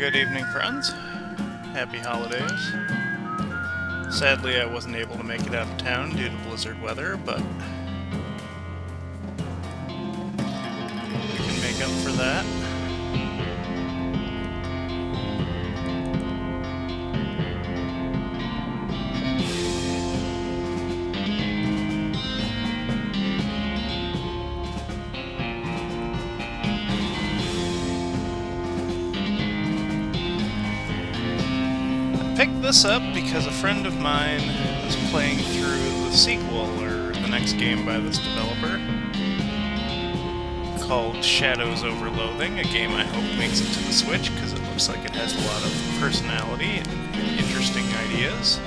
Good evening, friends. Happy holidays. Sadly, I wasn't able to make it out of town due to blizzard weather, but we can make up for that. Picked this up because a friend of mine was playing through the sequel, or the next game by this developer, called Shadows Over Loathing, a game I hope makes it to the Switch because it looks like it has a lot of personality and interesting ideas.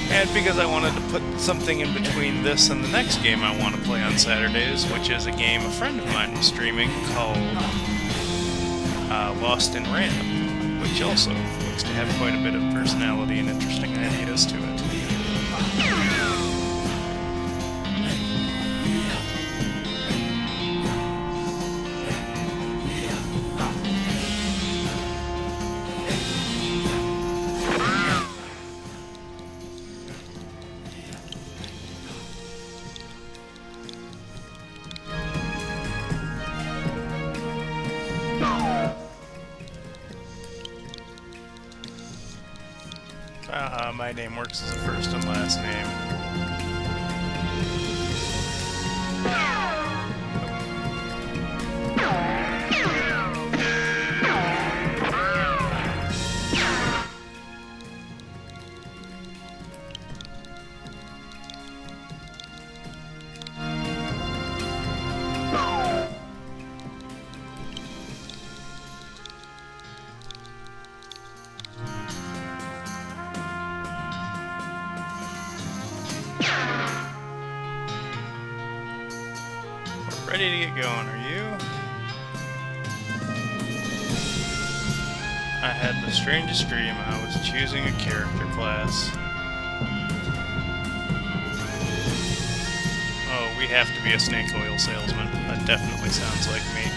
And because I wanted to put something in between this and the next game I want to play on Saturdays, which is a game a friend of mine was streaming called Lost in Random, which also looks to have quite a bit of personality and interesting ideas to it. My name works as a first and last name. Ready to get going, are you? I had the strangest dream. I was choosing a character class. Oh, we have to be a snake oil salesman. That definitely sounds like me.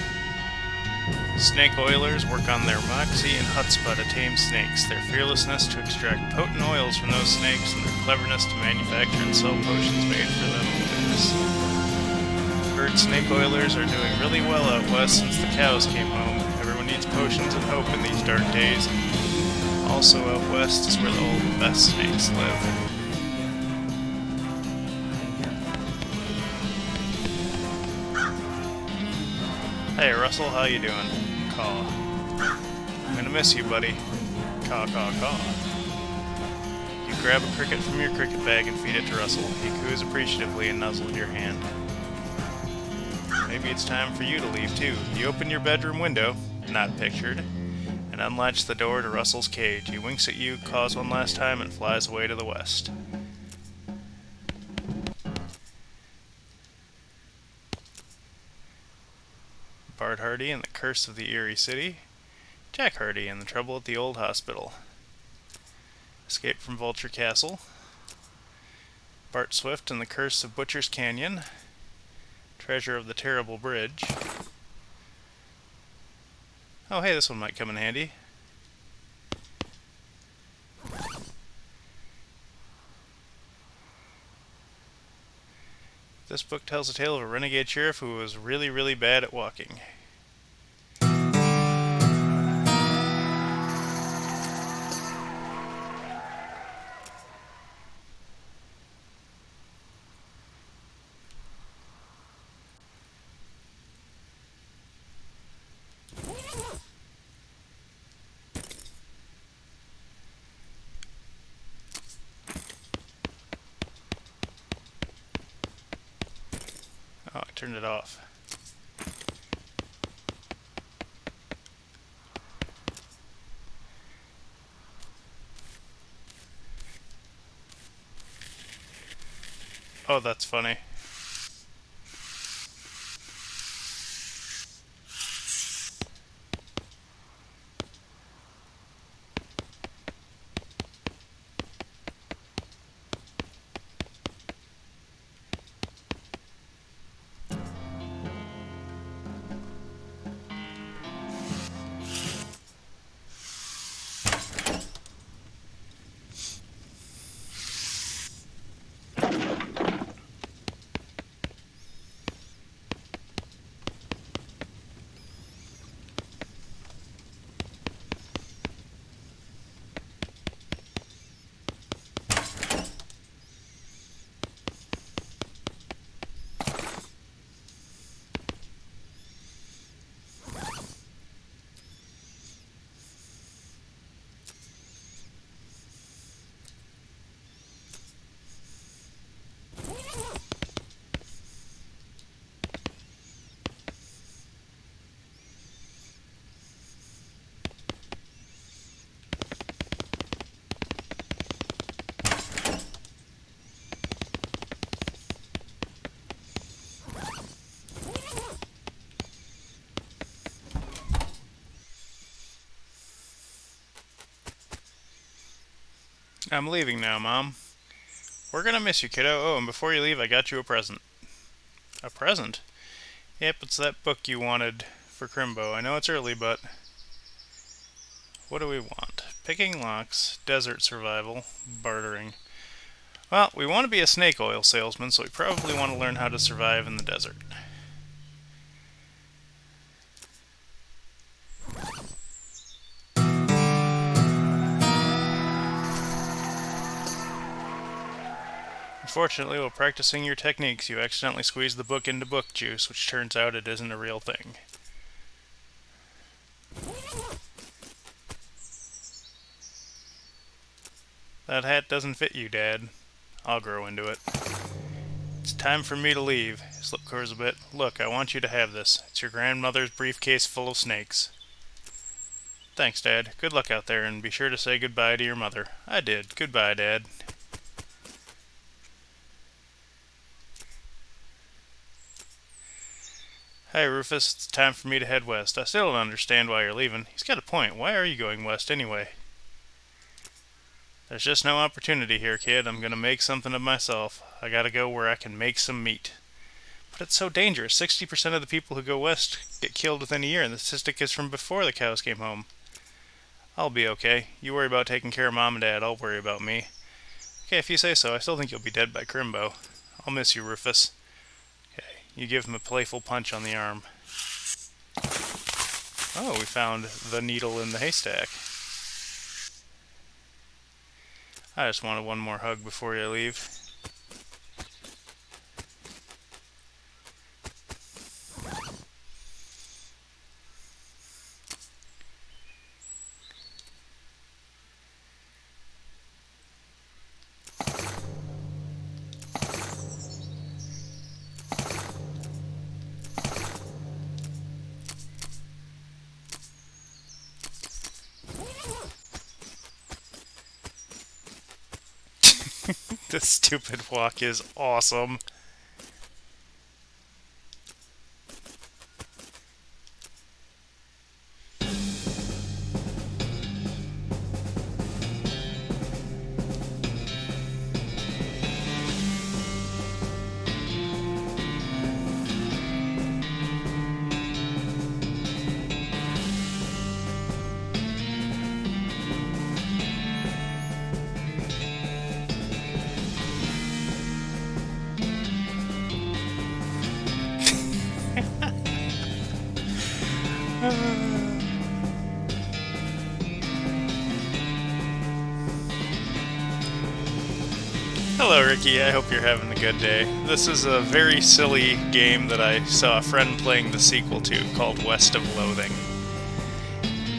Snake oilers work on their moxie and chutzpah to tame snakes, their fearlessness to extract potent oils from those snakes, and their cleverness to manufacture and sell potions made for them. Heard snake oilers are doing really well out west since the cows came home. Everyone needs potions and hope in these dark days. Also out west is where all the best snakes live. Hey Russell, how you doing? Caw. I'm gonna miss you, buddy. Caw, caw, caw. You grab a cricket from your cricket bag and feed it to Russell. He coos appreciatively and nuzzles your hand. Maybe it's time for you to leave, too. You open your bedroom window, not pictured, and unlatch the door to Russell's cage. He winks at you, caws one last time, and flies away to the west. Bart Hardy and the Curse of the Eerie City. Jack Hardy and the Trouble at the Old Hospital. Escape from Vulture Castle. Bart Swift and the Curse of Butcher's Canyon. Treasure of the Terrible Bridge. Oh, hey, this one might come in handy. This book tells a tale of a renegade sheriff who was really, really bad at walking. Oh, I turned it off. Oh, that's funny. I'm leaving now, Mom. We're gonna miss you, kiddo. Oh, and before you leave, I got you a present. A present? Yep, it's that book you wanted for Crimbo. I know it's early, but... What do we want? Picking locks, desert survival, bartering. Well, we want to be a snake oil salesman, so we probably want to learn how to survive in the desert. Unfortunately, while practicing your techniques, you accidentally squeezed the book into book juice, which turns out it isn't a real thing. That hat doesn't fit you, Dad. I'll grow into it. It's time for me to leave. Slip covers a bit. Look, I want you to have this. It's your grandmother's briefcase full of snakes. Thanks, Dad. Good luck out there, and be sure to say goodbye to your mother. I did. Goodbye, Dad. Hey, Rufus. It's time for me to head west. I still don't understand why you're leaving. He's got a point. Why are you going west anyway? There's just no opportunity here, kid. I'm gonna make something of myself. I gotta go where I can make some meat. But it's so dangerous. 60% of the people who go west get killed within a year, and the statistic is from before the cows came home. I'll be okay. You worry about taking care of Mom and Dad. I'll worry about me. Okay, if you say so. I still think you'll be dead by Crimbo. I'll miss you, Rufus. Okay, you give him a playful punch on the arm. Oh, we found the needle in the haystack. I just wanted one more hug before you leave. This stupid walk is awesome. Hello, Ricky. I hope you're having a good day. This is a very silly game that I saw a friend playing the sequel to called West of Loathing.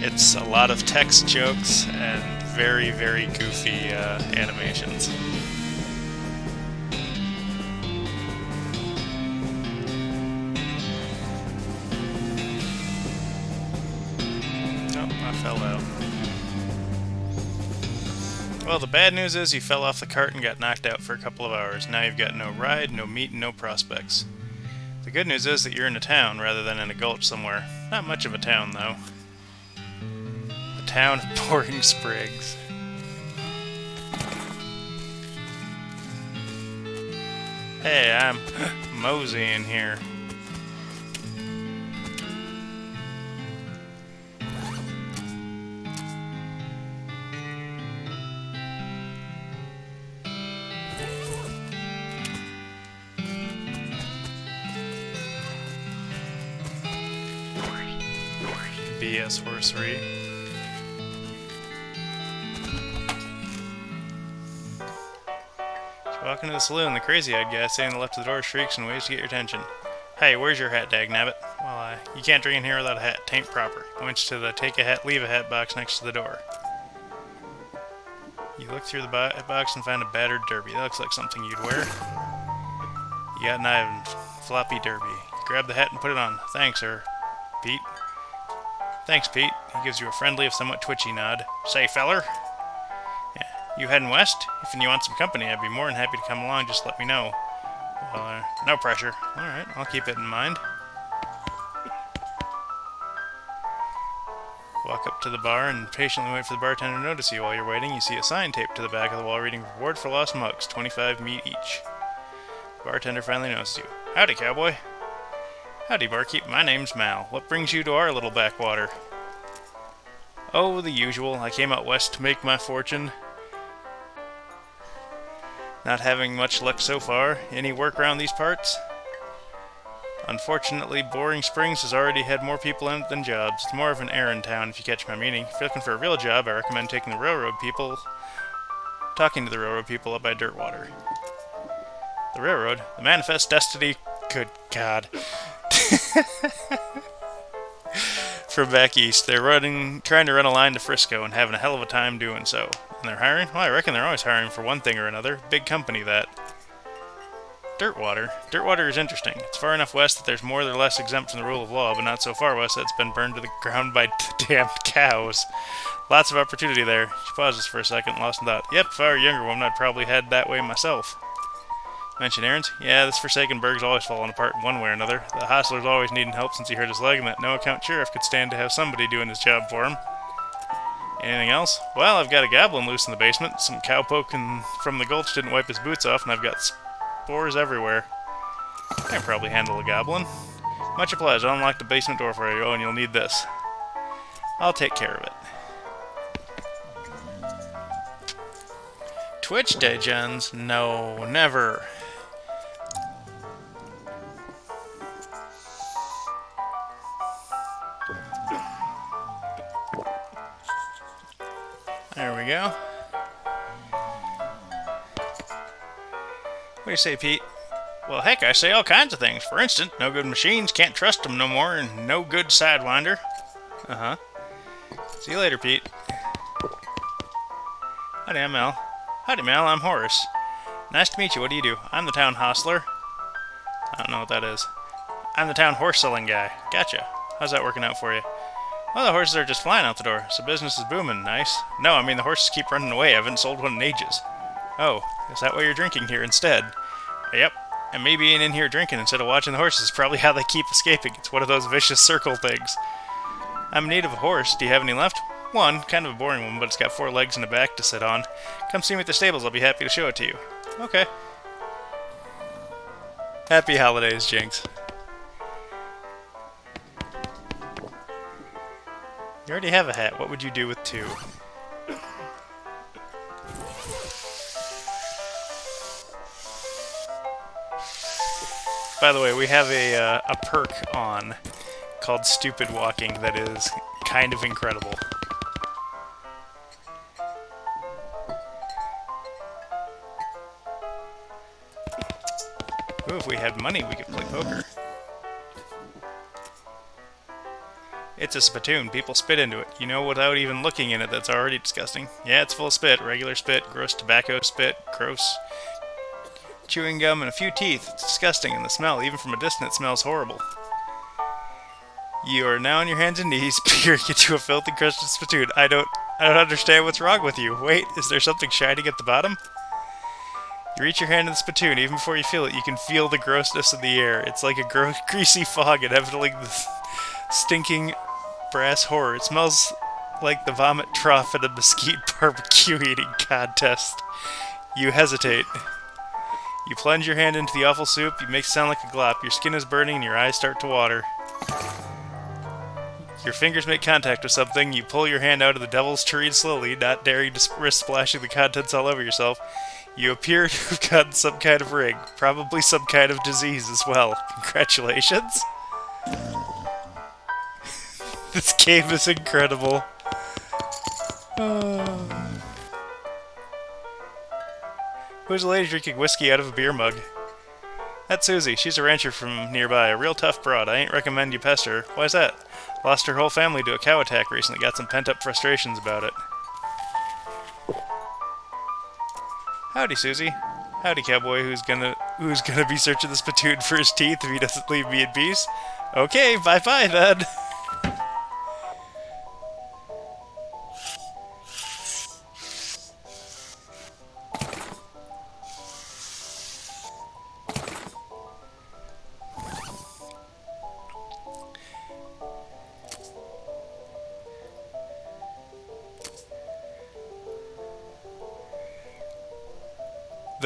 It's a lot of text jokes and very, very goofy animations. Oh, I fell out. Well, the bad news is you fell off the cart and got knocked out for a couple of hours. Now you've got no ride, no meat, and no prospects. The good news is that you're in a town rather than in a gulch somewhere. Not much of a town, though. The town of Boring Spriggs. Hey, I'm moseying here. BS Horsery. Walk into the saloon, the crazy-eyed guy standing on the left of the door shrieks and ways to get your attention. Hey, where's your hat, dagnabbit? Well, you can't drink in here without a hat. Tain't proper. Points to the take a hat, leave a hat box next to the door. You look through the box and find a battered derby. That looks like something you'd wear. You got an Ivan floppy derby. You grab the hat and put it on. Thanks, sir. Pete. Thanks, Pete. He gives you a friendly, if somewhat twitchy nod. Say, feller? Yeah. You heading west? If you want some company, I'd be more than happy to come along. Just let me know. Well, no pressure. Alright, I'll keep it in mind. Walk up to the bar and patiently wait for the bartender to notice you. While you're waiting, you see a sign taped to the back of the wall reading, "Reward for lost mugs, 25 meat each." The bartender finally notices you. "Howdy, cowboy." "Howdy, barkeep. My name's Mal. What brings you to our little backwater?" "Oh, the usual. I came out west to make my fortune. Not having much luck so far. Any work around these parts?" "Unfortunately, Boring Springs has already had more people in it than jobs. It's more of an errand town, if you catch my meaning. If you're looking for a real job, I recommend talking to the railroad people up by Dirtwater." "The railroad? The Manifest Destiny? Good God." "From back east. They're trying to run a line to Frisco and having a hell of a time doing so. And they're hiring? Well, I reckon they're always hiring for one thing or another. Big company, that." "Dirtwater? Dirtwater is interesting. It's far enough west that there's more or less exempt from the rule of law, but not so far west that it's been burned to the ground by damned cows. Lots of opportunity there." She pauses for a second, lost in thought. "Yep, if I were a younger woman, I'd probably head that way myself." "Mention errands? Yeah, this forsaken burg's always falling apart in one way or another. The hostler's always needing help since he hurt his leg, and that no-account sheriff could stand to have somebody doing his job for him." "Anything else?" "Well, I've got a goblin loose in the basement. Some cowpoke from the gulch didn't wipe his boots off, and I've got spores everywhere." "I can probably handle a goblin." "Much obliged. I'll unlock the basement door for you. Oh, and you'll need this." "I'll take care of it." Twitch Day, Jens? No, never. There we go. What do you say, Pete? "Well, heck, I say all kinds of things. For instance, no good machines, can't trust them no more, and no good sidewinder." Uh-huh. "See you later, Pete." "Howdy, I'm Mel." "Howdy, Mel, I'm Horace." "Nice to meet you. What do you do?" "I'm the town hostler." "I don't know what that is." "I'm the town horse-selling guy." "Gotcha. How's that working out for you?" "Well, the horses are just flying out the door, so business is booming. Nice." "No, I mean the horses keep running away. I haven't sold one in ages." "Oh, is that why you're drinking here instead?" "Yep. And me being in here drinking instead of watching the horses is probably how they keep escaping. It's one of those vicious circle things." "I'm in need of a horse. Do you have any left?" "One, kind of a boring one, but it's got 4 legs and a back to sit on. Come see me at the stables. I'll be happy to show it to you." "Okay." Happy holidays, Jinx. You already have a hat. What would you do with 2? By the way, we have a perk on called Stupid Walking that is kind of incredible. Ooh, if we had money, we could play poker. It's a spittoon. People spit into it. You know, without even looking in it, that's already disgusting. Yeah, it's full of spit. Regular spit, gross tobacco spit, gross chewing gum, and a few teeth. It's disgusting, and the smell, even from a distance, smells horrible. You are now on your hands and knees, peering into a filthy, crusted spittoon. I don't understand what's wrong with you. Wait, is there something shining at the bottom? You reach your hand in the spittoon. Even before you feel it, you can feel the grossness in the air. It's like a greasy fog, evidently the stinking brass horror. It smells like the vomit trough at a mesquite barbecue eating contest. You hesitate. You plunge your hand into the awful soup. You make it sound like a glop. Your skin is burning and your eyes start to water. Your fingers make contact with something. You pull your hand out of the devil's tureen slowly, not daring to risk splashing the contents all over yourself. You appear to have gotten some kind of ring. Probably some kind of disease as well. Congratulations. This game is incredible. Who's a lady drinking whiskey out of a beer mug? That's Susie. She's a rancher from nearby. A real tough broad. I ain't recommend you pester her. Why's that? Lost her whole family to a cow attack recently. Got some pent-up frustrations about it. Howdy, Susie. Howdy, cowboy who's gonna be searching the spittoon for his teeth if he doesn't leave me in peace. Okay, bye-bye then.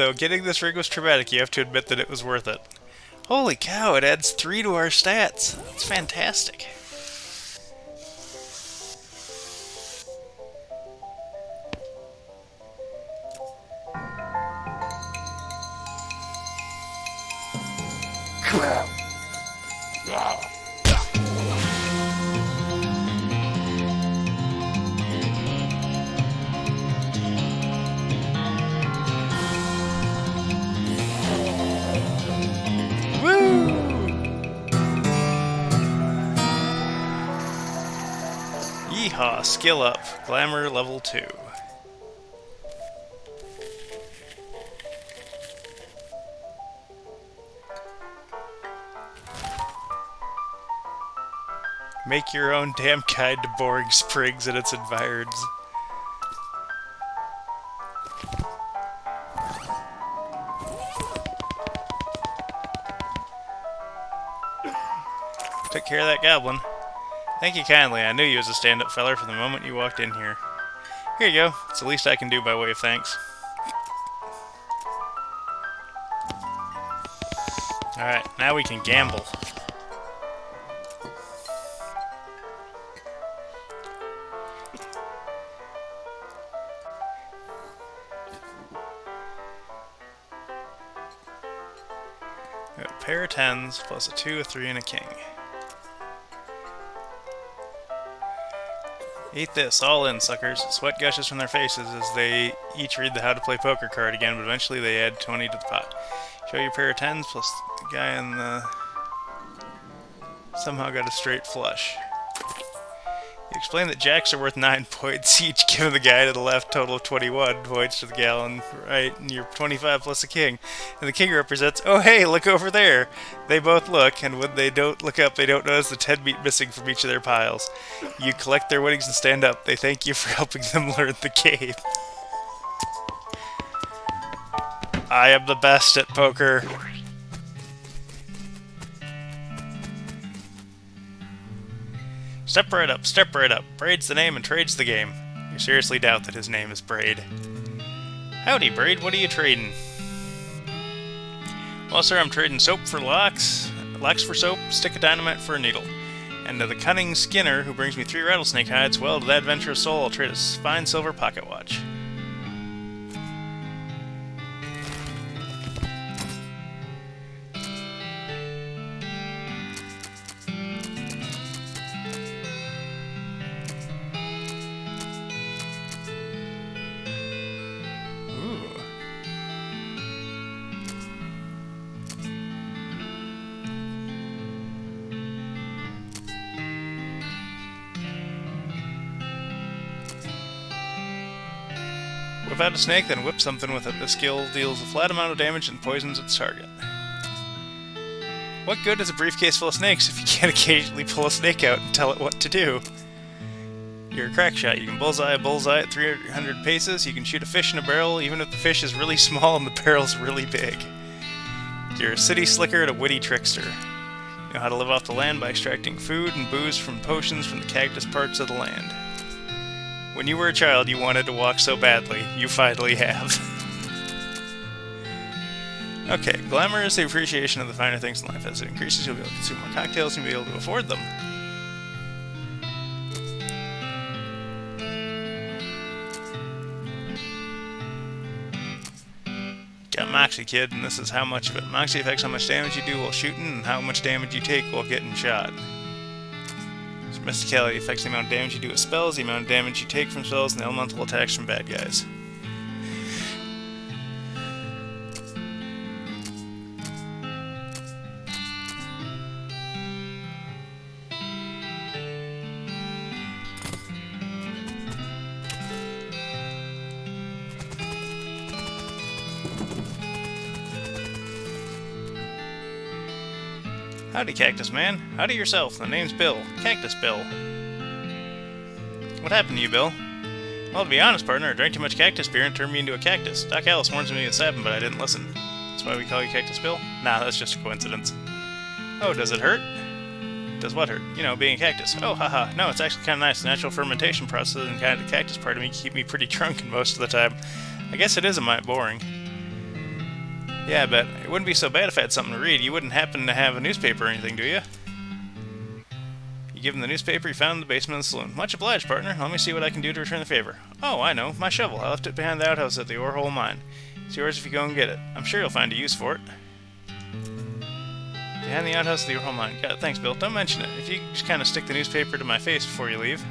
though getting this ring was traumatic, you have to admit that it was worth it. Holy cow, it adds 3 to our stats. That's fantastic. Yeehaw, skill up. Glamour level 2. Make your own damn guide to boring springs and its environs. Took care of that goblin. Thank you kindly. I knew you was a stand-up feller from the moment you walked in here. Here you go. It's the least I can do by way of thanks. Alright, now we can gamble. Got a pair of 10s, plus a 2, a 3, and a king. Eat this, all in, suckers. Sweat gushes from their faces as they each read the how to play poker card again, but eventually they add 20 to the pot. Show your pair of 10s, plus the guy in the... somehow got a straight flush. You explain that jacks are worth 9 points each, giving the guy to the left total of 21 points to the gal on the right, and you're 25 plus a king. And the king represents, oh hey, look over there! They both look, and when they don't look up, they don't notice the 10 meat missing from each of their piles. You collect their winnings and stand up. They thank you for helping them learn the game. I am the best at poker. Step right up, step right up. Braid's the name and Trade's the game. You seriously doubt that his name is Braid. Howdy, Braid, what are you trading? Well, sir, I'm trading soap for locks, locks for soap, stick of dynamite for a needle. And to the cunning Skinner, who brings me 3 rattlesnake hides, well, to that adventurous soul, I'll trade a fine silver pocket watch. Whip out a snake, then whip something with it. The skill deals a flat amount of damage and poisons its target. What good is a briefcase full of snakes if you can't occasionally pull a snake out and tell it what to do? You're a crack shot. You can bullseye a bullseye at 300 paces. You can shoot a fish in a barrel, even if the fish is really small and the barrel's really big. You're a city slicker and a witty trickster. You know how to live off the land by extracting food and booze from potions from the cactus parts of the land. When you were a child, you wanted to walk so badly. You finally have. Okay, glamour is the appreciation of the finer things in life. As it increases, you'll be able to consume more cocktails and be able to afford them. Got Moxie, kid, and this is how much of it. Moxie affects how much damage you do while shooting and how much damage you take while getting shot. Mysticality affects the amount of damage you do with spells, the amount of damage you take from spells, and the elemental attacks from bad guys. Howdy, Cactus Man. Howdy yourself. The name's Bill. Cactus Bill. What happened to you, Bill? Well, to be honest, partner, I drank too much cactus beer and turned me into a cactus. Doc Alice warns me it's happened, but I didn't listen. That's why we call you Cactus Bill? Nah, that's just a coincidence. Oh, does it hurt? Does what hurt? You know, being a cactus. Oh, haha. No, it's actually kind of nice. The natural fermentation process and kind of the cactus part of me keep me pretty drunk most of the time. I guess it is a mite boring. Yeah, I bet. It wouldn't be so bad if I had something to read. You wouldn't happen to have a newspaper or anything, do you? You give him the newspaper you found in the basement of the saloon. Much obliged, partner. Let me see what I can do to return the favor. Oh, I know. My shovel. I left it behind the outhouse at the ore hole mine. It's yours if you go and get it. I'm sure you'll find a use for it. Behind the outhouse of the ore hole mine. Got it. Thanks, Bill. Don't mention it. If you just kind of stick the newspaper to my face before you leave.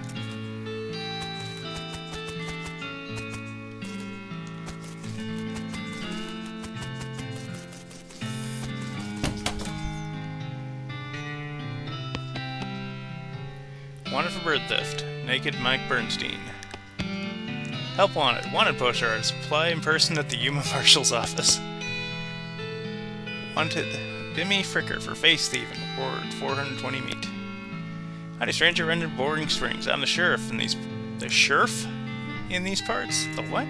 Wanted for bird theft. Naked Mike Bernstein. Help wanted. Wanted poster artist. Apply in person at the Yuma Marshal's office. Wanted Bimmy Fricker for face thieving. Reward 420 meat. Howdy, stranger. Rendered Boring Springs. I'm the sheriff in these... The sheriff? In these parts? The what?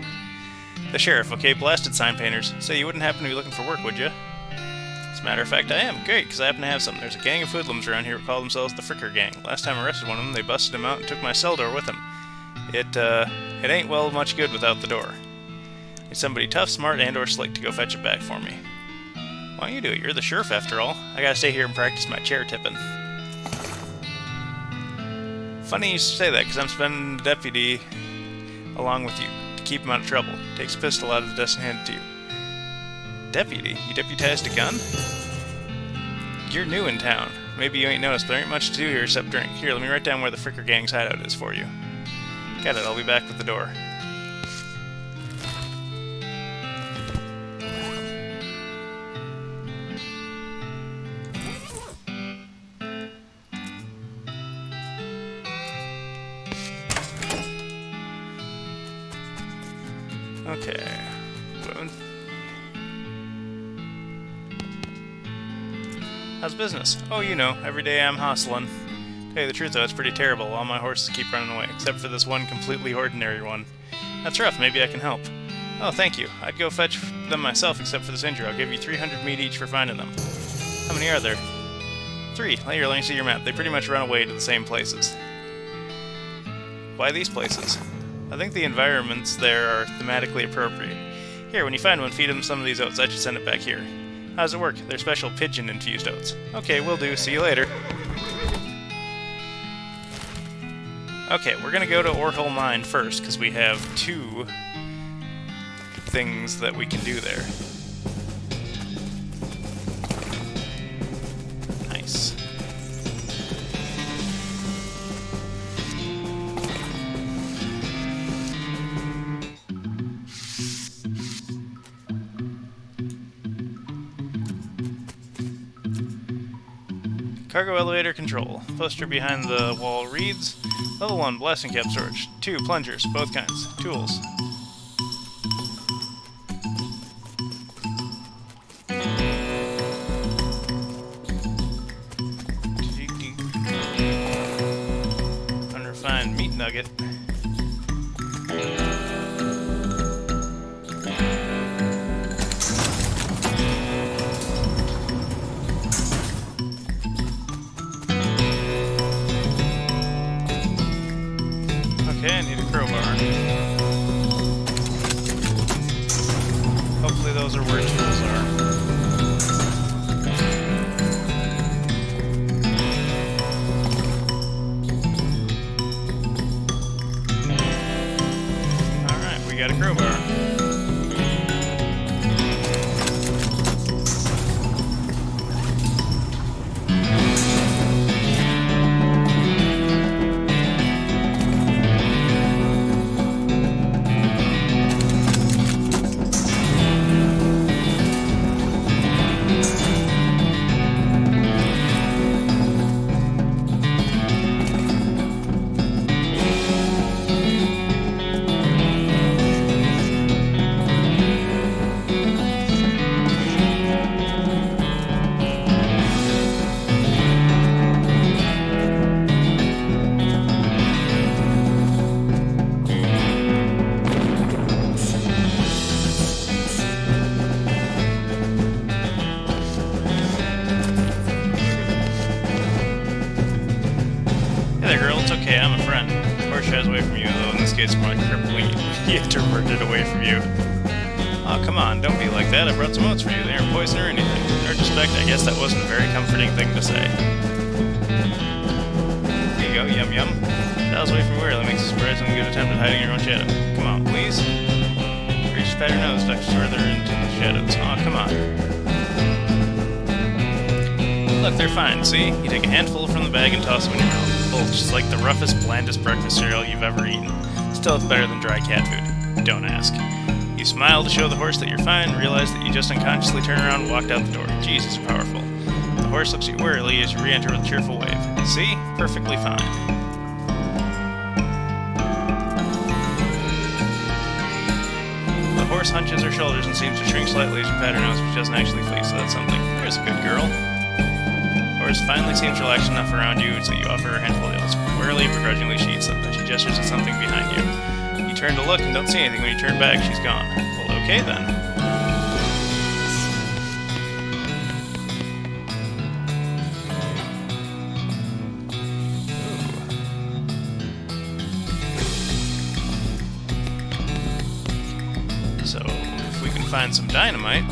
The sheriff. Okay, blasted sign painters. Say you wouldn't happen to be looking for work, would you? As a matter of fact, I am. Great, because I happen to have something. There's a gang of hoodlums around here who call themselves the Fricker Gang. Last time I arrested one of them, they busted him out and took my cell door with them. It ain't well much good without the door. Need somebody tough, smart, and or slick to go fetch it back for me. Why don't you do it? You're the sheriff, after all. I gotta stay here and practice my chair tipping. Funny you say that, because I'm spending the deputy along with you to keep him out of trouble. Takes a pistol out of the desk and hands it to you. Deputy? You deputized a gun? You're new in town. Maybe you ain't noticed, but there ain't much to do here except drink. Here, let me write down where the Fricker Gang's hideout is for you. Got it, I'll be back with the door. Okay. How's business? Oh, you know, every day I'm hustling. To tell you the truth, though, it's pretty terrible. All my horses keep running away, except for this one completely ordinary one. That's rough. Maybe I can help. Oh, thank you. I'd go fetch them myself, except for this injury. I'll give you 300 meat each for finding them. How many are there? 3. Here, let me see your map. They pretty much run away to the same places. Why these places? I think the environments there are thematically appropriate. Here, when you find one, feed them some of these oats. I should send it back here. How does it work? They're special pigeon-infused oats. Okay, will do. See you later. Okay, we're gonna go to Orehole Mine first, because we have 2 things that we can do there. Nice. Cargo elevator control. Poster behind the wall reads, Level 1, blasting cap storage. 2, plungers, both kinds. Tools. Unrefined meat nugget. Okay, I need a crowbar. Hopefully those are where tools are. Alright, we got a crowbar. Hey there, girl. It's okay. I'm a friend. Horse shies away from you, though in this case more like crippling you. He introverted away from you. Oh, come on, don't be like that. I brought some oats for you. They aren't poison or anything. In retrospect, I guess that wasn't a very comforting thing to say. Here you go, yum yum. Styles away from Weird, that makes a surprisingly good attempt at hiding your own shadow. Come on, please. Reach pat your nose, ducks further into the shadows. Oh, come on. Look, they're fine, see? You take a handful from the bag and toss them in your mouth. Both just like the roughest, blandest breakfast cereal you've ever eaten. Still, it's better than dry cat food. Don't ask. You smile to show the horse that you're fine, realize that you just unconsciously turn around and walked out the door. Jesus, powerful. The horse looks at you wearily as you re-enter with a cheerful wave. See? Perfectly fine. The horse hunches her shoulders and seems to shrink slightly as you pat her nose, but she doesn't actually flee, so that's something. There's a good girl. The horse finally seems relaxed enough around you, so you offer her a handful of oats. Wearily, begrudgingly, she eats them, then she gestures at something behind you. You turn to look and don't see anything. When you turn back, she's gone. Well, okay then. Ooh. So, if we can find some dynamite...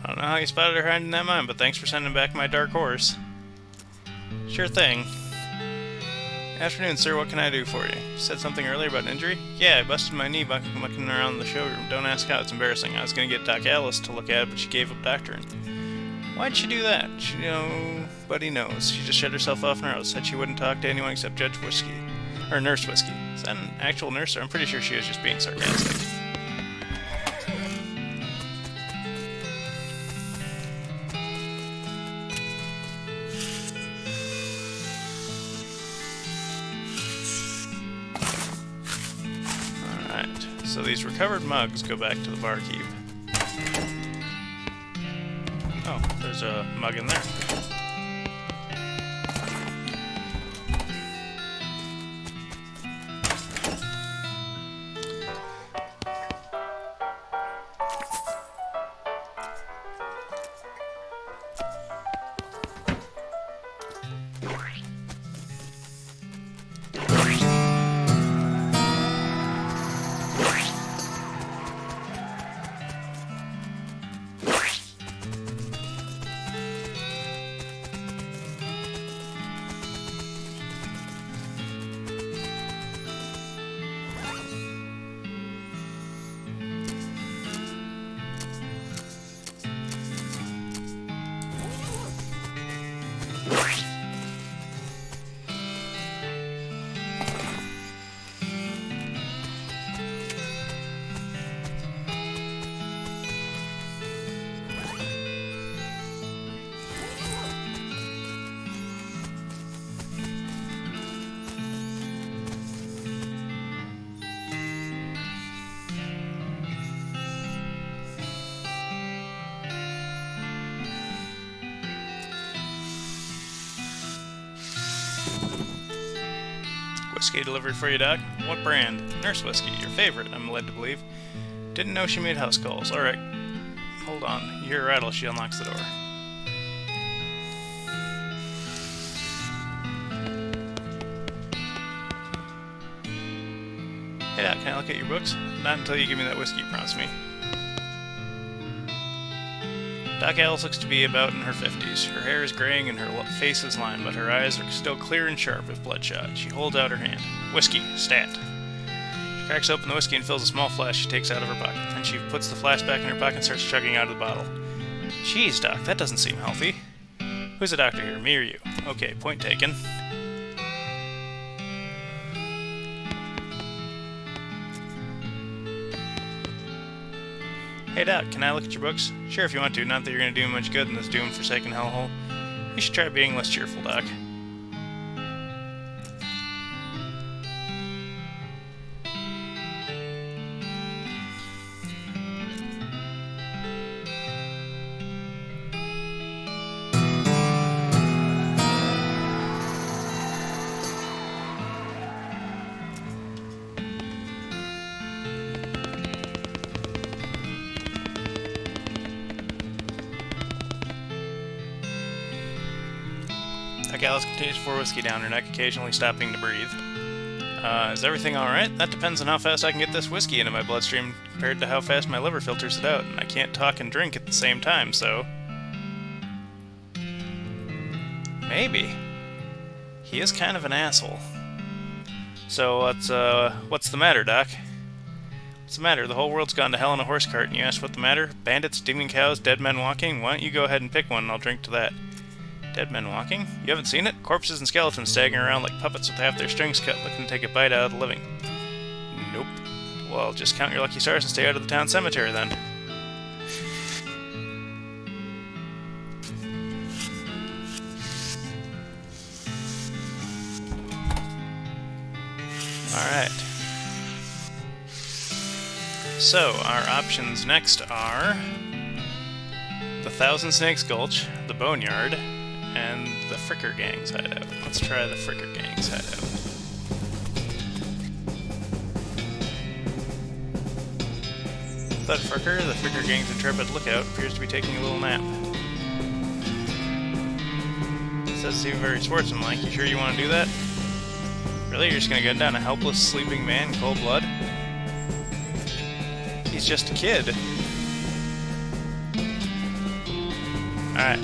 I don't know how you spotted her hiding in that mine, but thanks for sending back my dark horse. Sure thing. Afternoon, sir. What can I do for you? You said something earlier about an injury? Yeah, I busted my knee mucking around the showroom. Don't ask how, it's embarrassing. I was going to get Doc Alice to look at it, but she gave up doctoring. Why'd she do that? Nobody knows. She just shut herself off in her house. Said she wouldn't talk to anyone except Judge Whiskey. Or Nurse Whiskey. Is that an actual nurse? I'm pretty sure she was just being sarcastic. So these recovered mugs go back to the barkeep. Oh, there's a mug in there. Whiskey delivered for you, Doc. What brand? Nurse Whiskey, your favorite, I'm led to believe. Didn't know she made house calls. Alright. Hold on. You hear a rattle, she unlocks the door. Hey, Doc, can I look at your books? Not until you give me that whiskey you promised me. Doc Alice looks to be about in her 50s. Her hair is graying and her face is lined, but her eyes are still clear and sharp if bloodshot. She holds out her hand. Whiskey. Stat. She cracks open the whiskey and fills a small flask she takes out of her pocket. Then she puts the flask back in her pocket and starts chugging out of the bottle. Jeez, Doc, that doesn't seem healthy. Who's the doctor here, me or you? Okay, point taken. Hey Doc, can I look at your books? Sure if you want to, not that you're going to do much good in this doom-forsaken hellhole. You should try being less cheerful, Doc. Gallus continues to pour whiskey down her neck, occasionally stopping to breathe. Is everything alright? That depends on how fast I can get this whiskey into my bloodstream compared to how fast my liver filters it out, and I can't talk and drink at the same time, so... Maybe. He is kind of an asshole. So, what's the matter, Doc? What's the matter? The whole world's gone to hell in a horse cart, and you asked what the matter? Bandits, demon cows, dead men walking? Why don't you go ahead and pick one, and I'll drink to that. Dead men walking? You haven't seen it? Corpses and skeletons staggering around like puppets with half their strings cut, looking to take a bite out of the living. Nope. Well, just count your lucky stars and stay out of the town cemetery, then. Alright. So, our options next are the Thousand Snakes Gulch, the Boneyard, and the Fricker Gang's hideout. Let's try the Fricker Gang's hideout. Thud Fricker, the Fricker Gang's intrepid lookout, appears to be taking a little nap. Says it's even very sportsmanlike. You sure you want to do that? Really? You're just gonna gun down a helpless, sleeping man in cold blood? He's just a kid. Alright.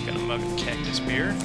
Got a mug of cactus beer.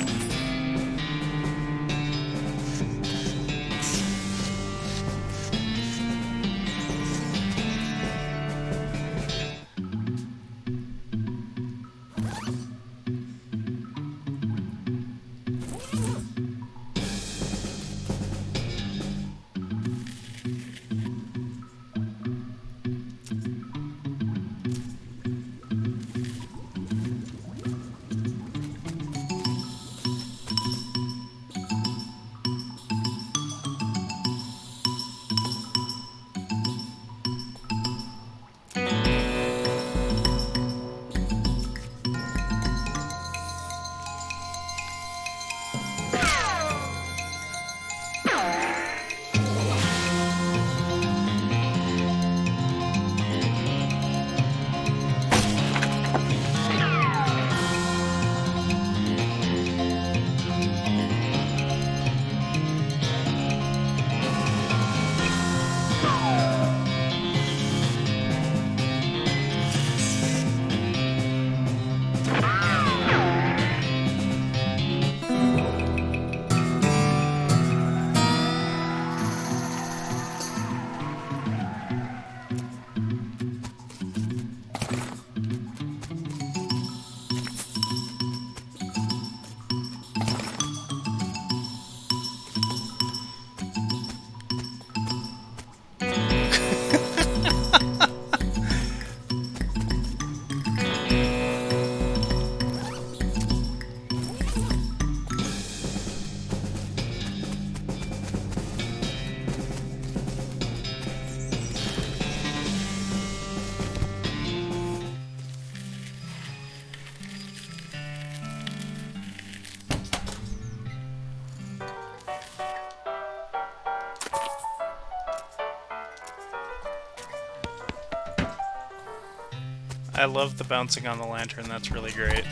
I love the bouncing on the lantern, that's really great.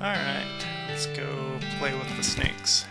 Alright, let's go play with the snakes.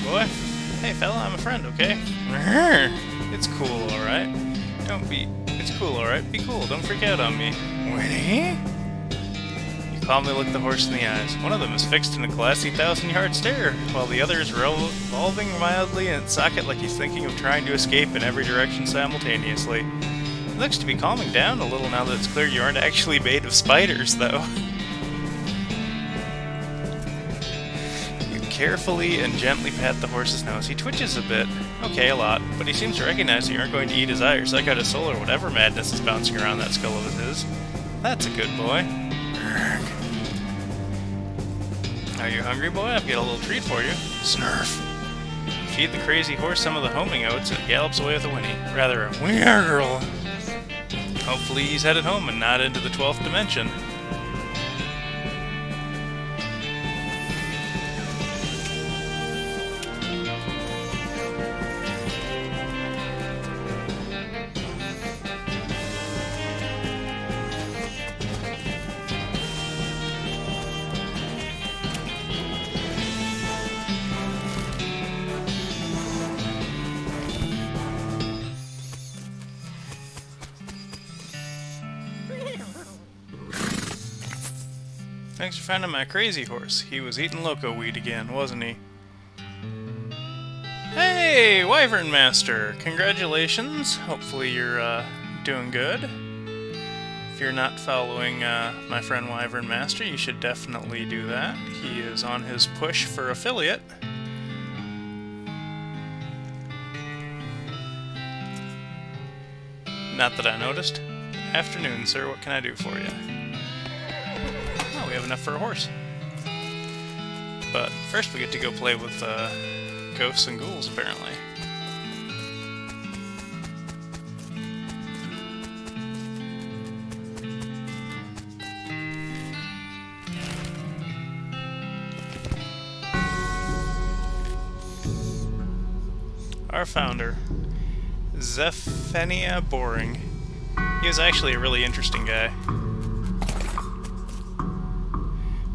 boy. Hey, fella, I'm a friend, okay? It's cool, alright. It's cool, alright. Be cool, don't freak out on me. Winnie? You calmly look the horse in the eyes. One of them is fixed in a glassy 1,000-yard stare, while the other is revolving mildly in its socket like he's thinking of trying to escape in every direction simultaneously. It looks to be calming down a little now that it's clear you aren't actually made of spiders, though. Carefully and gently pat the horse's nose. He twitches a bit. Okay, a lot. But he seems to recognize that you aren't going to eat his eye or suck out his soul or whatever madness is bouncing around that skull of his. That's a good boy. Are you hungry, boy? I've got a little treat for you. Snurf. Feed the crazy horse some of the homing oats and it gallops away with a whinny. Rather a whinny. Hopefully he's headed home and not into the 12th dimension. Thanks for finding my crazy horse. He was eating loco weed again, wasn't he? Hey, Wyvern Master! Congratulations. Hopefully you're doing good. If you're not following my friend Wyvern Master, you should definitely do that. He is on his push for affiliate. Not that I noticed. Afternoon, sir. What can I do for you? We have enough for a horse. But first we get to go play with ghosts and ghouls, apparently. Our founder, Zephaniah Boring. He was actually a really interesting guy.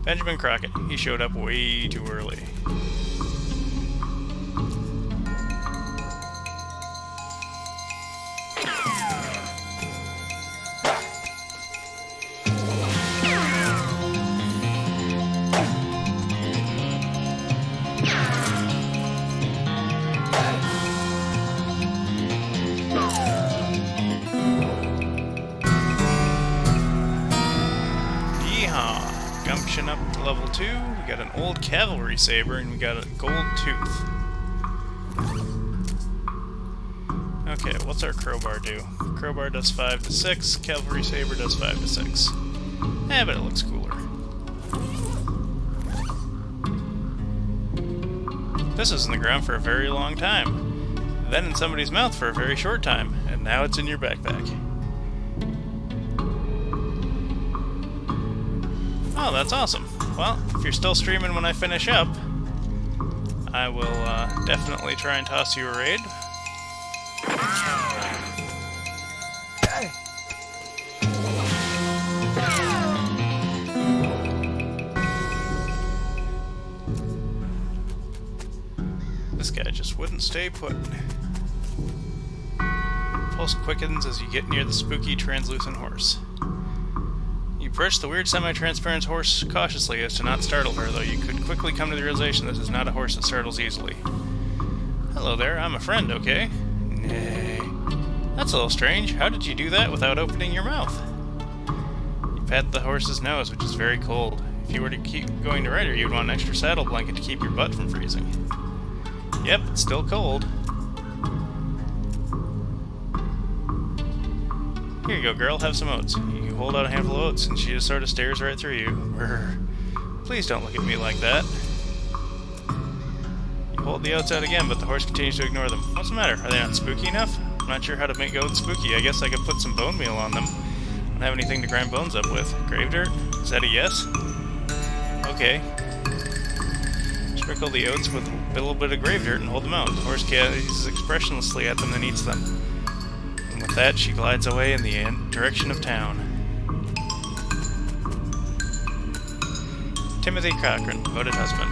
Benjamin Crockett. He showed up way too early. Gumption up to level 2, we got an old cavalry saber, and we got a gold tooth. Okay, what's our crowbar do? Crowbar does 5 to 6, cavalry saber does 5 to 6. But it looks cooler. This was in the ground for a very long time, then in somebody's mouth for a very short time, and now it's in your backpack. Oh, that's awesome. Well, if you're still streaming when I finish up, I will definitely try and toss you a raid. This guy just wouldn't stay put. Pulse quickens as you get near the spooky, translucent horse. You approach the weird semi-transparent horse cautiously as to not startle her, though you could quickly come to the realization this is not a horse that startles easily. Hello there, I'm a friend, okay? Nay. That's a little strange. How did you do that without opening your mouth? You pat the horse's nose, which is very cold. If you were to keep going to ride her, you'd want an extra saddle blanket to keep your butt from freezing. Yep, it's still cold. Here you go, girl, have some oats. You hold out a handful of oats, and she just sort of stares right through you. Brr. Please don't look at me like that. You hold the oats out again, but the horse continues to ignore them. What's the matter? Are they not spooky enough? I'm not sure how to make oats spooky. I guess I could put some bone meal on them. I don't have anything to grind bones up with. Grave dirt? Is that a yes? Okay. Sprinkle the oats with a little bit of grave dirt and hold them out. The horse gazes expressionlessly at them, then eats them. And with that, she glides away in the direction of town. Timothy Cochran, devoted husband.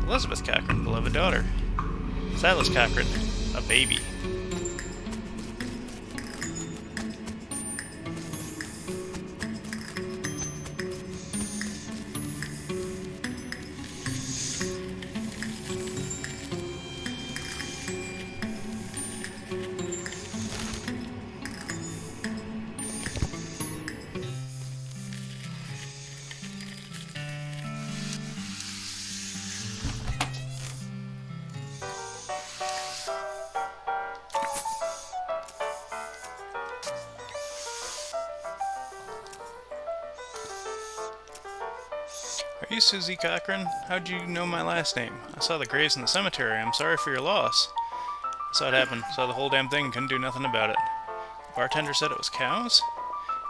Elizabeth Cochran, beloved daughter. Silas Cochran, a baby. Are you Susie Cochran? How'd you know my last name? I saw the graves in the cemetery. I'm sorry for your loss. I saw it happen. Saw the whole damn thing. Couldn't do nothing about it. The bartender said it was cows?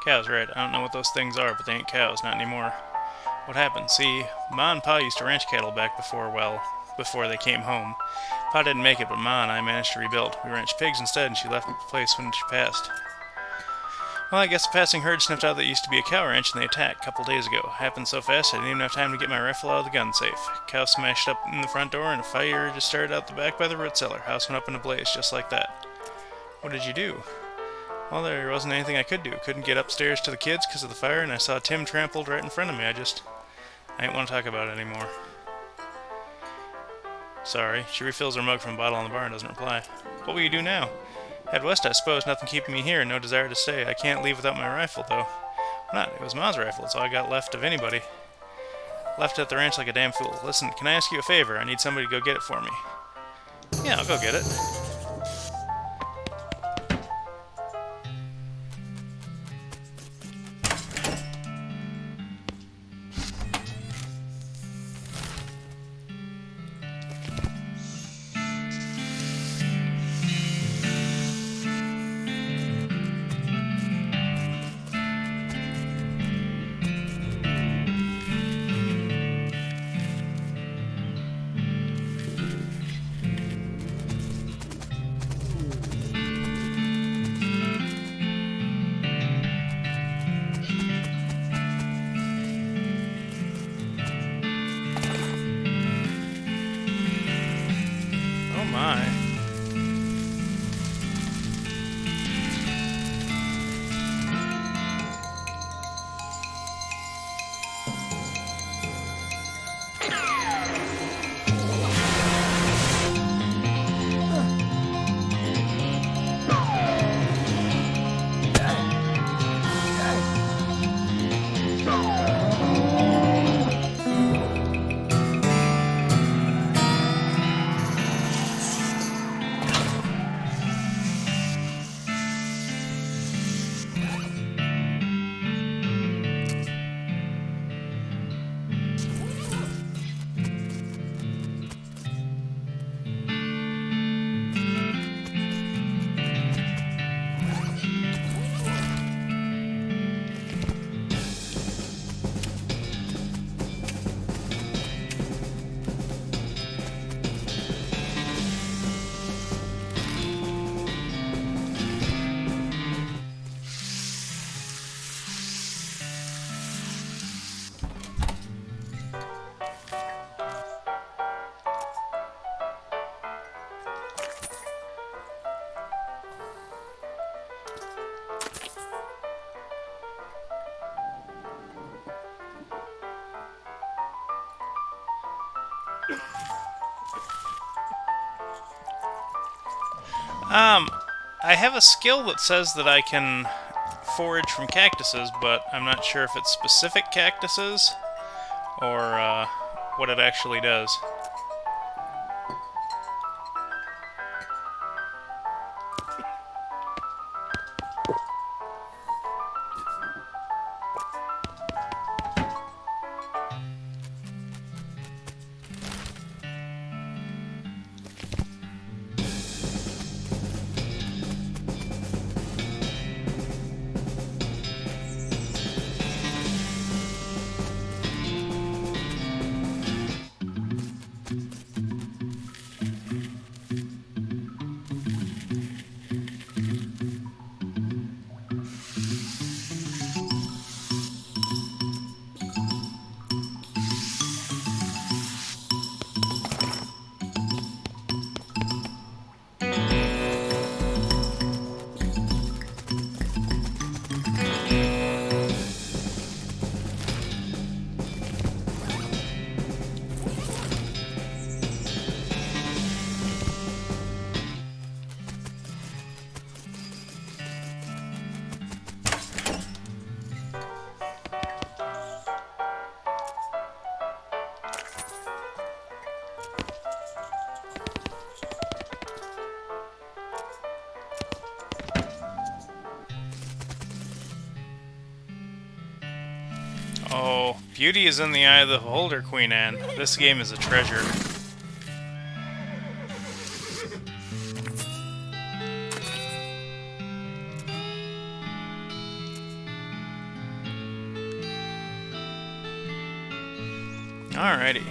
Cows, right. I don't know what those things are, but they ain't cows. Not anymore. What happened? See, Ma and Pa used to ranch cattle back before they came home. Pa didn't make it, but Ma and I managed to rebuild. We ranched pigs instead, and she left the place when she passed. Well, I guess the passing herd sniffed out that used to be a cow ranch and they attacked a couple days ago. Happened so fast I didn't even have time to get my rifle out of the gun safe. Cow smashed up in the front door and a fire just started out the back by the root cellar. House went up in a blaze just like that. What did you do? Well, there wasn't anything I could do. Couldn't get upstairs to the kids because of the fire, and I saw Tim trampled right in front of me. I ain't want to talk about it anymore. Sorry. She refills her mug from a bottle on the bar and doesn't reply. What will you do now? Head west, I suppose. Nothing keeping me here. No desire to stay. I can't leave without my rifle, though. Why not? It was Ma's rifle. It's all I got left of anybody. Left at the ranch like a damn fool. Listen, can I ask you a favor? I need somebody to go get it for me. Yeah, I'll go get it. Oh my. I have a skill that says that I can forage from cactuses, but I'm not sure if it's specific cactuses or what it actually does. Oh, beauty is in the eye of the beholder, Queen Anne. This game is a treasure. Alrighty.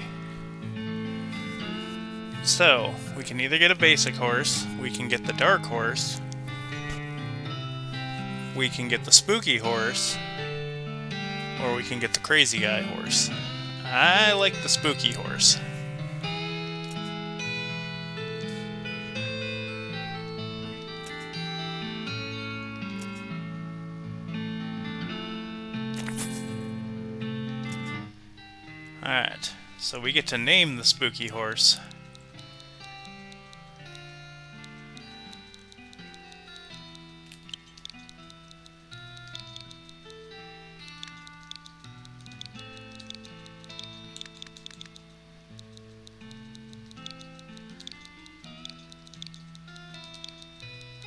So, we can either get a basic horse, we can get the dark horse, we can get the spooky horse, or we can get the crazy guy horse. I like the spooky horse. Alright, so we get to name the spooky horse.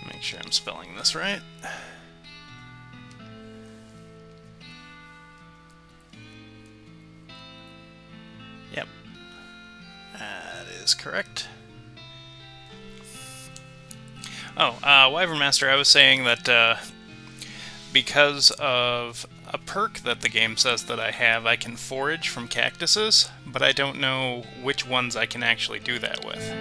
Make sure I'm spelling this right. Yep. That is correct. Oh, Wyvern Master, I was saying that because of a perk that the game says that I have, I can forage from cactuses, but I don't know which ones I can actually do that with.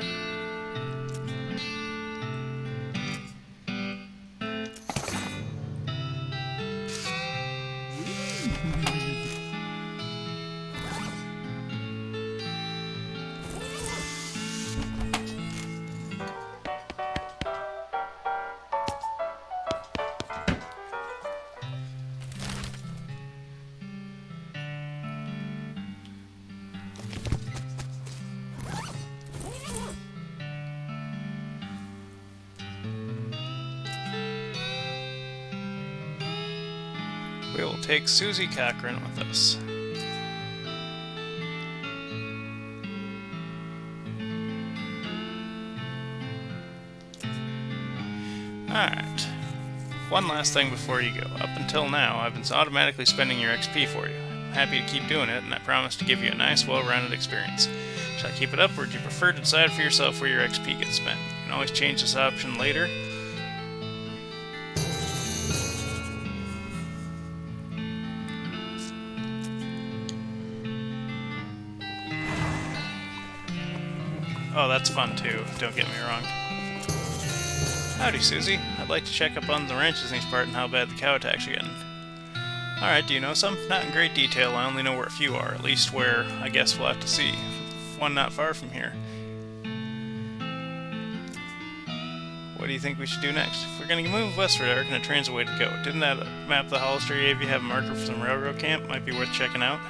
We will take Susie Cochran with us. Alright. One last thing before you go. Up until now, I've been automatically spending your XP for you. I'm happy to keep doing it, and I promise to give you a nice, well-rounded experience. Should I keep it up, or do you prefer to decide for yourself where your XP gets spent? You can always change this option later. Oh, that's fun too, don't get me wrong. Howdy, Susie. I'd like to check up on the ranches in these parts and how bad the cow attacks are getting. Alright, do you know some? Not in great detail, I only know where a few are, at least where I guess we'll have to see. One not far from here. What do you think we should do next? If we're gonna move westward, I reckon a train's the way to go. Didn't that map the Hollister gave you have a marker for some railroad camp? Might be worth checking out.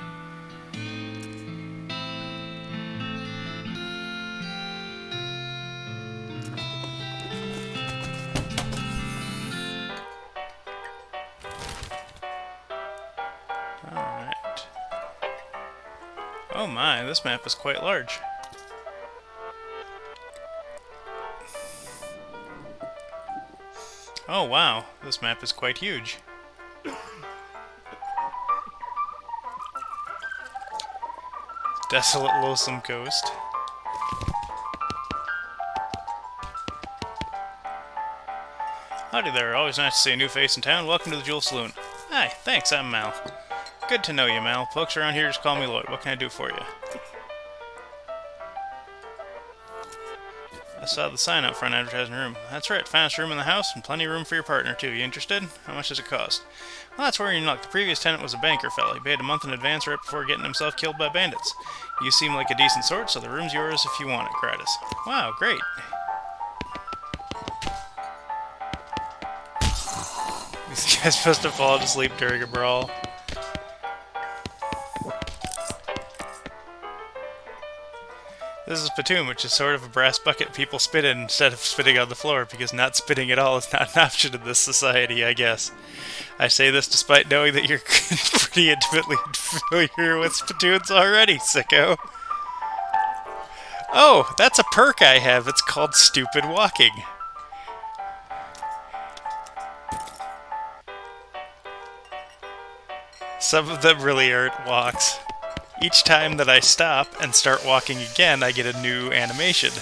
Alright. Oh my, this map is quite large. Oh wow, this map is quite huge. Desolate, lonesome coast. Howdy there, always nice to see a new face in town. Welcome to the Jewel Saloon. Hi, thanks, I'm Mal. Good to know you, Mal. Folks around here just call me Lloyd. What can I do for you? I saw the sign out front advertising room. That's right, finest room in the house and plenty of room for your partner too. You interested? How much does it cost? Well, that's where you're in luck. The previous tenant was a banker fella. He paid a month in advance right before getting himself killed by bandits. You seem like a decent sort, so the room's yours if you want it, gratis. Wow, great. These guys must have fallen asleep during a brawl. This is Patoon, which is sort of a brass bucket people spit in instead of spitting on the floor, because not spitting at all is not an option in this society, I guess. I say this despite knowing that you're pretty intimately familiar with spittoons already, sicko. Oh, that's a perk I have. It's called Stupid Walking. Some of them really aren't walks. Each time that I stop and start walking again, I get a new animation.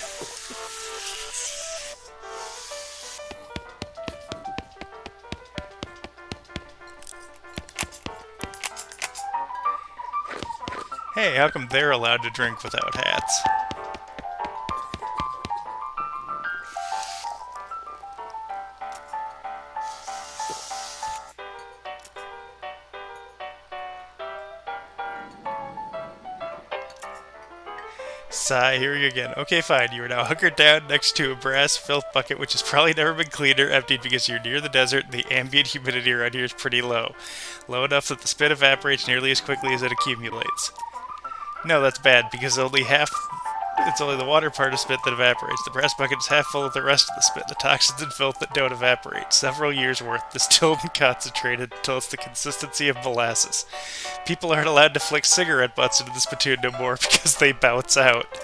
Hey, how come they're allowed to drink without hats? Sigh, here we go again. Okay, fine. You are now hunkered down next to a brass filth bucket, which has probably never been cleaned or emptied because you're near the desert and the ambient humidity around here is pretty low. Low enough that the spit evaporates nearly as quickly as it accumulates. No, that's bad, because it's only the water part of spit that evaporates. The brass bucket is half full of the rest of the spit, the toxins and filth that don't evaporate. Several years' worth, distilled and concentrated until it's the consistency of molasses. People aren't allowed to flick cigarette butts into the spittoon no more because they bounce out.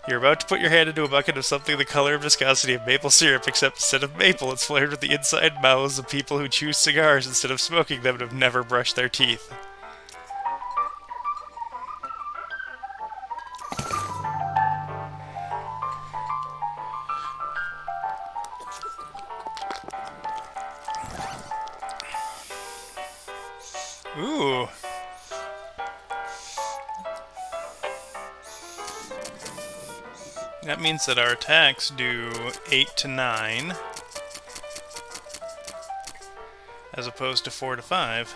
You're about to put your hand into a bucket of something the color and viscosity of maple syrup, except instead of maple, it's flavored with the inside mouths of people who chew cigars instead of smoking them and have never brushed their teeth. Ooh. That means that our attacks do 8 to 9, as opposed to 4 to 5.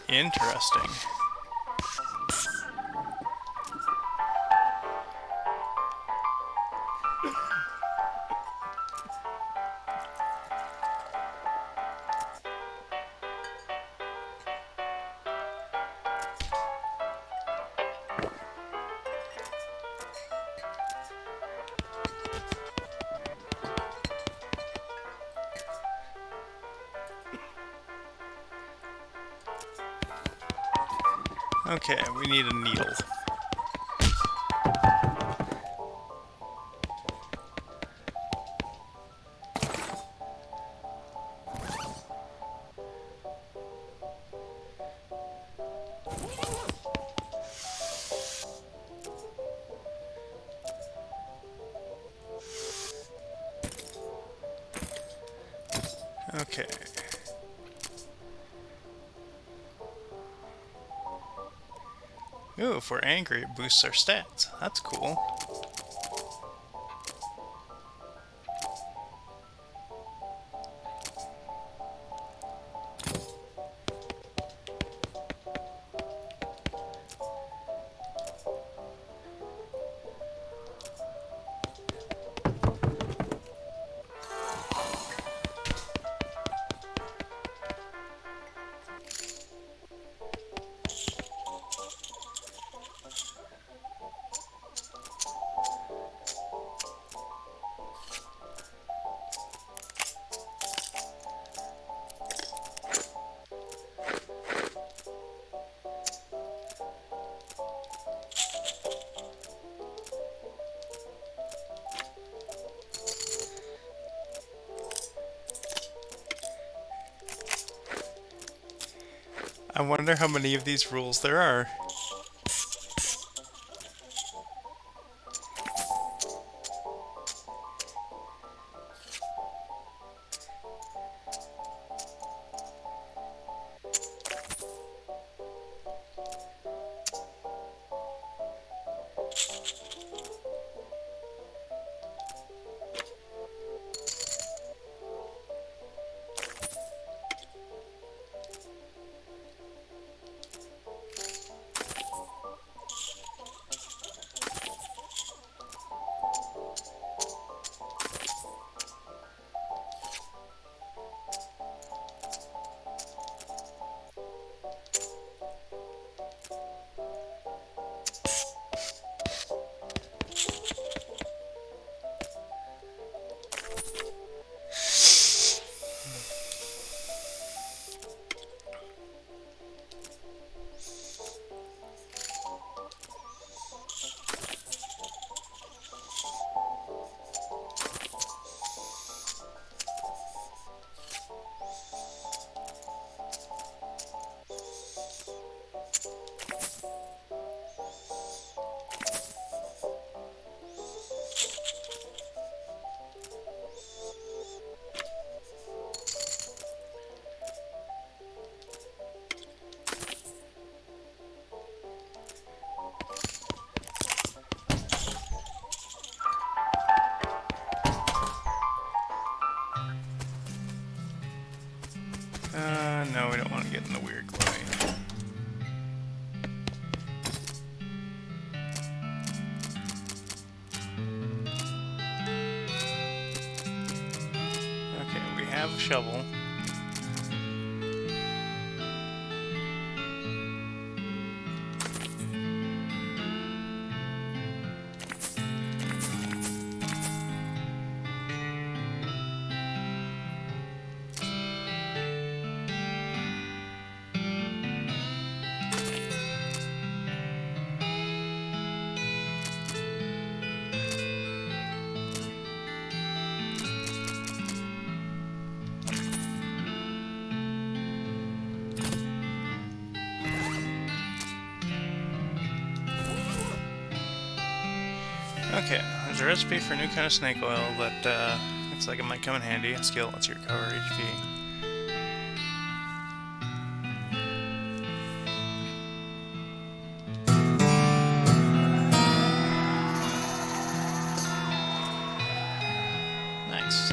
Interesting. Okay, we need a needle. Okay. Ooh, if we're angry, it boosts our stats. That's cool. I wonder how many of these rules there are. No, we don't want to get in the weird clay. Okay, we have a shovel. Okay, there's a recipe for a new kind of snake oil that looks like it might come in handy. A skill lets you recover HP. Nice.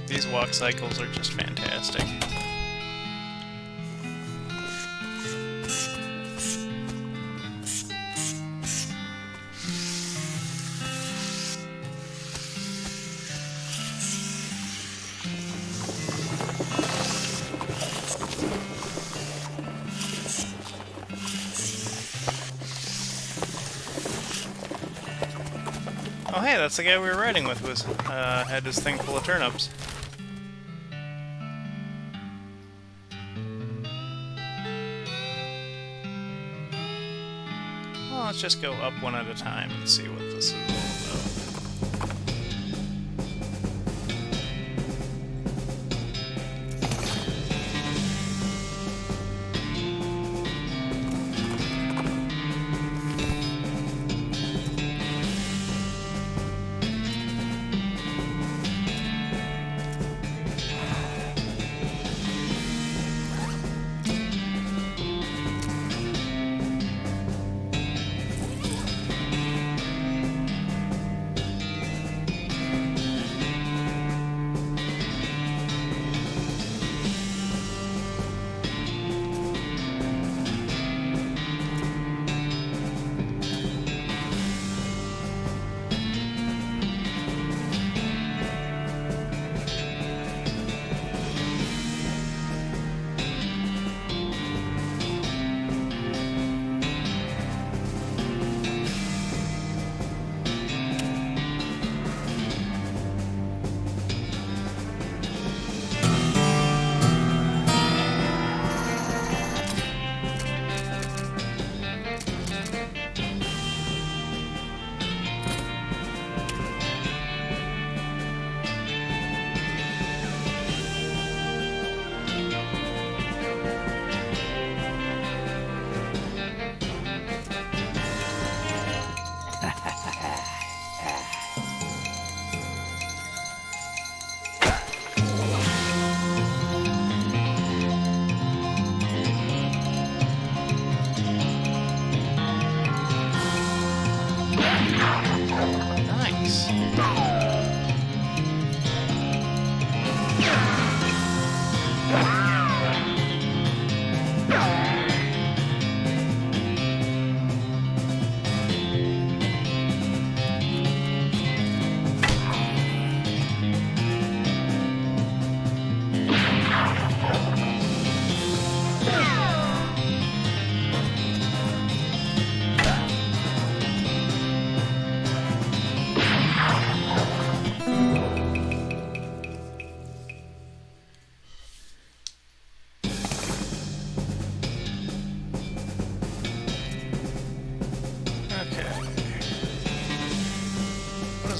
These walk cycles are just fantastic. Oh hey, that's the guy we were riding with who had his thing full of turnips. Well, let's just go up one at a time and see what this is all about.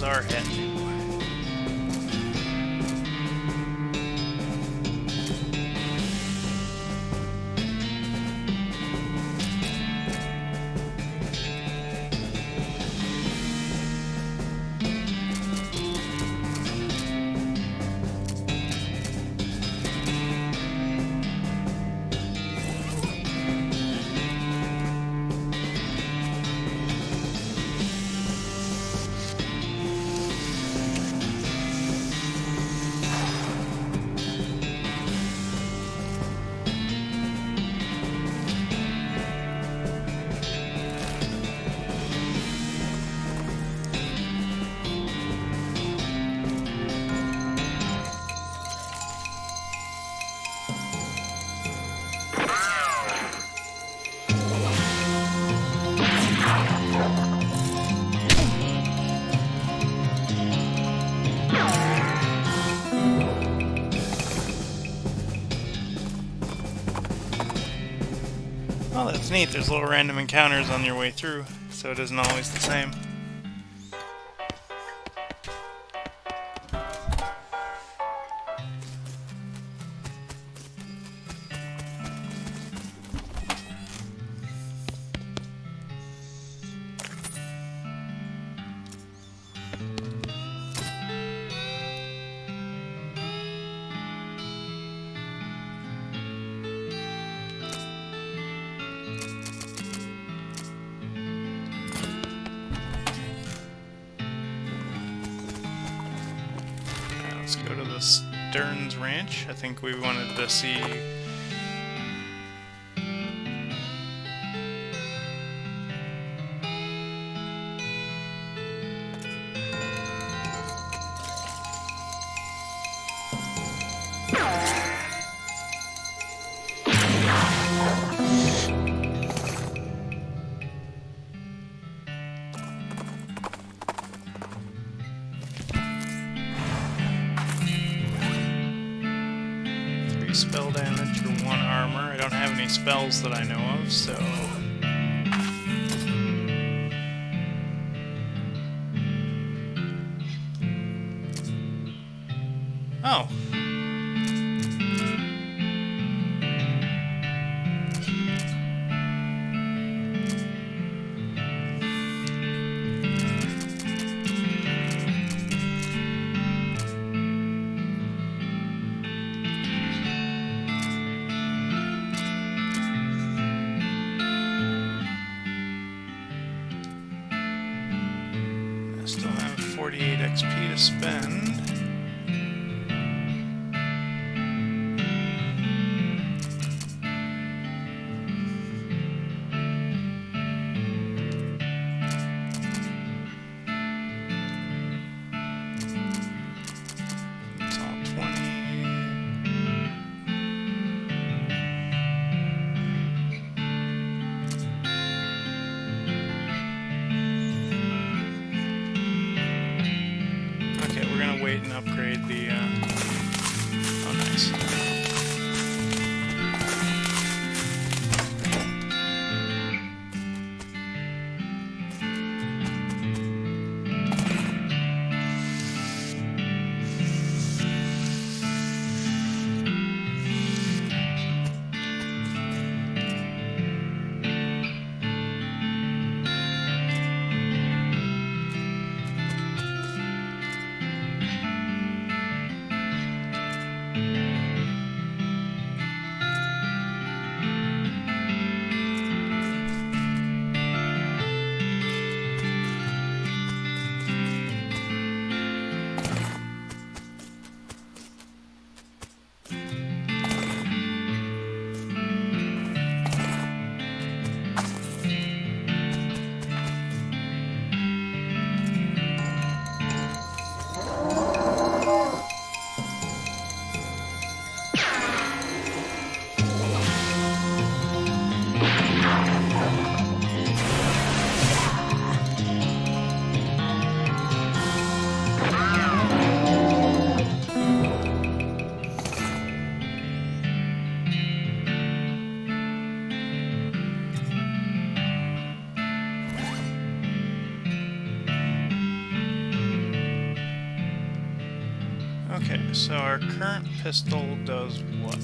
our head do? Well, that's neat. There's little random encounters on your way through, so it isn't always the same. Let's go to the Stearns Ranch. I think we wanted to see... spell damage or 1 armor. I don't have any spells that I know of, so... Oh. I still have 48 XP to spend. It's all 20. Wait and upgrade the, oh nice. So our current pistol does what?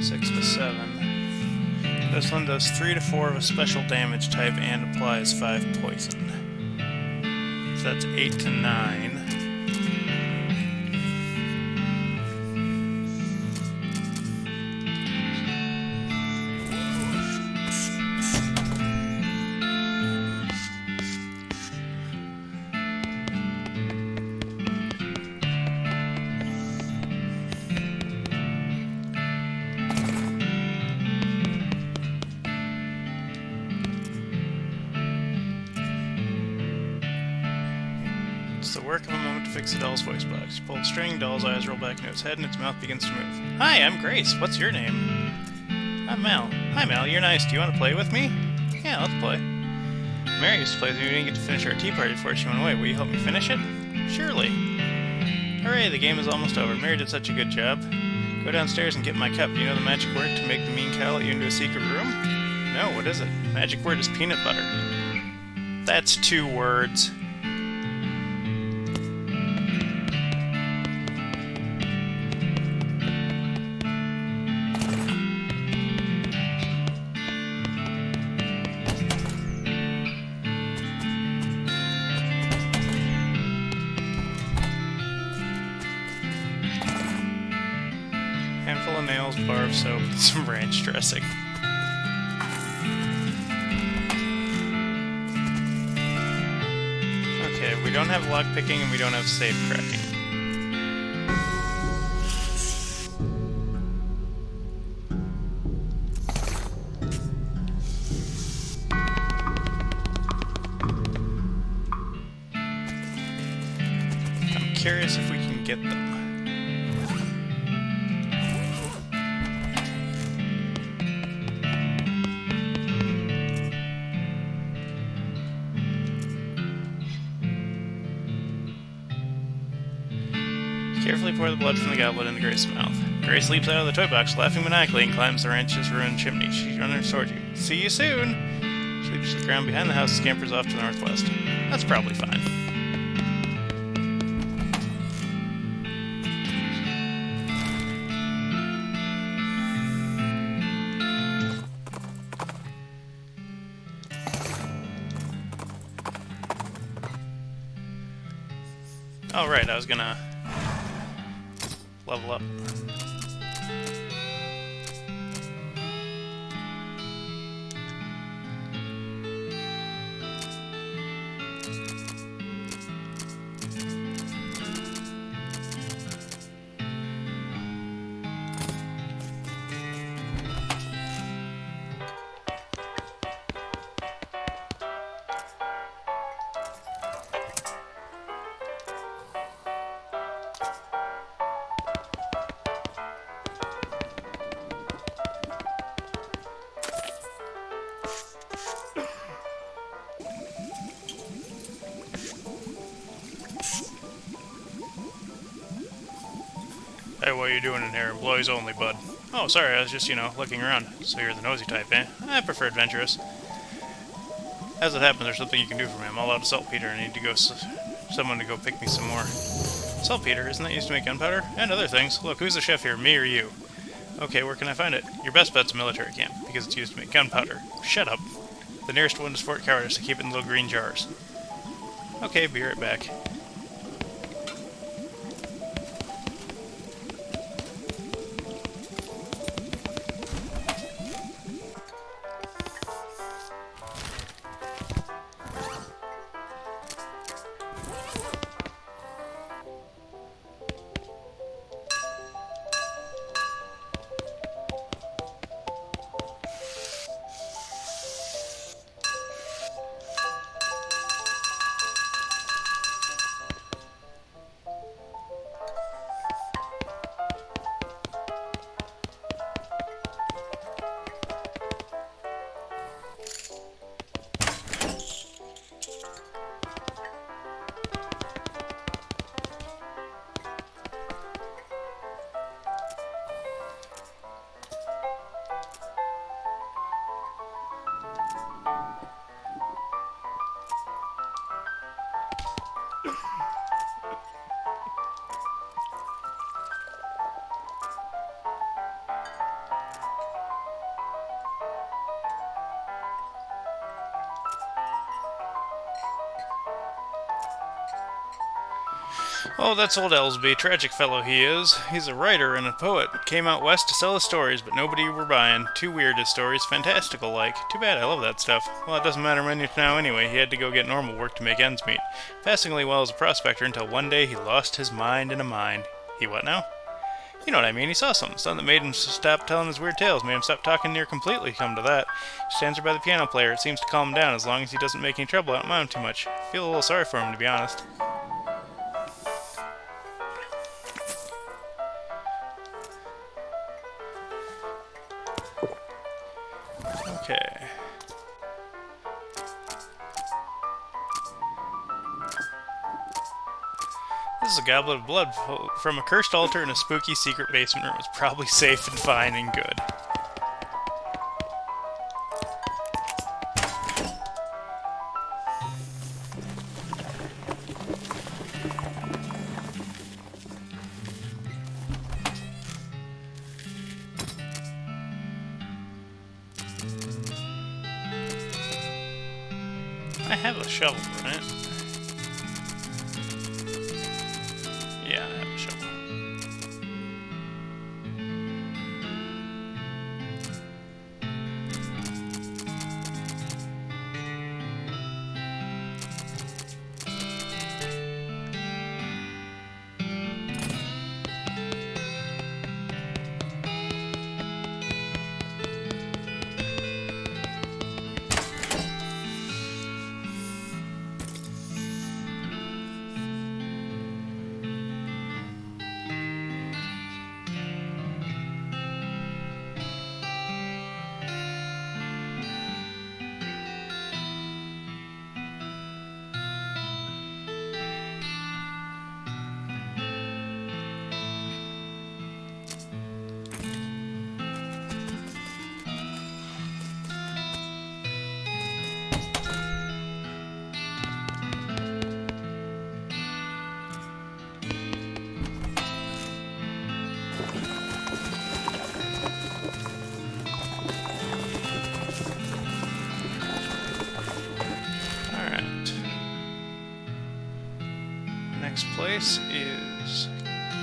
6 to 7. This one does 3 to 4 of a special damage type and applies 5 poison. So that's 8 to 9. It's the work of a moment to fix the doll's voice box. You pull the string, doll's eyes roll back into its head, and its mouth begins to move. Hi, I'm Grace. What's your name? I'm Mel. Hi, Mel. You're nice. Do you want to play with me? Yeah, let's play. Mary used to play with me. We didn't get to finish our tea party before she went away. Will you help me finish it? Surely. Hooray, the game is almost over. Mary did such a good job. Go downstairs and get my cup. Do you know the magic word to make the mean cow let you into a secret room? No, what is it? Magic word is peanut butter. That's 2 words. Handful of nails, bar of soap, and some ranch dressing. Okay, we don't have lockpicking and we don't have safe cracking. I'm curious if we can get them. Carefully pour the blood from the goblet into Grace's mouth. Grace leaps out of the toy box, laughing maniacally, and climbs the ranch's ruined chimney. She's running towards you. See you soon! She leaps to the ground behind the house and scampers off to the northwest. That's probably fine. Oh, right, I was gonna level up. Hey, what are you doing in here? Employees only, bud. Oh, sorry, I was just, looking around. So you're the nosy type, eh? I prefer adventurous. As it happens, there's something you can do for me. I'm all out of saltpeter. I need to go someone to go pick me some more. Saltpeter, isn't that used to make gunpowder? And other things. Look, who's the chef here, me or you? Okay, where can I find it? Your best bet's a military camp, because it's used to make gunpowder. Shut up. The nearest one is Fort Cowardice, to keep it in little green jars. Okay, be right back. Oh, that's old Ellsby. Tragic fellow he is. He's a writer and a poet. Came out west to sell his stories, but nobody were buying. Too weird his stories, fantastical-like. Too bad, I love that stuff. Well, it doesn't matter much now anyway. He had to go get normal work to make ends meet. Passingly well as a prospector until one day he lost his mind in a mine. He what now? You know what I mean. He saw something that made him stop telling his weird tales, made him stop talking near completely, come to that. He stands there by the piano player. It seems to calm him down as long as he doesn't make any trouble. I don't mind him too much. I feel a little sorry for him, to be honest. Okay. This is a goblet of blood from a cursed altar in a spooky secret basement room. It's probably safe and fine and good. I have a shovel, right? Yeah, I have a shovel. Next place is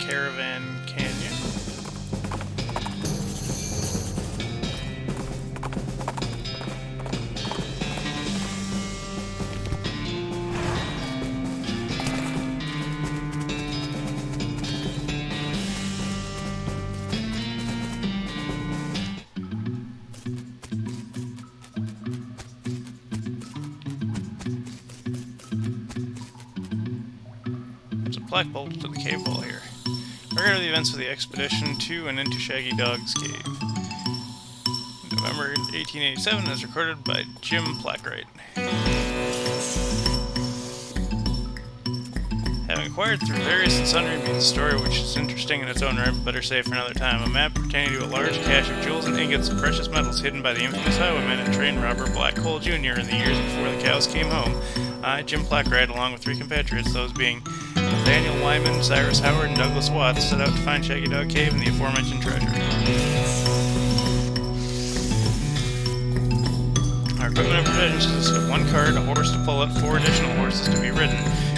Caravan Canyon. Black bolt to the cave wall here. Record of the events of the expedition to and into Shaggy Dog's cave. November 1887 is recorded by Jim Plackwright. Having acquired through various and sundry means a story which is interesting in its own right, but better saved for another time. A map pertaining to a large cache of jewels and ingots of precious metals hidden by the infamous highwayman and train robber Black Hole Jr. in the years before the cows came home. I, Jim Plackwright, along with 3 compatriots, those being Nathaniel Wyman, Cyrus Howard, and Douglas Watts, set out to find Shaggy Dog Cave and the aforementioned treasure. Our equipment and provisions consist of 1 cart, a horse to pull it, 4 additional horses to be ridden,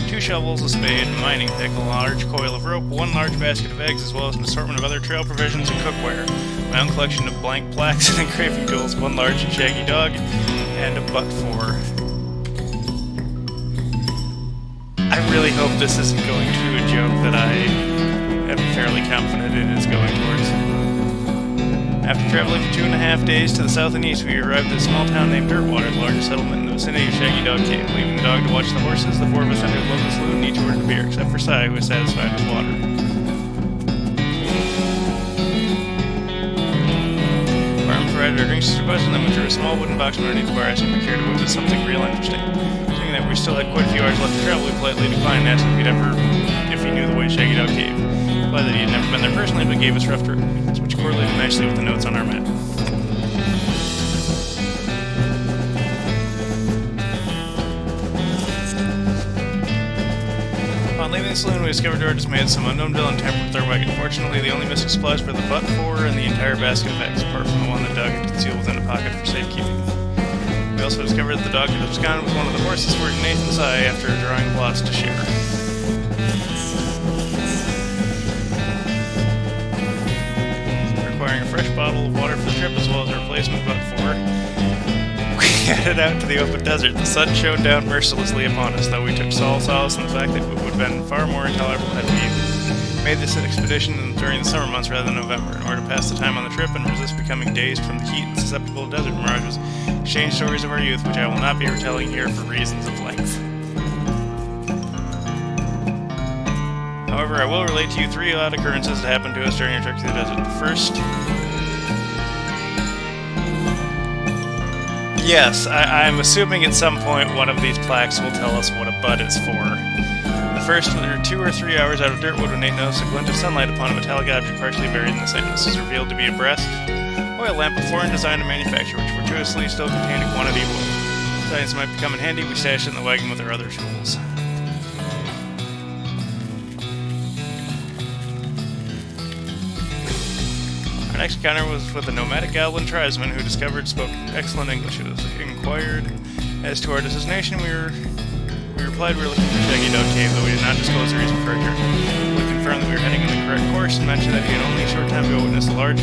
2 shovels, a spade, a mining pick, a large coil of rope, 1 large basket of eggs, as well as an assortment of other trail provisions and cookware, my own collection of blank plaques and engraving tools, 1 large Shaggy Dog, and a butt for. I really hope this isn't going to a joke that I am fairly confident it is going towards. After traveling for 2.5 days to the south and east, we arrived at a small town named Dirtwater, the largest settlement in the vicinity of Shaggy Dog Cave. Leaving the dog to watch the horses, the 4 of us entered the local saloon and each ordered a beer, except for Cy, who was satisfied with water. Barman provided our drinks as requested, and then we drew a small wooden box underneath the bar, asking if we cared to witness something real interesting. That we still had quite a few hours left to travel, we politely declined, asking if he knew the way to Shaggy Dog Cave. He replied that he had never been there personally, but gave us rough directions, which correlated nicely with the notes on our map. Upon leaving the saloon, we discovered to our dismay that some unknown villain tampered with our wagon. Fortunately, the only missing supplies were the butt for and the entire basket of eggs, apart from the one that Doug had concealed within a pocket for safekeeping. We also discovered that the dog had absconded with one of the horses for Nathan's eye after drawing lots to share. requiring a fresh bottle of water for the trip as well as a replacement but for. We headed out to the open desert. The sun shone down mercilessly upon us, though we took solace in the fact that it would have been far more intolerable had we made this expedition during the summer months rather than November. In order to pass the time on the trip and resist becoming dazed from the heat and susceptible to desert mirages, exchange stories of our youth, which I will not be retelling here for reasons of length. However, I will relate to you 3 odd occurrences that happened to us during our trek through the desert. The first... Yes, I'm assuming at some point one of these plaques will tell us what a bud is for. The first, we were 2 or 3 hours out of Dirtwood when Nate noticed a glint of sunlight upon a metallic object partially buried in the sand. This was revealed to be a brass oil lamp of foreign design and manufacture, which fortuitously still contained a quantity of oil. Deciding this might become in handy, we stashed it in the wagon with our other tools. Our next encounter was with a nomadic goblin tribesman who spoke excellent English. It was inquired as to our destination. We replied we were looking for Shaggy Dog Cave, though we did not disclose the reason for our journey. We confirmed that we were heading in the correct course and mentioned that he had only a short time ago witnessed a large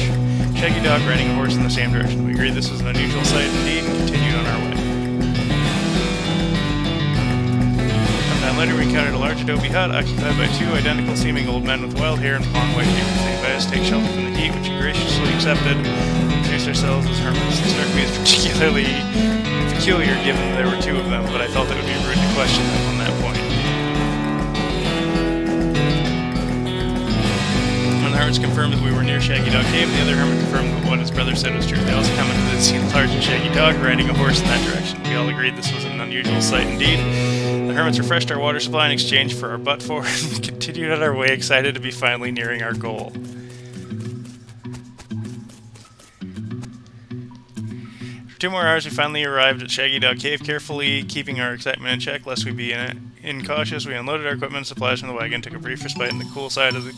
shaggy dog riding a horse in the same direction. We agreed this was an unusual sight indeed and continued on our way. Sometime later we encountered a large adobe hut occupied by 2 identical-seeming old men with wild hair and long white beards. They invited us to take shelter from the heat, which we graciously accepted. We introduced ourselves as hermits. This struck me as particularly peculiar given there were 2 of them, but I felt it would be rude to question them on that point. One of the hermits confirmed that we were near Shaggy Dog Cave, and the other hermit confirmed that what his brother said was true. They also commented that they'd seen a large and shaggy dog riding a horse in that direction. We all agreed this was an unusual sight indeed. The hermits refreshed our water supply in exchange for our butt for, and we continued on our way, excited to be finally nearing our goal. For 2 more hours, we finally arrived at Shaggy Dog Cave, carefully keeping our excitement in check lest we be incautious. We unloaded our equipment and supplies from the wagon, took a brief respite in the cool side of the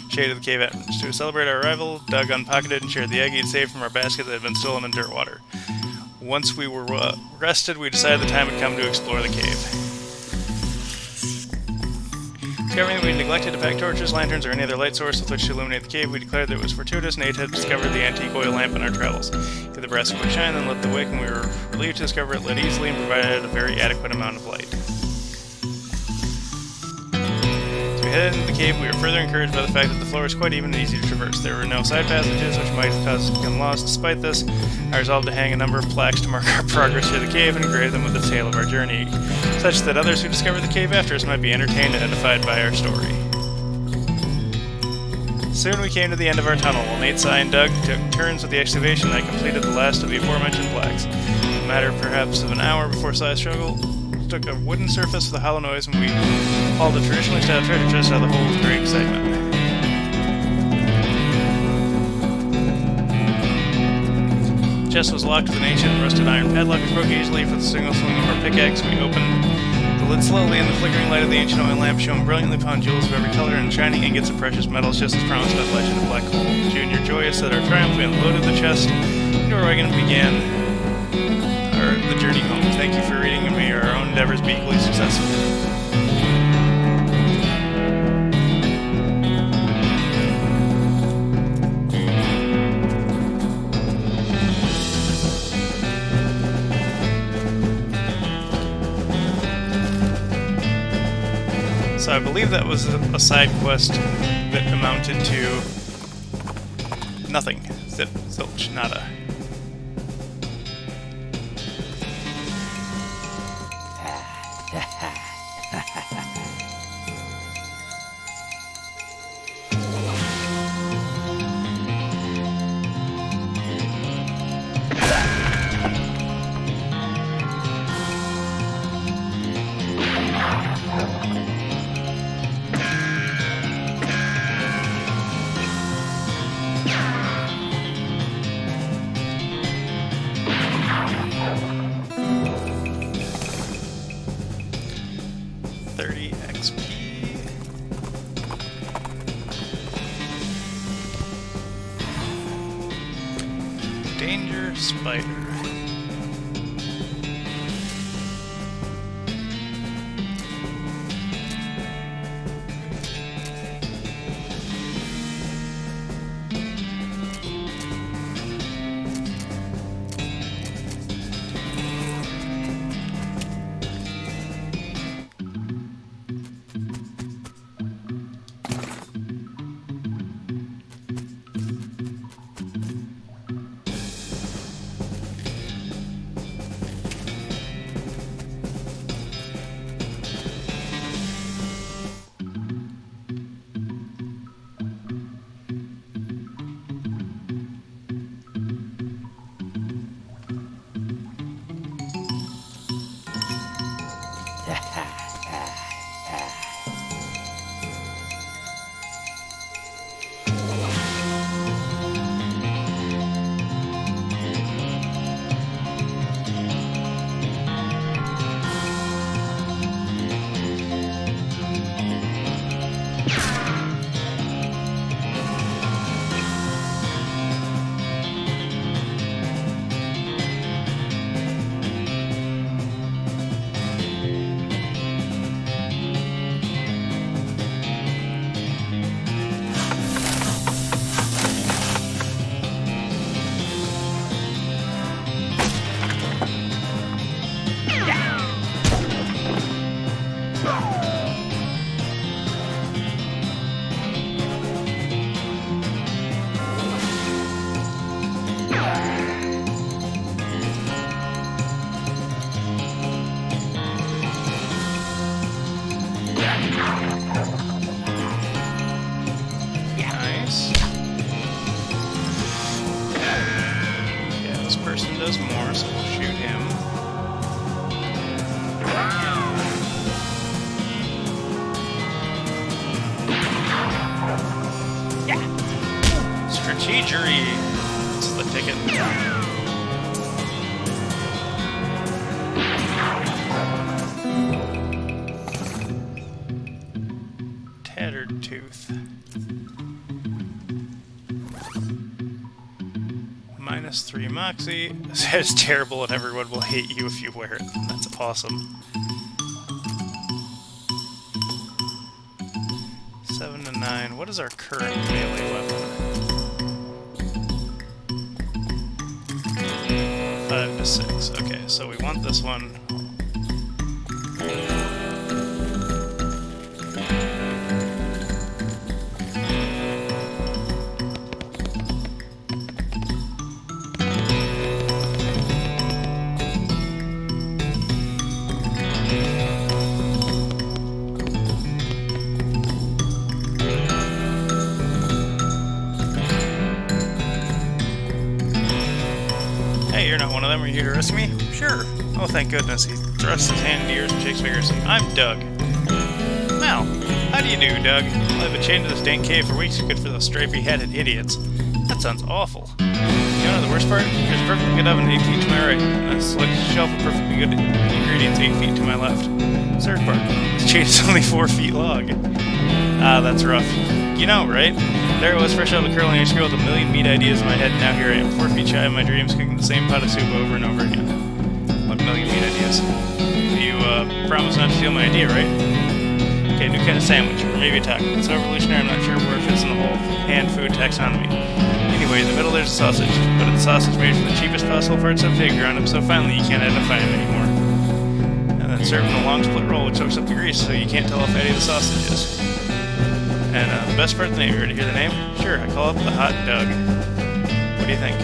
shade of the cave entrance. To celebrate our arrival, Doug unpocketed and shared the egg he'd saved from our basket that had been stolen in Dirtwater. Once we were rested, we decided the time had come to explore the cave. Discovering that we neglected to pack torches, lanterns, or any other light source with which to illuminate the cave, we declared that it was fortuitous Nate had discovered the antique oil lamp in our travels. Gave the brass a quick shine, then lit the wick, and we were relieved to discover it lit easily and provided a very adequate amount of light. As we headed into the cave, we were further encouraged by the fact that the floor was quite even and easy to traverse. There were no side passages, which might have caused us to become lost. Despite this, I resolved to hang a number of plaques to mark our progress through the cave and engrave them with the tale of our journey, such that others who discovered the cave after us might be entertained and edified by our story. Soon we came to the end of our tunnel. While Nate, I, and Doug took turns with the excavation, I completed the last of the aforementioned plaques. In a matter perhaps of an hour before Sly took a wooden surface with a hollow noise, and we hauled a traditionally styled treasure chest out of the hole with great excitement. The chest was locked with an ancient rusted iron padlock, which broke easily with a single swing of our pickaxe. We opened the lid slowly, and the flickering light of the ancient oil lamp shone brilliantly upon jewels of every color and shining ingots of precious metals, just as promised by the legend of Black Hole. Junior, joyous at our triumph, we unloaded the chest into our wagon and began the journey home. Thank you for reading, and may our own endeavors be equally successful. So I believe that was a side quest that amounted to nothing. Zip, zilch, nada. Danger Spider. person does more, so we'll shoot him. Strategery! That's the ticket. Tattered tooth. -3 moxie. That's terrible and everyone will hate you if you wear it. That's awesome. 7 to 9. What is our current melee weapon? 5 to 6. Okay, so we want this one. You're not one of them. Are you here to rescue me? Sure. Oh, thank goodness. He thrusts his hand into yours and shakes vigorously. I'm Doug. Mal. How do you do, Doug? Well, I've been chained to this dank cave for weeks. Good for those stripy-headed idiots. That sounds awful. You know the worst part? There's a perfectly good oven 8 feet to my right, and a select shelf of perfectly good ingredients 8 feet to my left. Third part. This chain is only 4 feet long. Ah, that's rough. You know, right? There I was, fresh out of curling high school with a million meat ideas in my head, and now here I am, 4 feet shy of my dreams, cooking the same pot of soup over and over again. 1 million meat ideas. You, promise not to steal my idea, right? Okay, new kind of sandwich, or maybe a taco. It's so revolutionary, I'm not sure where it fits in the whole hand food taxonomy. Anyway, in the middle there's a sausage, but it's a sausage made from the cheapest possible parts of pig ground up so finely you can't identify him anymore. And then served in a long split roll which soaks up the grease, so you can't tell how fatty the sausage is. And the best part of the name, you ready to hear the name? Sure, I call it the Hot Doug. What do you think?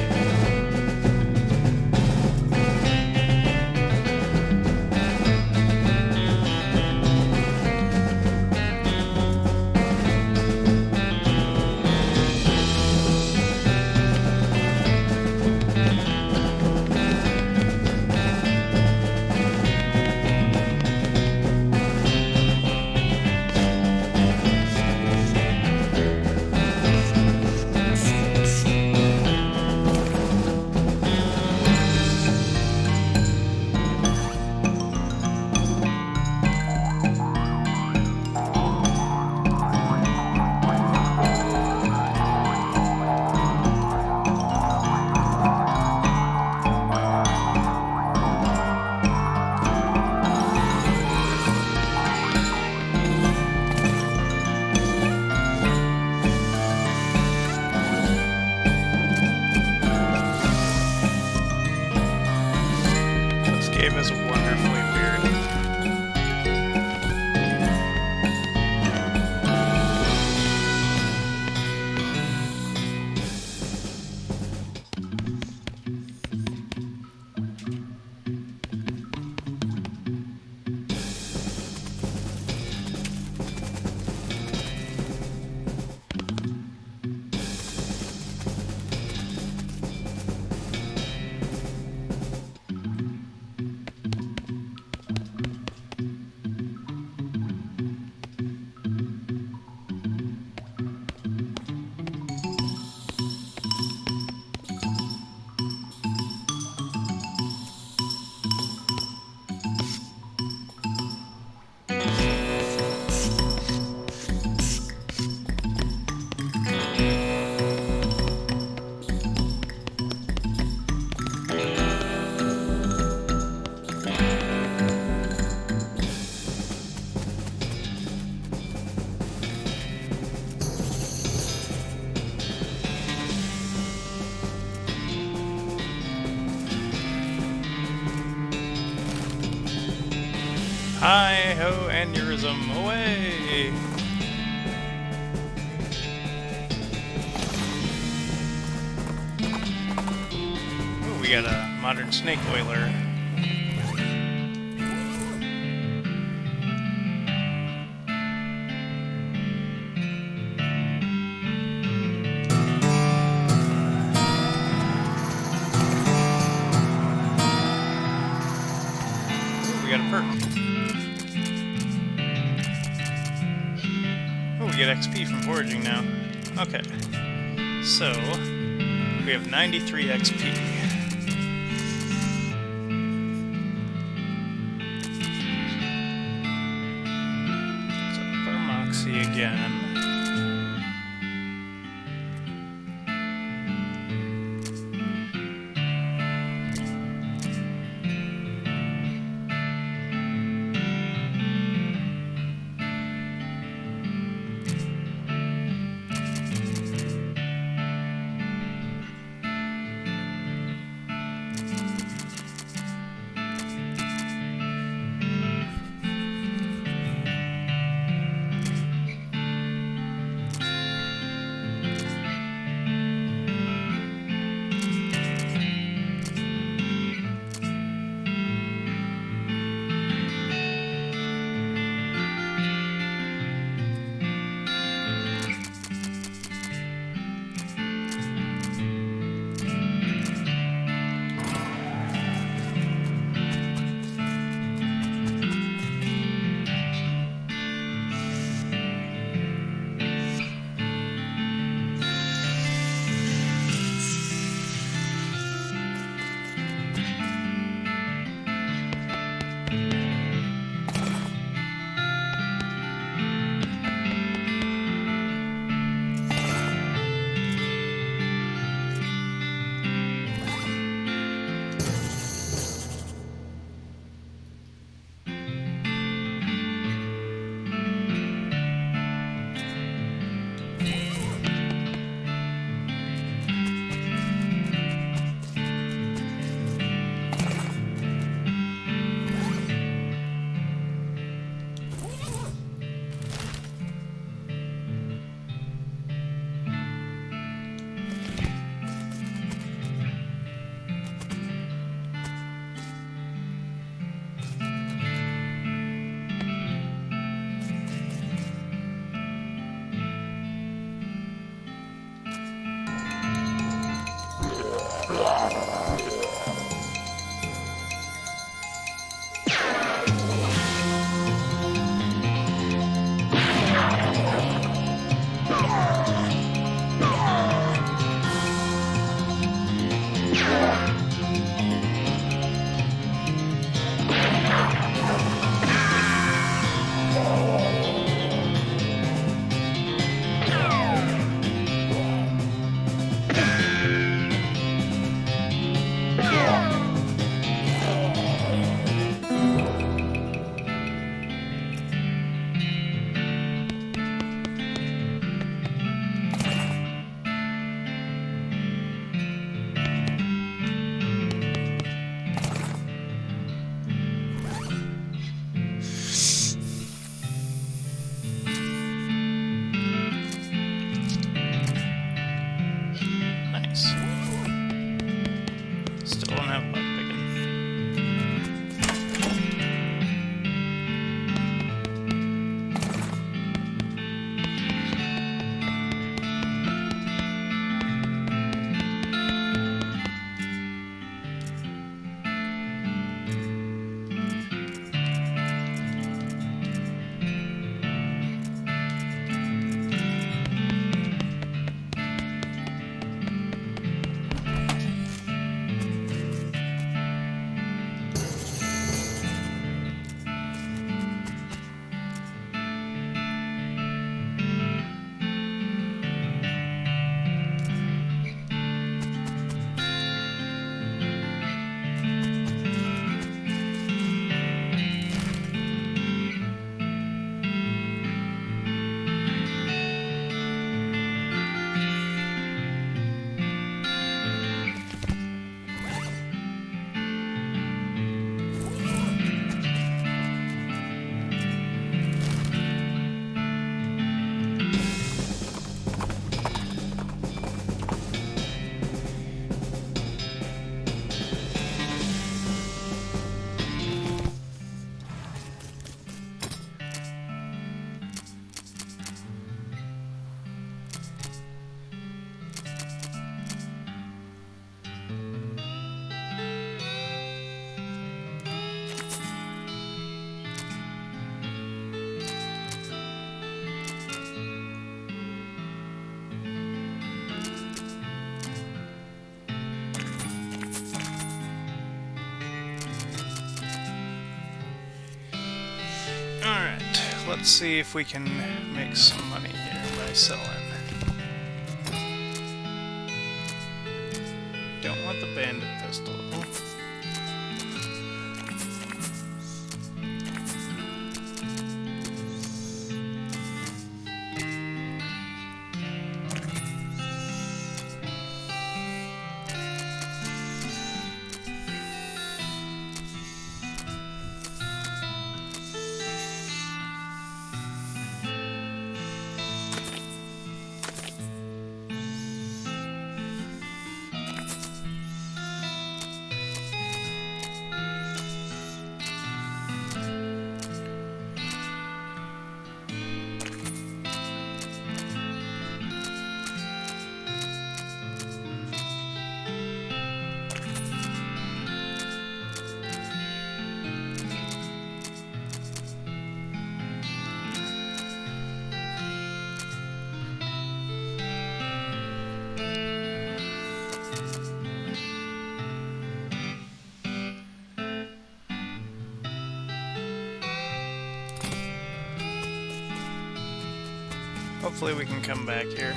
Is wonderfully weird. Hi-ho, aneurysm, away! Ooh, we got a modern snake oiler. get XP from foraging now. Okay. So, we have 93 XP. So, our Moxie again. let's see if we can make some money here by selling. Don't want the bandit pistol. Hopefully we can come back here.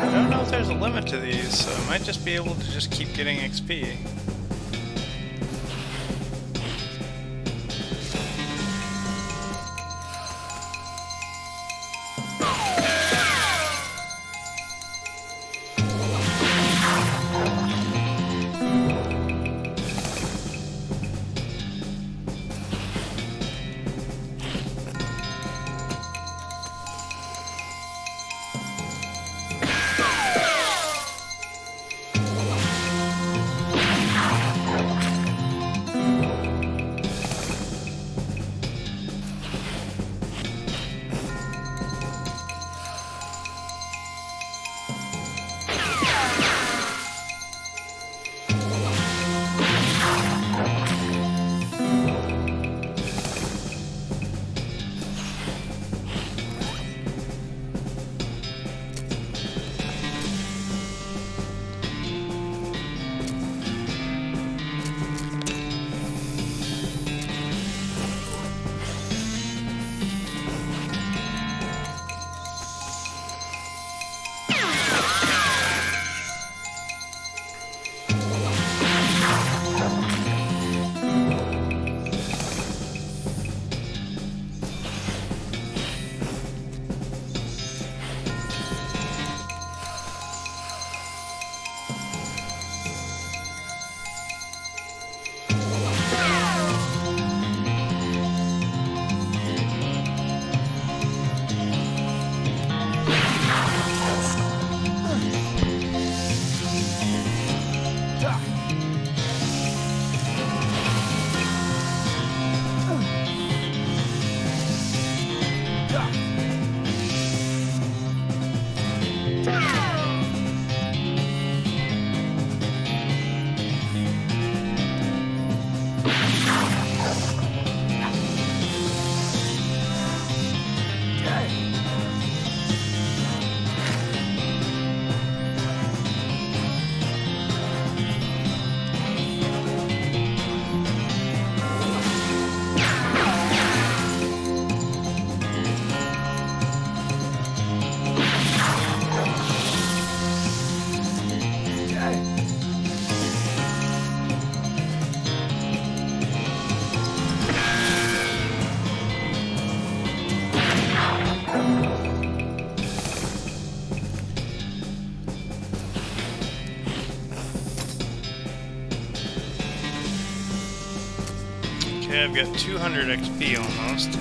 I don't know if there's a limit to these, so I might just be able to just keep getting XP. Okay, I've got 200 XP almost.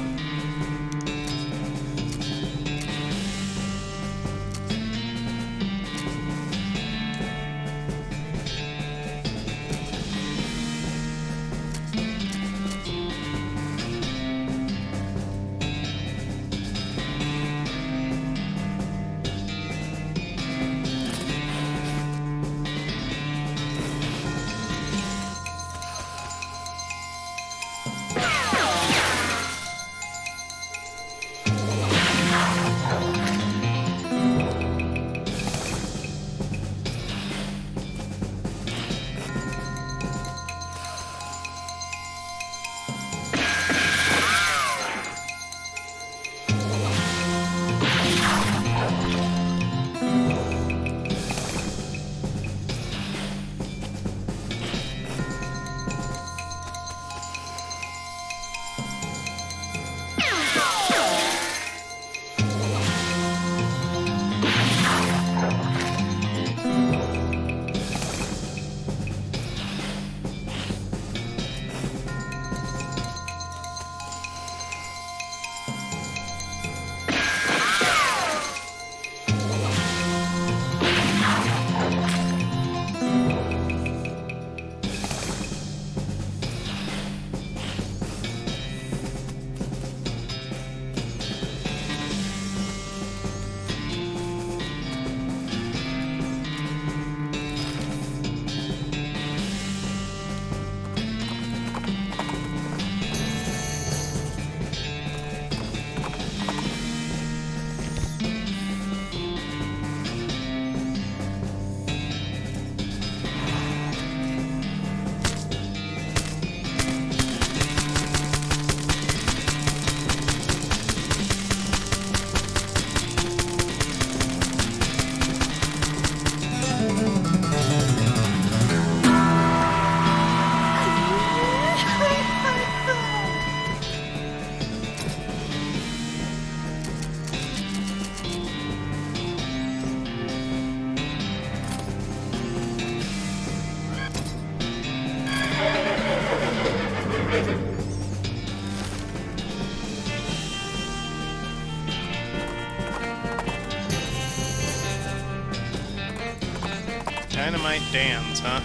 Dynamite Dan's, huh?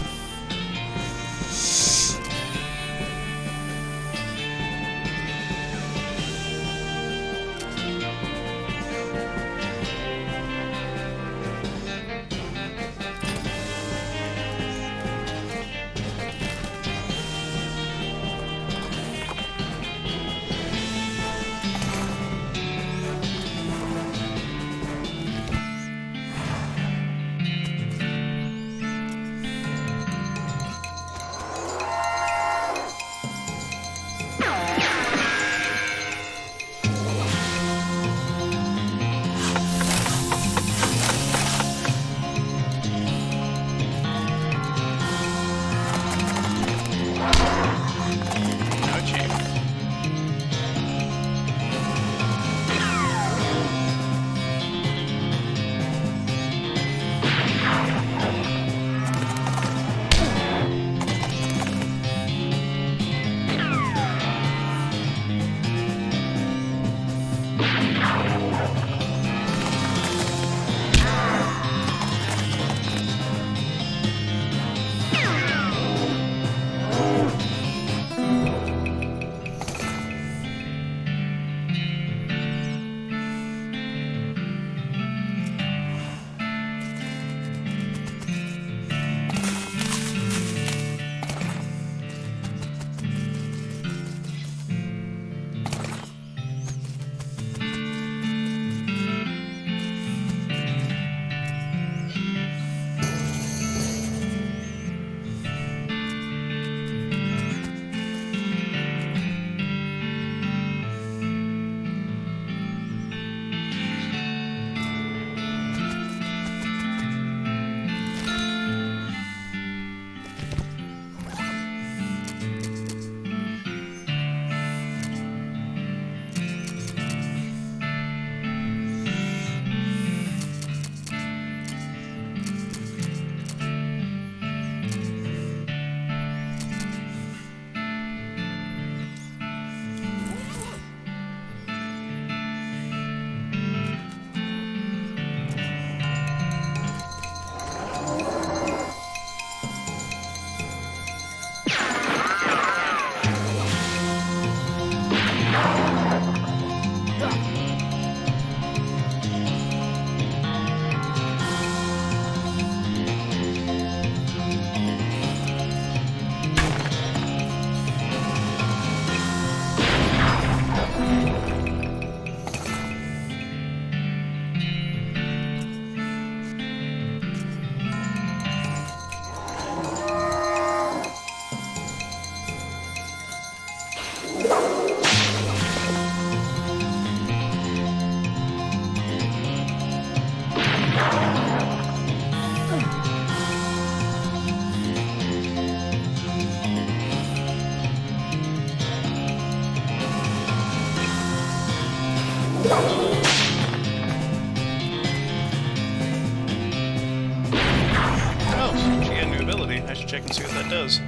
check and see what that does.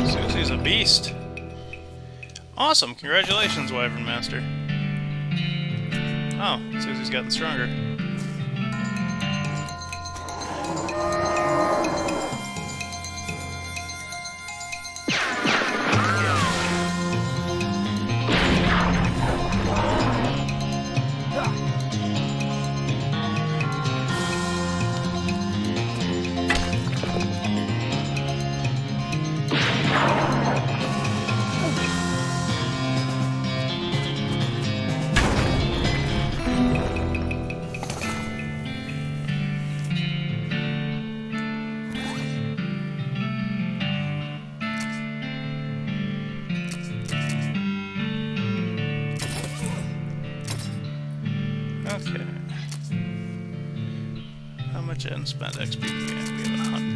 Susie's a beast. Awesome! Congratulations, Wyvern Master. Oh, Susie's gotten stronger. Okay. How much unspent XP do we have? We have 100.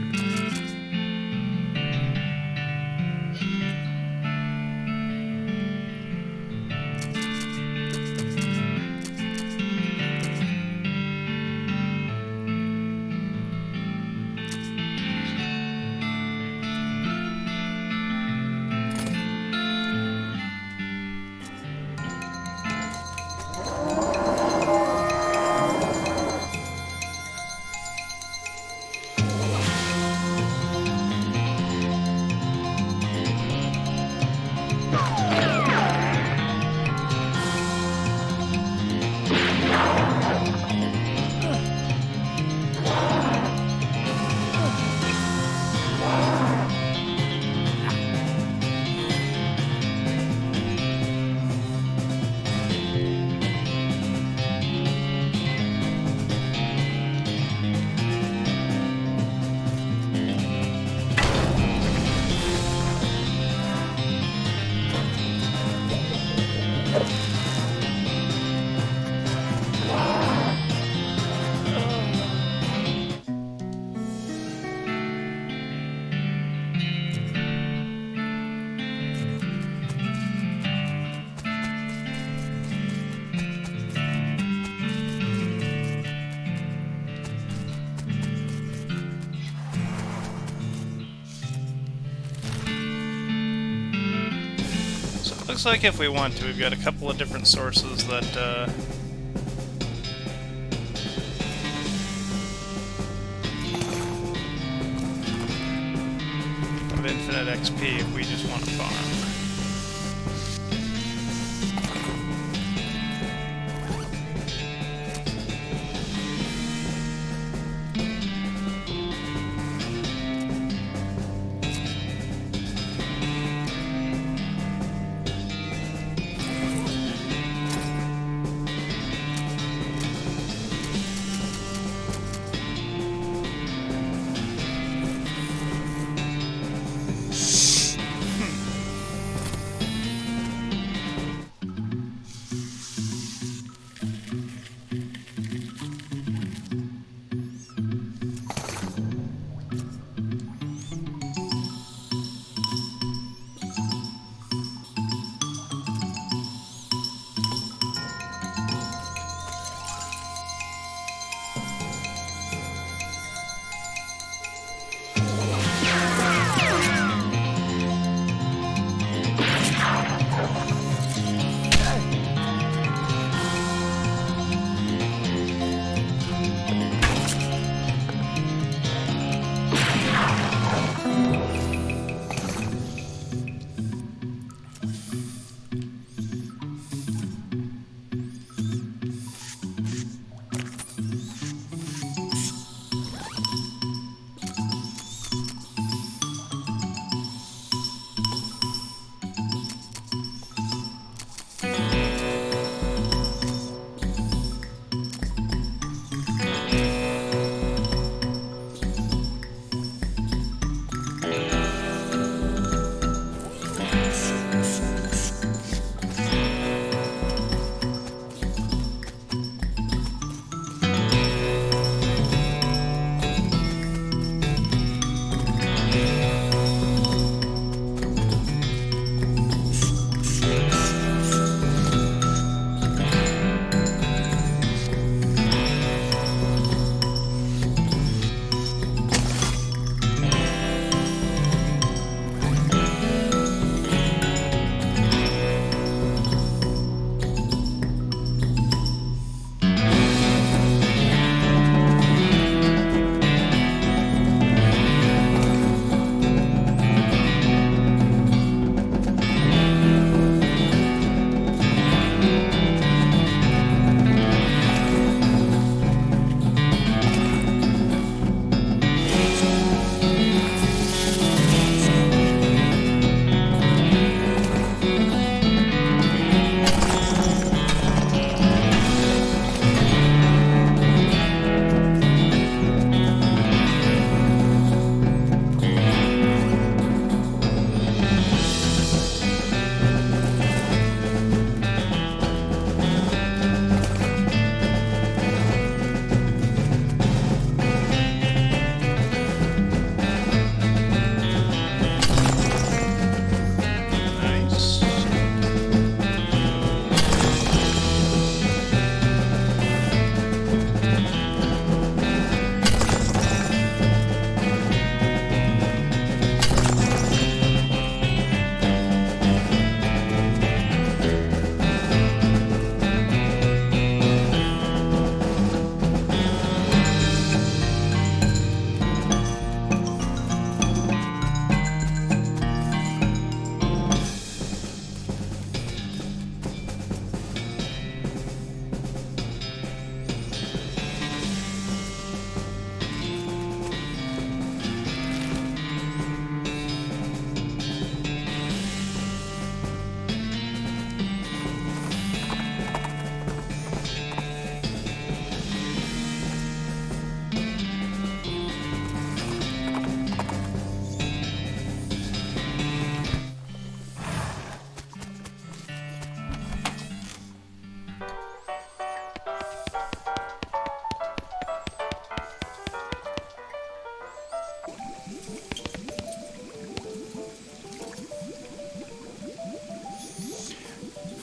Looks like if we want to, we've got a couple of different sources that of infinite XP if we just want to farm.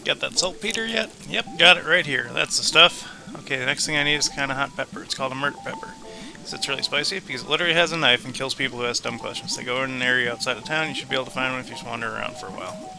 Got that saltpeter yet? Yep, got it right here. That's the stuff. Okay, the next thing I need is kind of hot pepper. It's called a murder pepper. Because it's really spicy, because it literally has a knife and kills people who ask dumb questions. They go in an area outside of town, you should be able to find one if you just wander around for a while.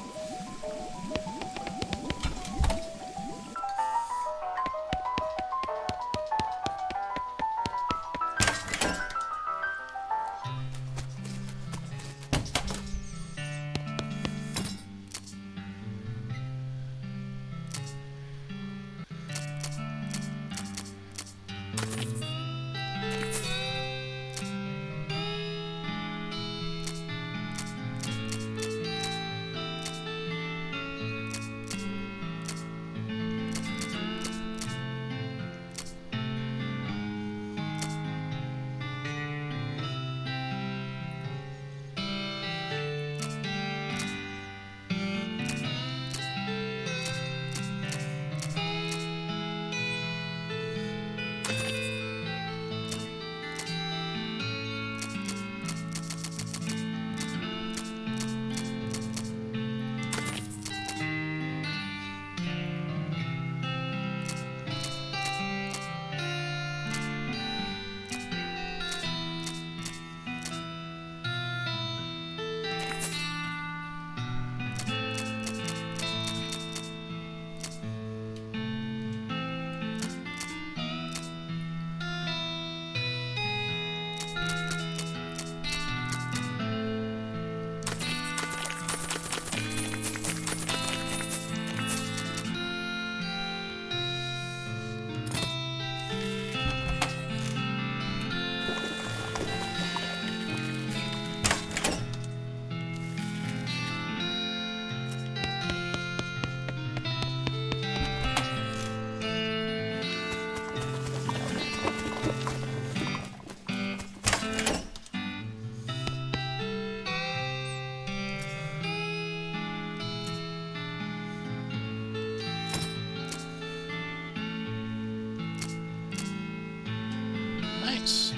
Nice.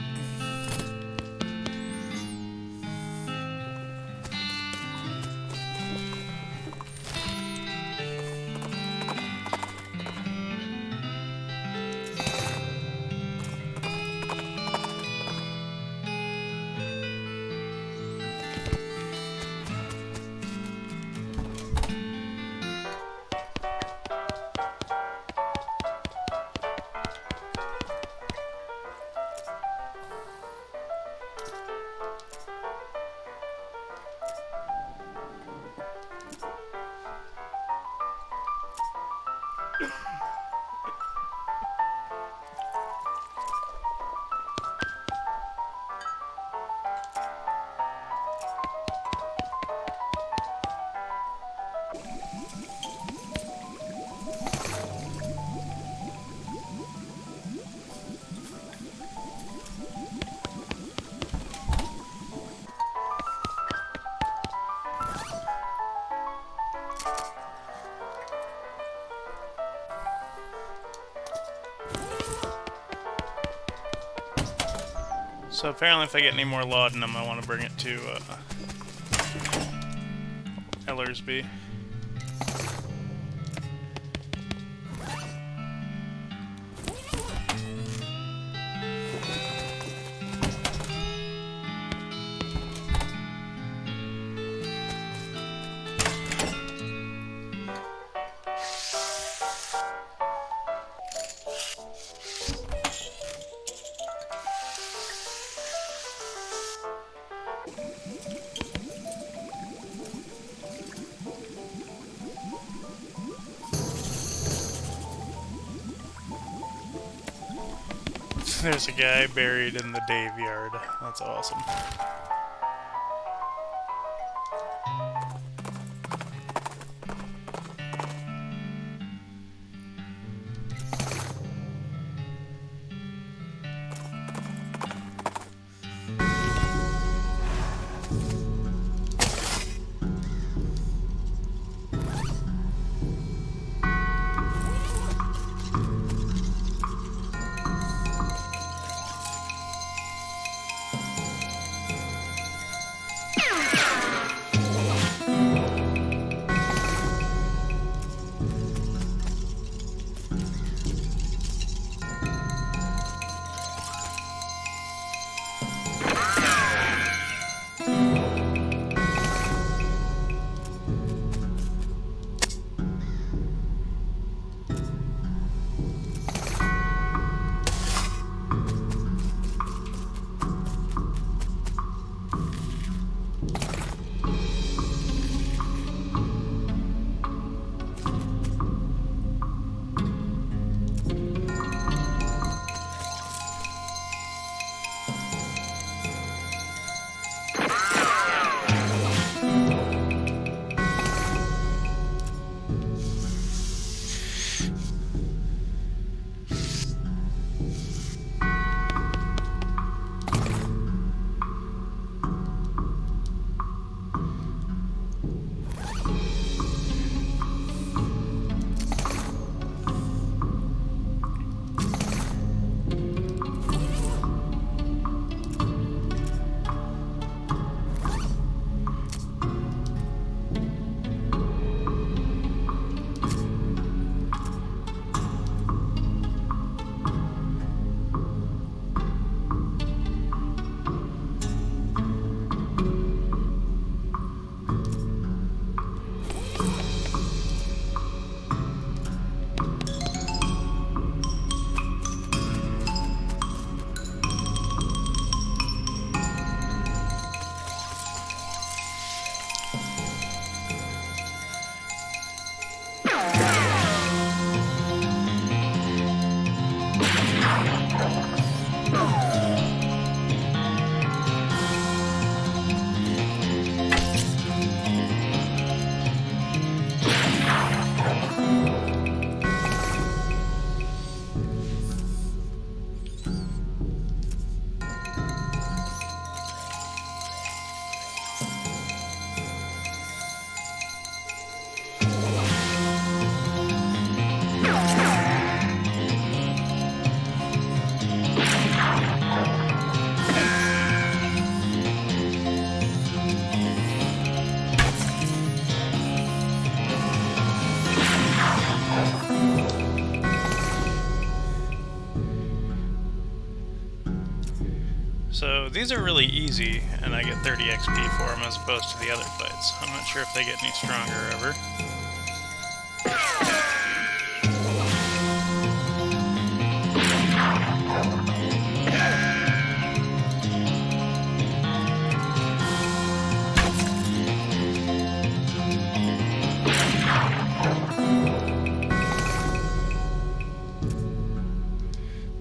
So apparently if I get any more laudanum, I want to bring it to Ellersby. There's a guy buried in the Dave yard. That's awesome. So these are really easy, and I get 30 XP for them as opposed to the other fights. I'm not sure if they get any stronger ever.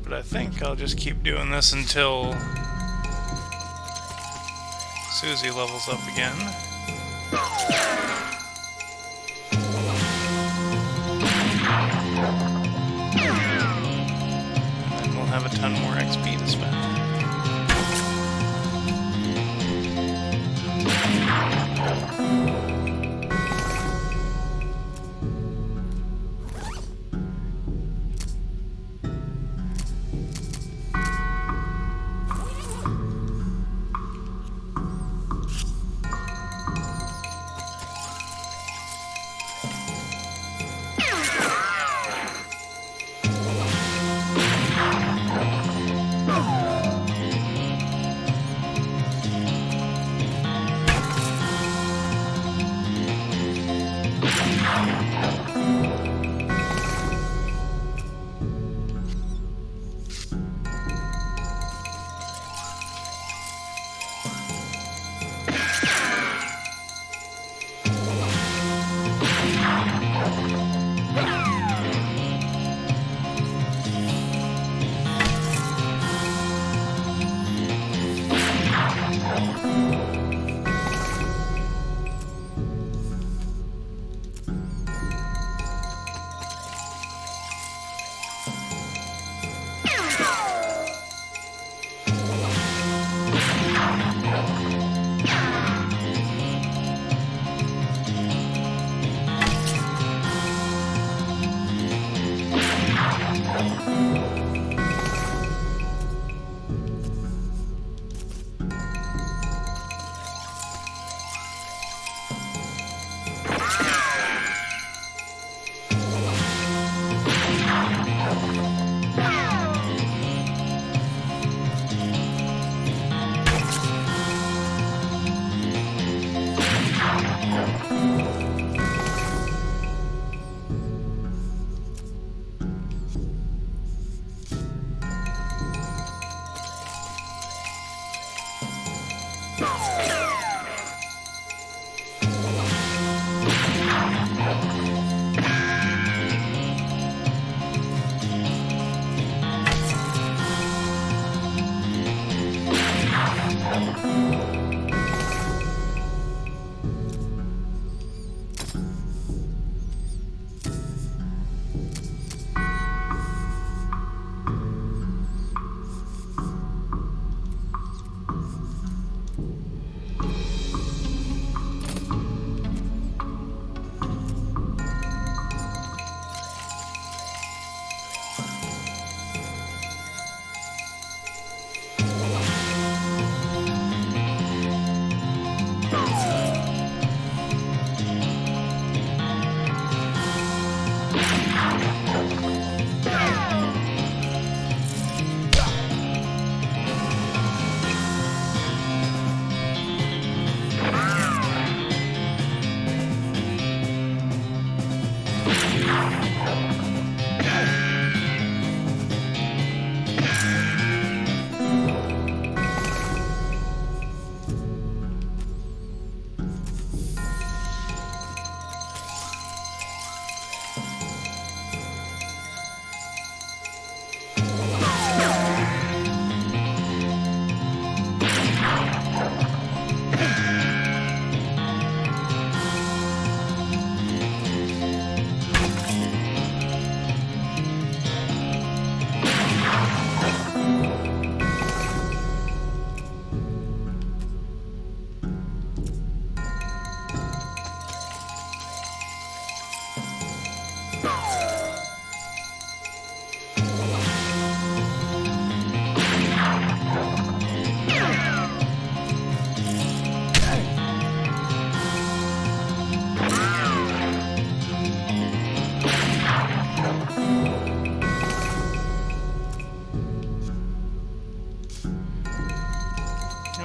But I think I'll just keep doing this until Susie levels up again. And then we'll have a ton more XP to spend.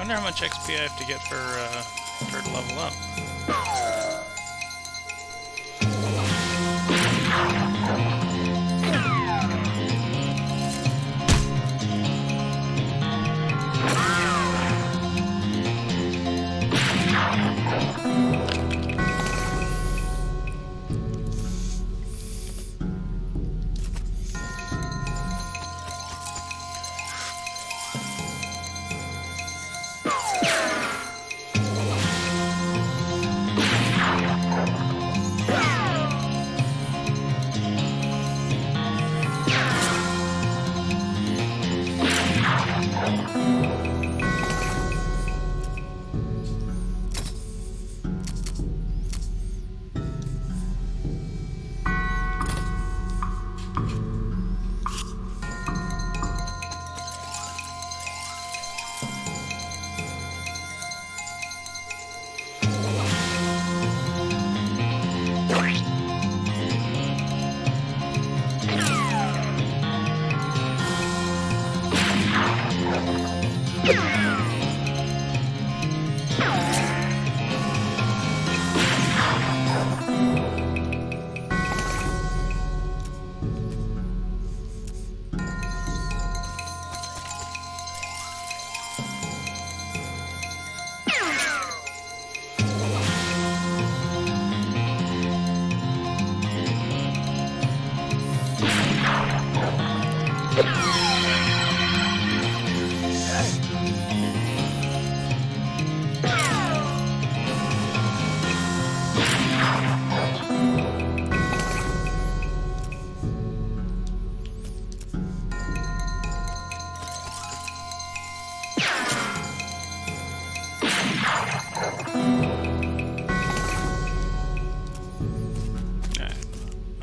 wonder how much XP I have to get for her to level up.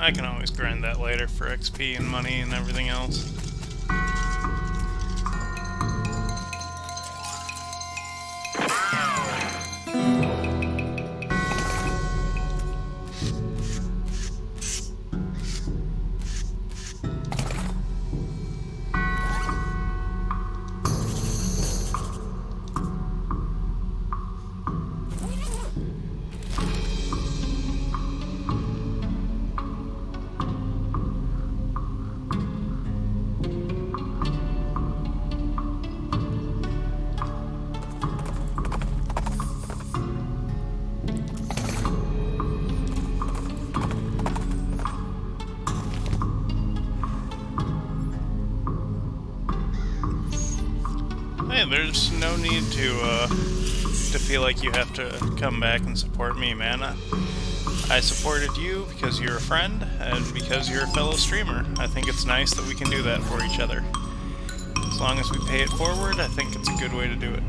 I can always grind that later for XP and money and everything else. Hey, there's no need to feel like you have to come back and support me, man. I supported you because you're a friend and because you're a fellow streamer. I think it's nice that we can do that for each other. As long as we pay it forward, I think it's a good way to do it.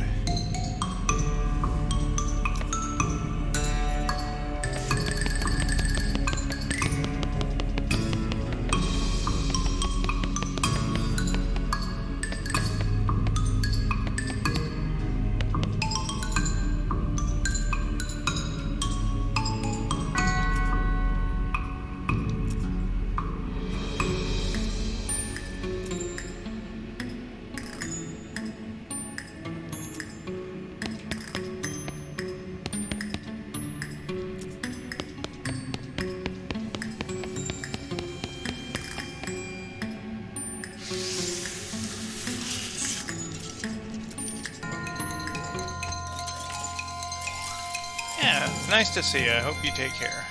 Yeah, nice to see you. I hope you take care.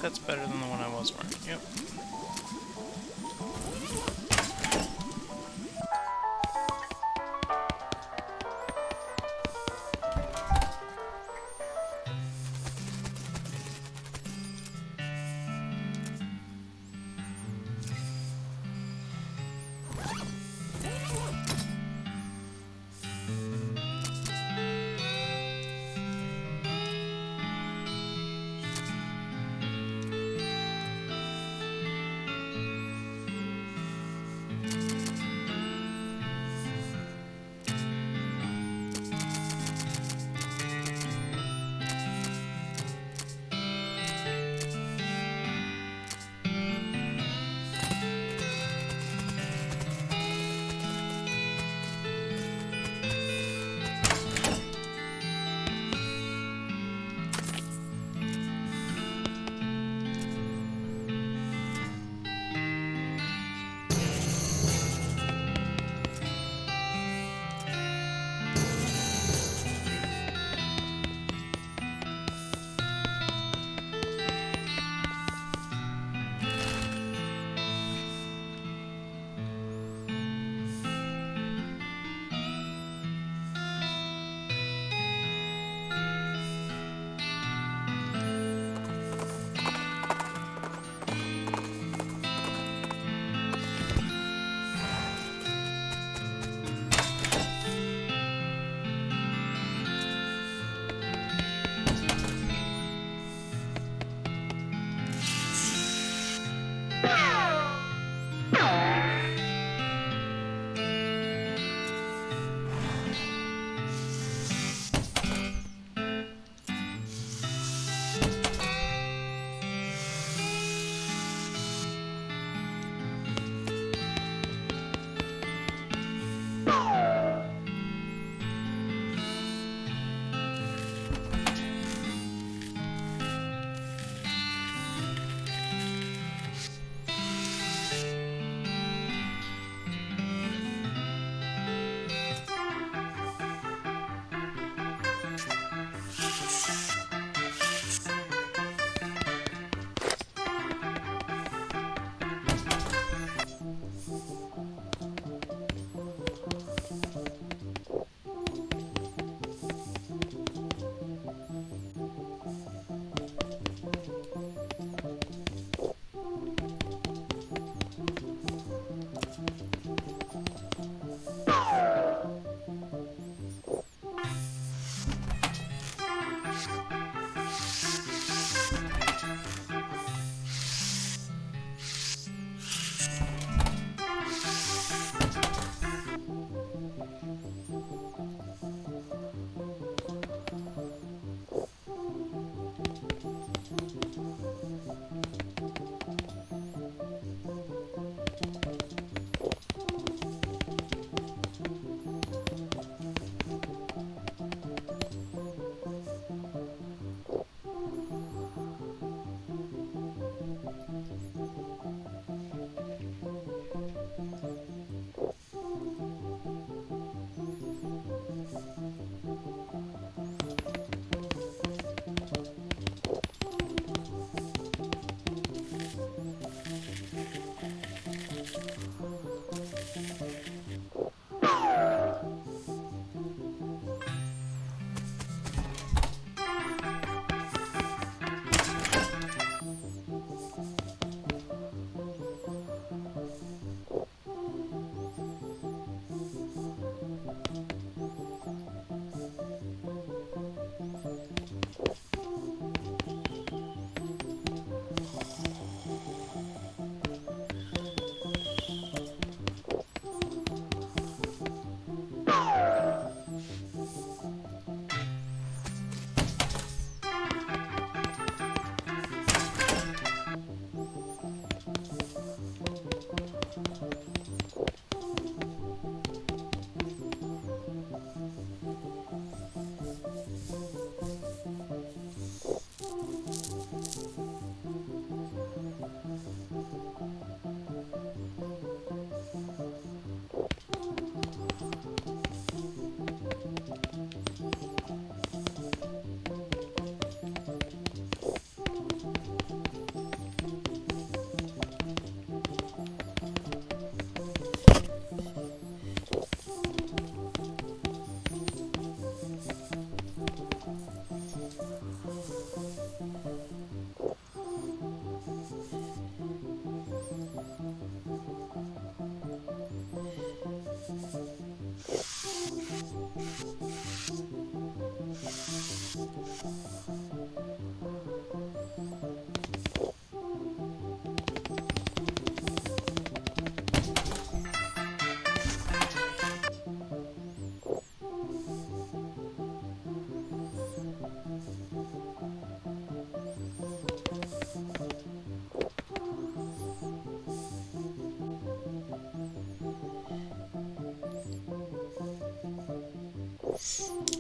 that's better than the one I was wearing. Yep.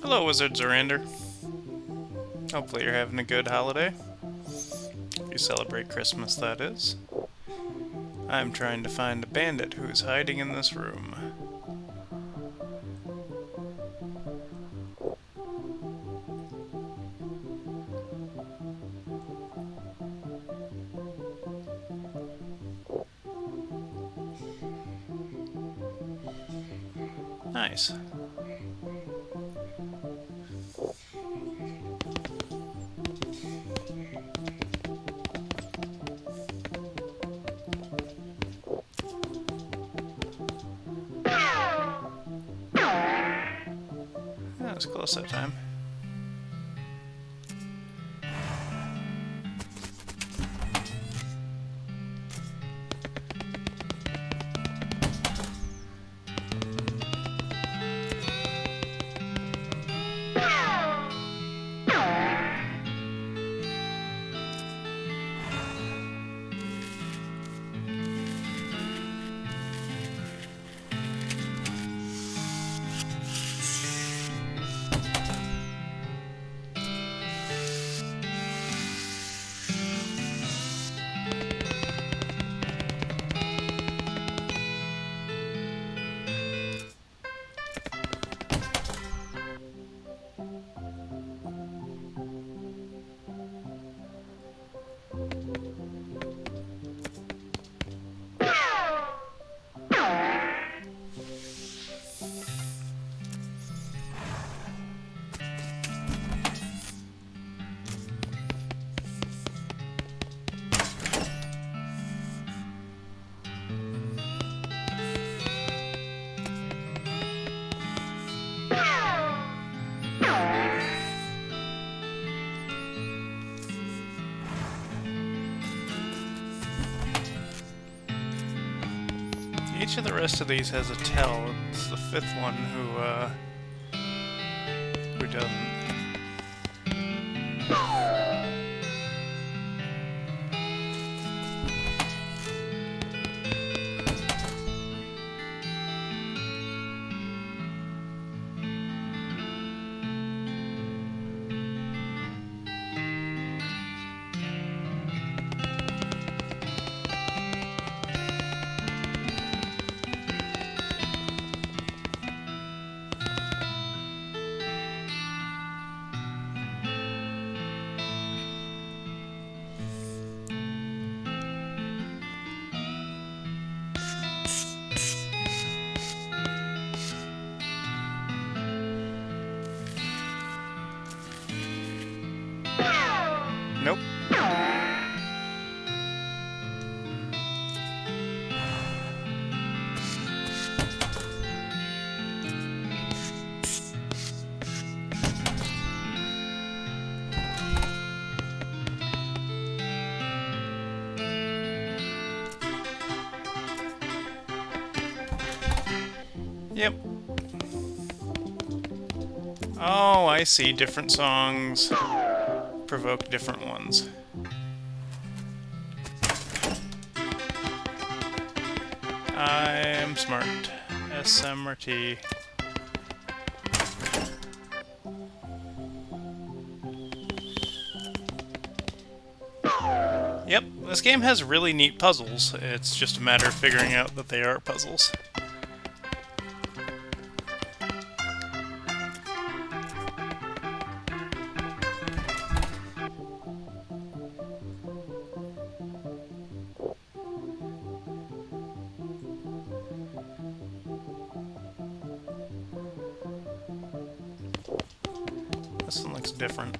Hello, Wizard Zorander. Hopefully you're having a good holiday. If you celebrate Christmas, that is. I'm trying to find a bandit who's hiding in this room. Nice. That was close that time. Each of the rest of these has a tell. It's the fifth one who doesn't. Nope. Yep. Oh, I see. Different songs provoke different ones. I'm smart. SMRT. Yep, this game has really neat puzzles. It's just a matter of figuring out that they are puzzles. This one looks different.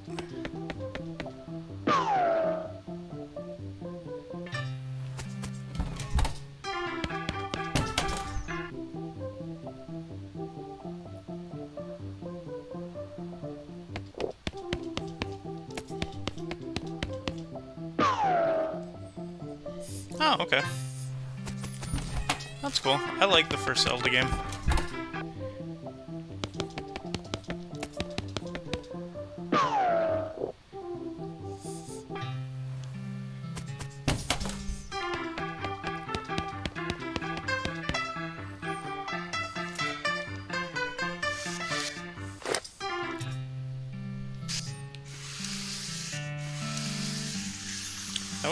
Oh, okay. That's cool. I like the first Zelda game.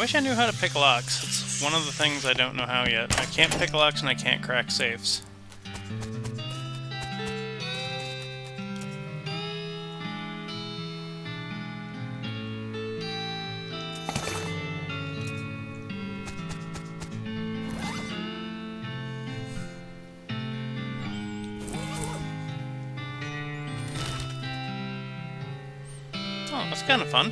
wish I knew how to pick locks. It's one of the things I don't know how yet. I can't pick locks and I can't crack safes. Oh, that's kind of fun.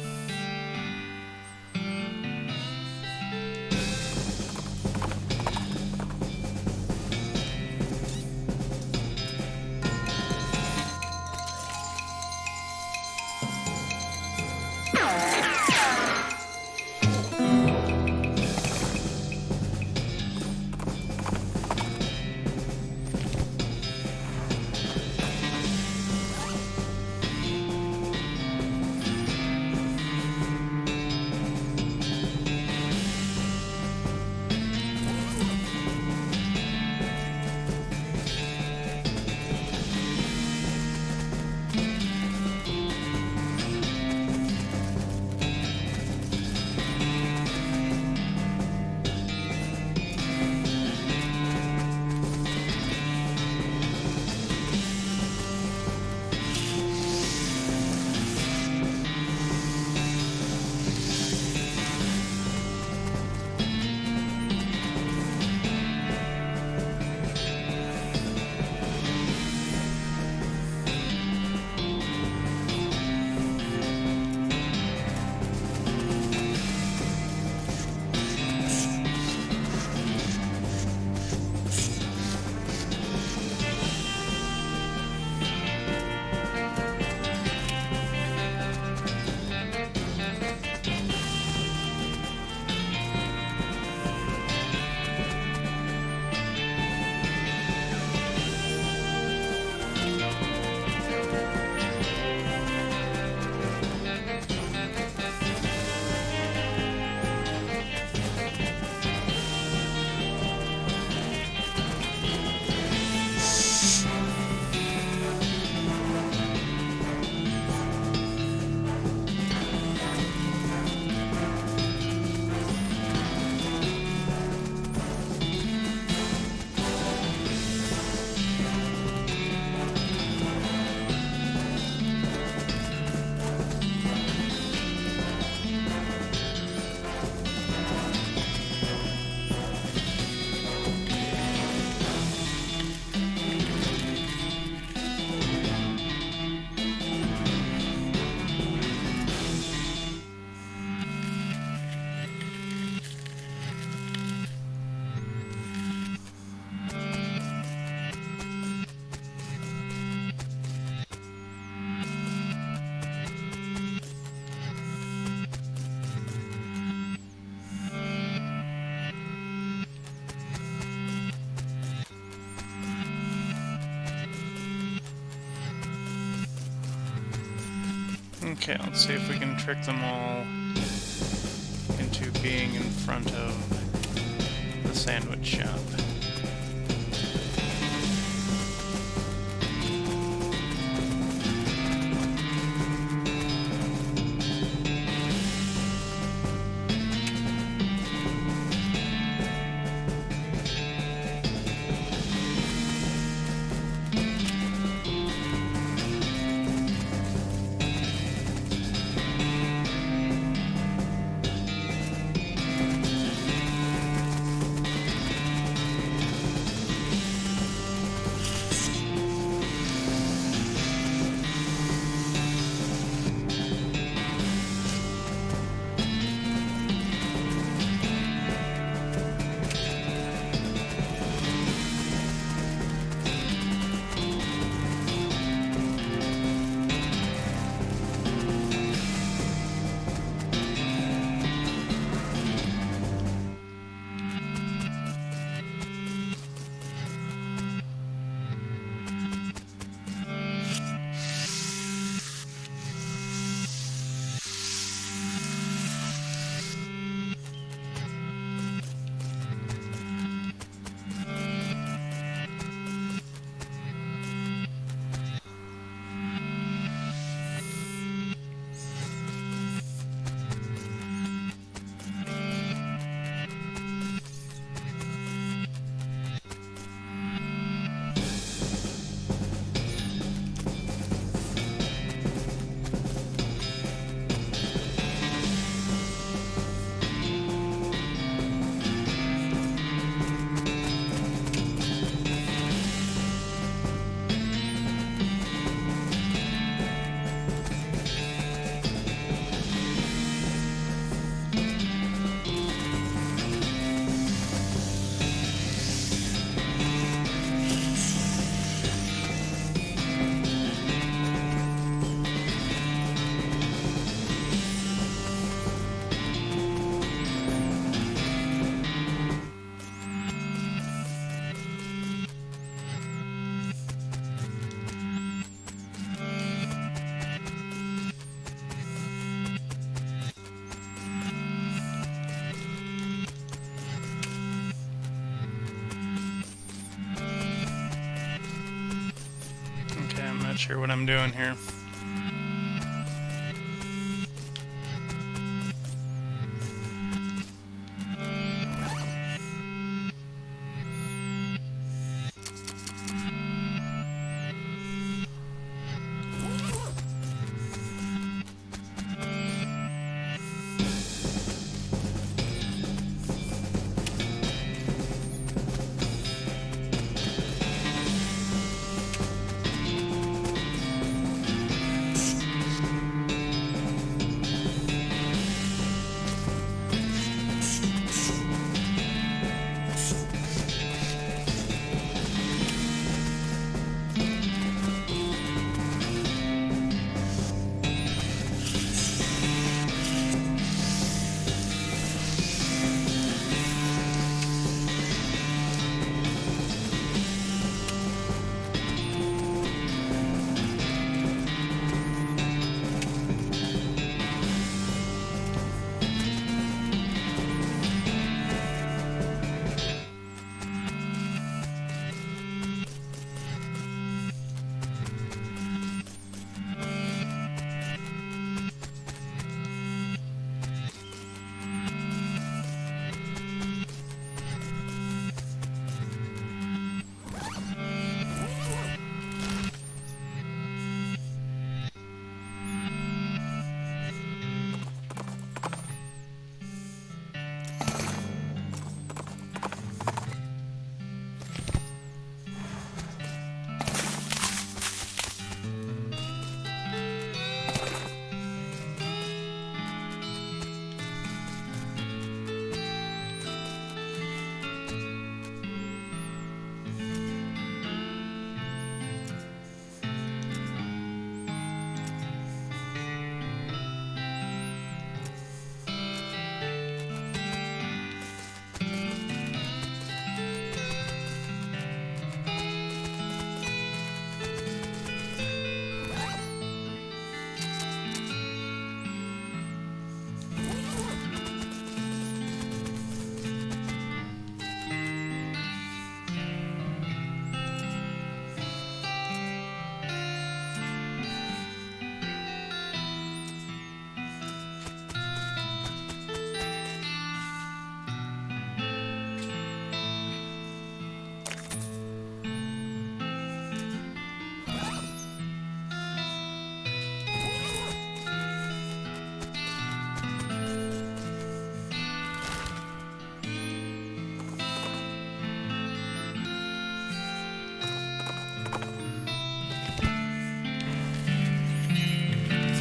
Okay, let's see if we can trick them all into being in front of the sandwich shop. Not sure what I'm doing here.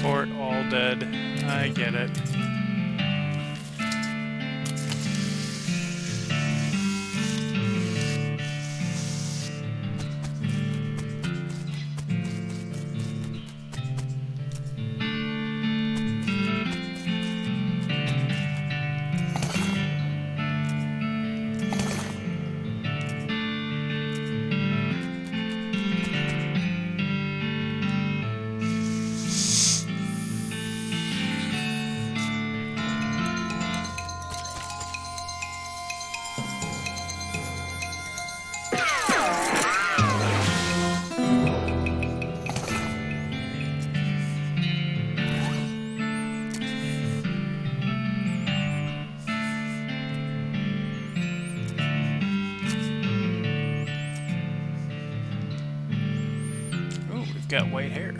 Fort all dead. I get it. Got white hair.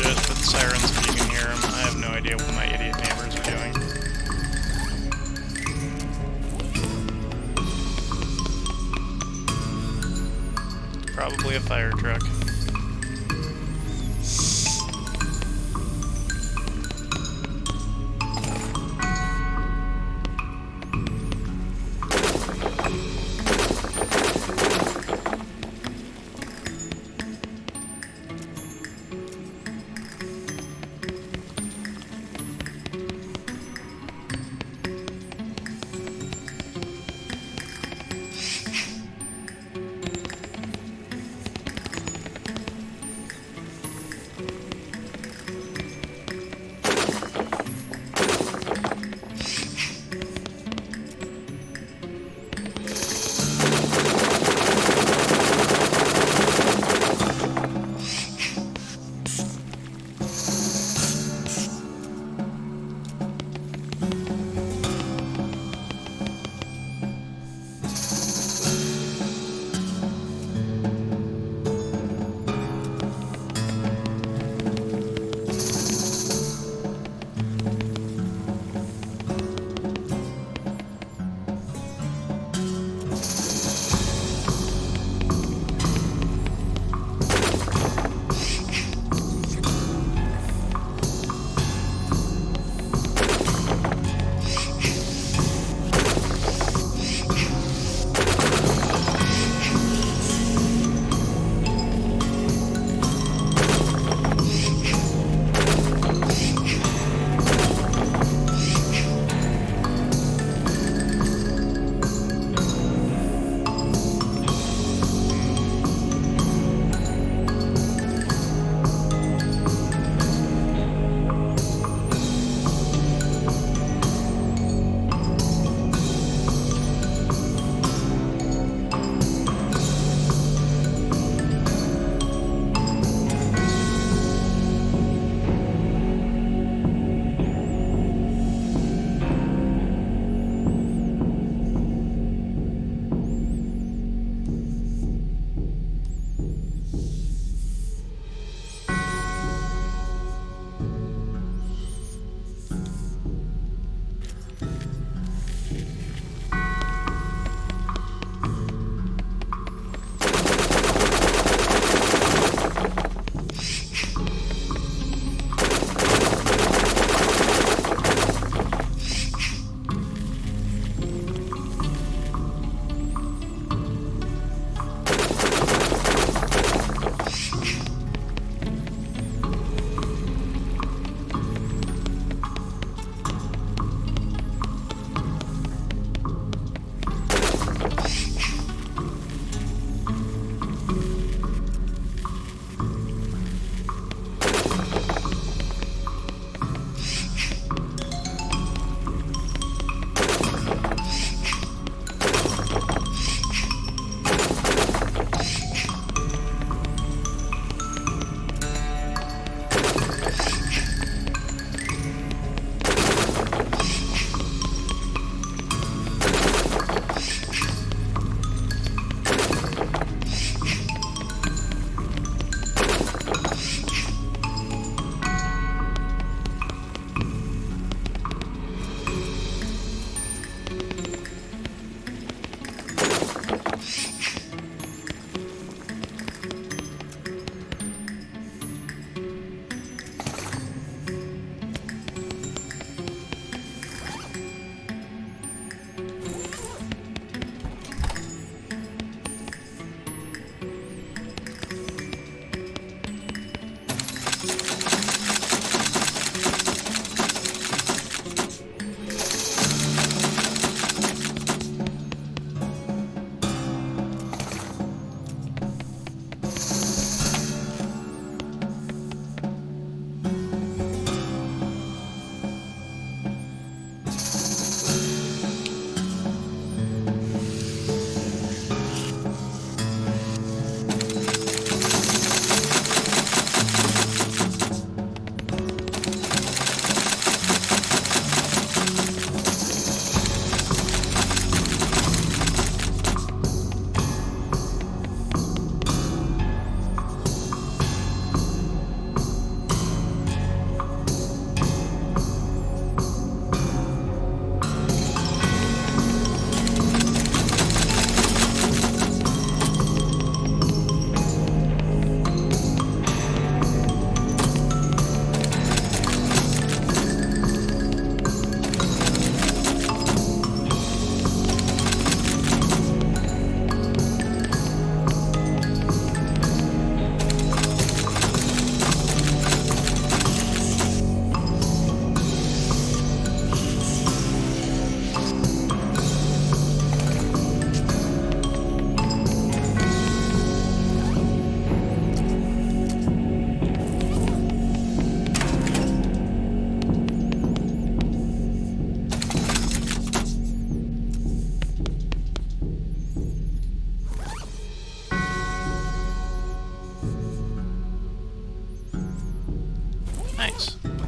apologize for the sirens if you can hear them. I have no idea what my idiot neighbors are doing. Probably a fire truck.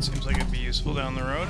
Seems like it'd be useful down the road.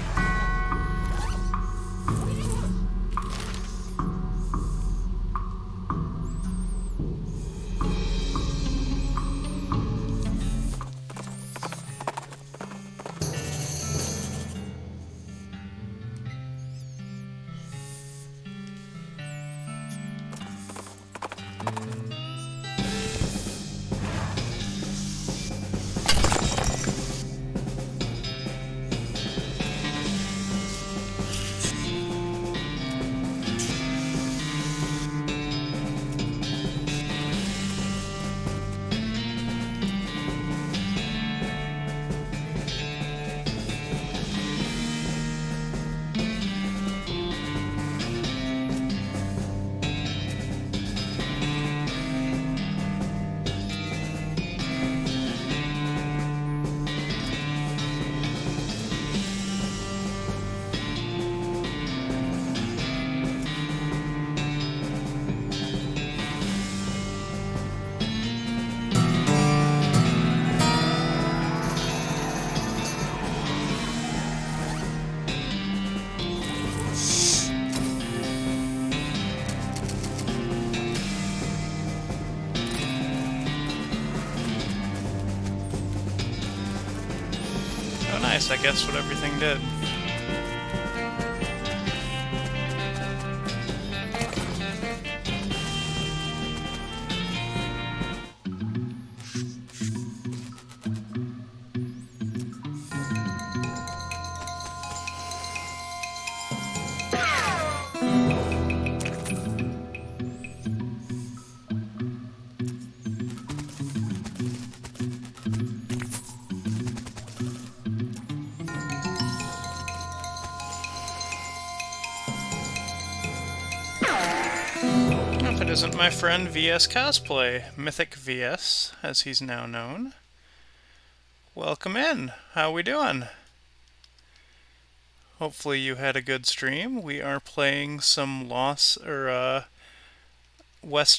Oh nice, I guessed what everything did. If it isn't my friend VS Cosplay, Mythic VS, as he's now known. Welcome in. How we doing? Hopefully you had a good stream. We are playing some West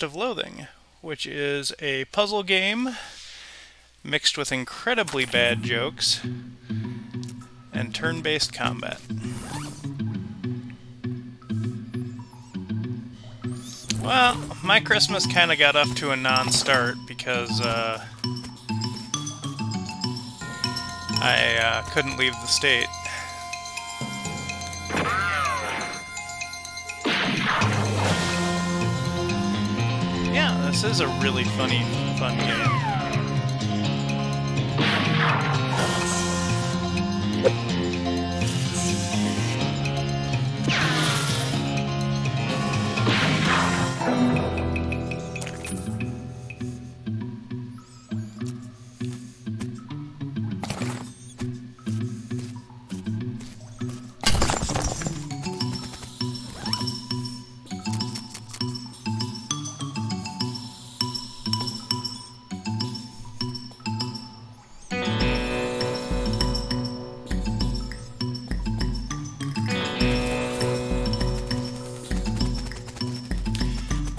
of Loathing, which is a puzzle game mixed with incredibly bad jokes and turn-based combat. Well, my Christmas kind of got off to a non-start because I couldn't leave the state. Yeah, this is a really fun game.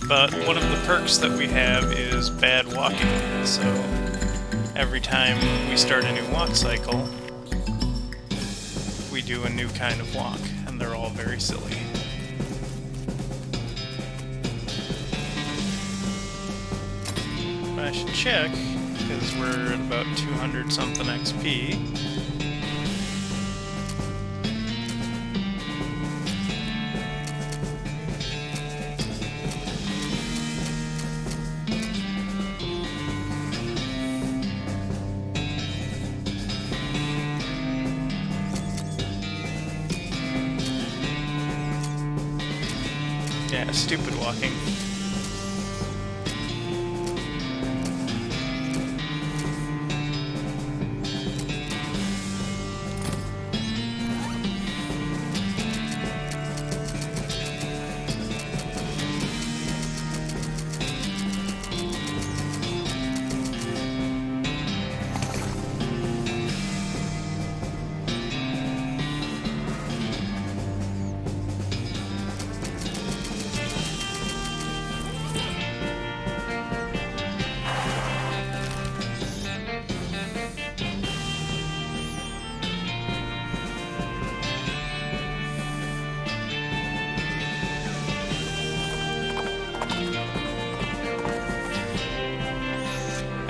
But one of the perks that we have is bad walking, so every time we start a new walk cycle, we do a new kind of walk, and they're all very silly. But I should check, because we're at about 200 something XP. Yeah, stupid walking.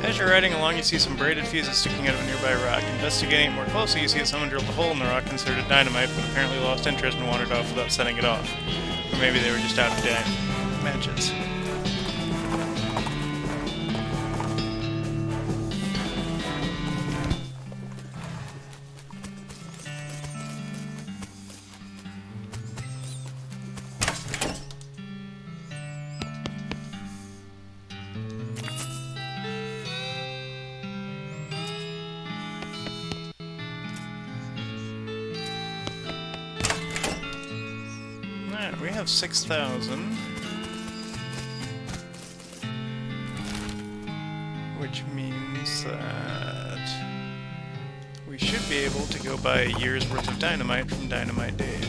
As you're riding along, you see some braided fuses sticking out of a nearby rock. Investigating it more closely, you see that someone drilled a hole in the rock, considered it dynamite, but apparently lost interest and wandered off without setting it off. Or maybe they were just out of matches. We have 6,000, which means that we should be able to go buy a year's worth of dynamite from Dynamite Dave.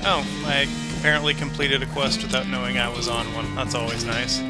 Oh, I apparently completed a quest without knowing I was on one. That's always nice.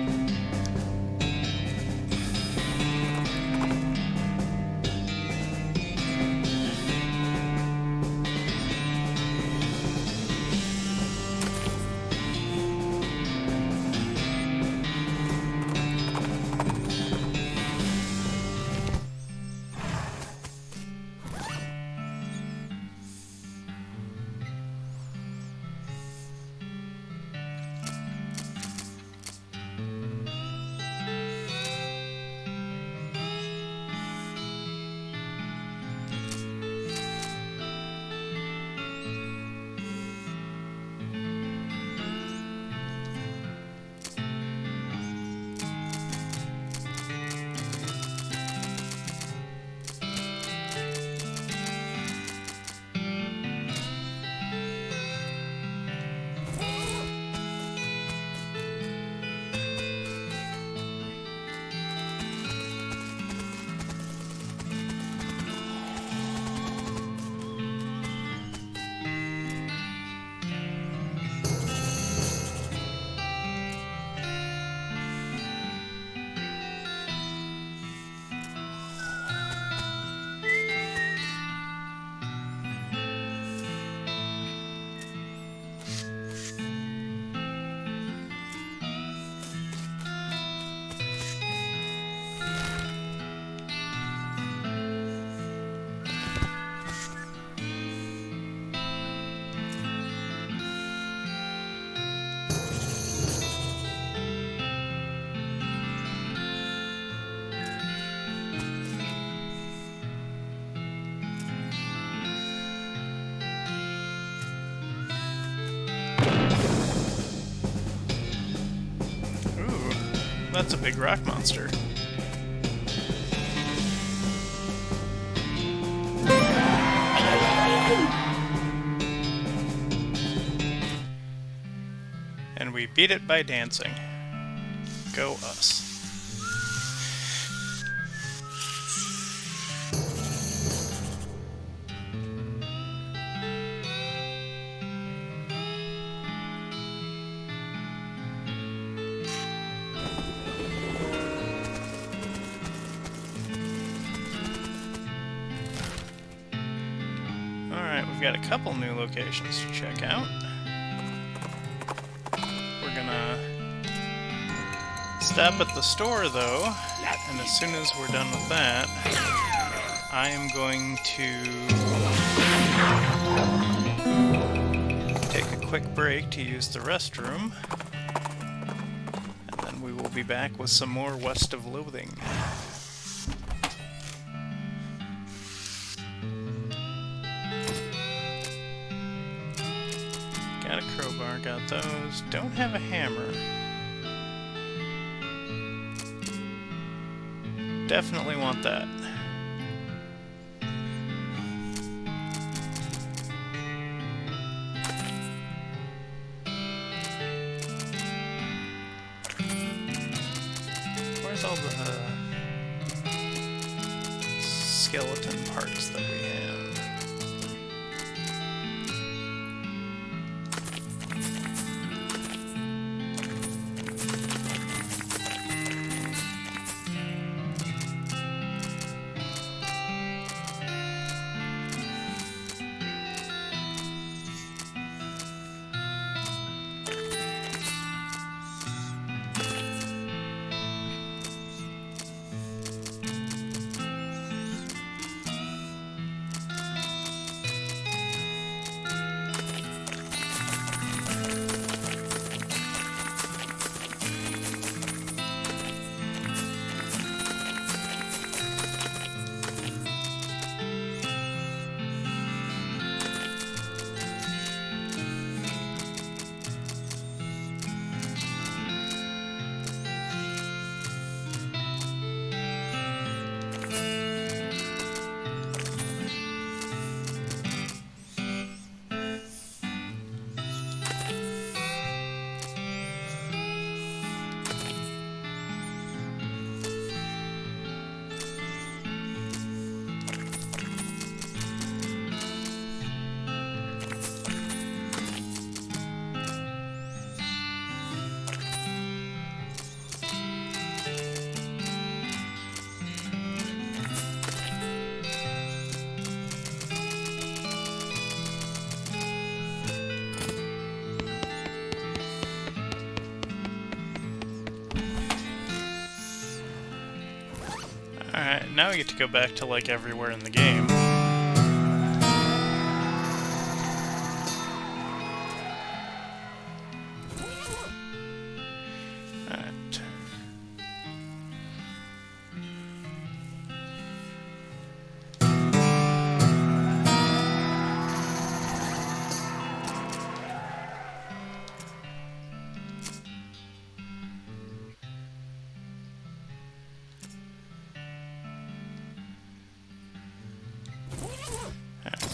That's a big rock monster. And we beat it by dancing. Go us. We've got a couple new locations to check out. We're gonna stop at the store though, and as soon as we're done with that, I am going to take a quick break to use the restroom, and then we will be back with some more West of Loathing. Got a crowbar, got those. Don't have a hammer. Definitely want that. Where's all the skeleton parts that we have? Alright, now we get to go back to, like, everywhere in the game. Alright.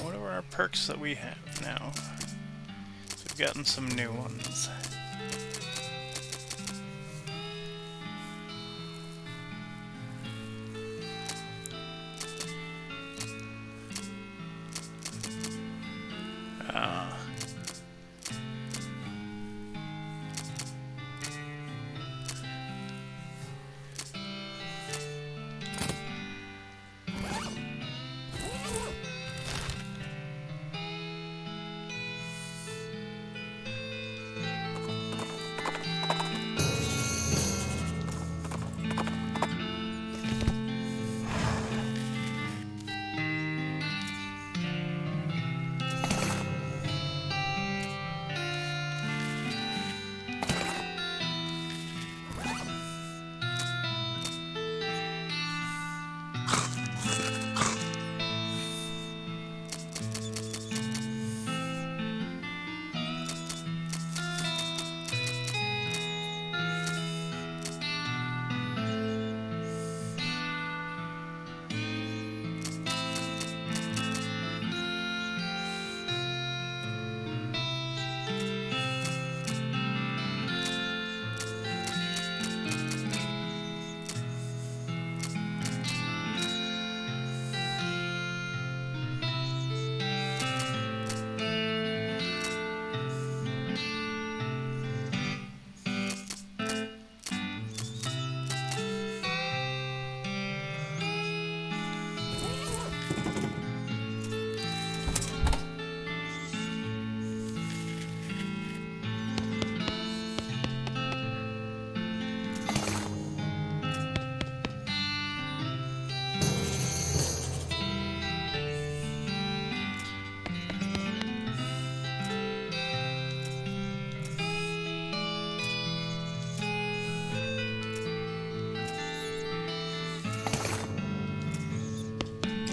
What are our perks that we have now? So we've gotten some new ones.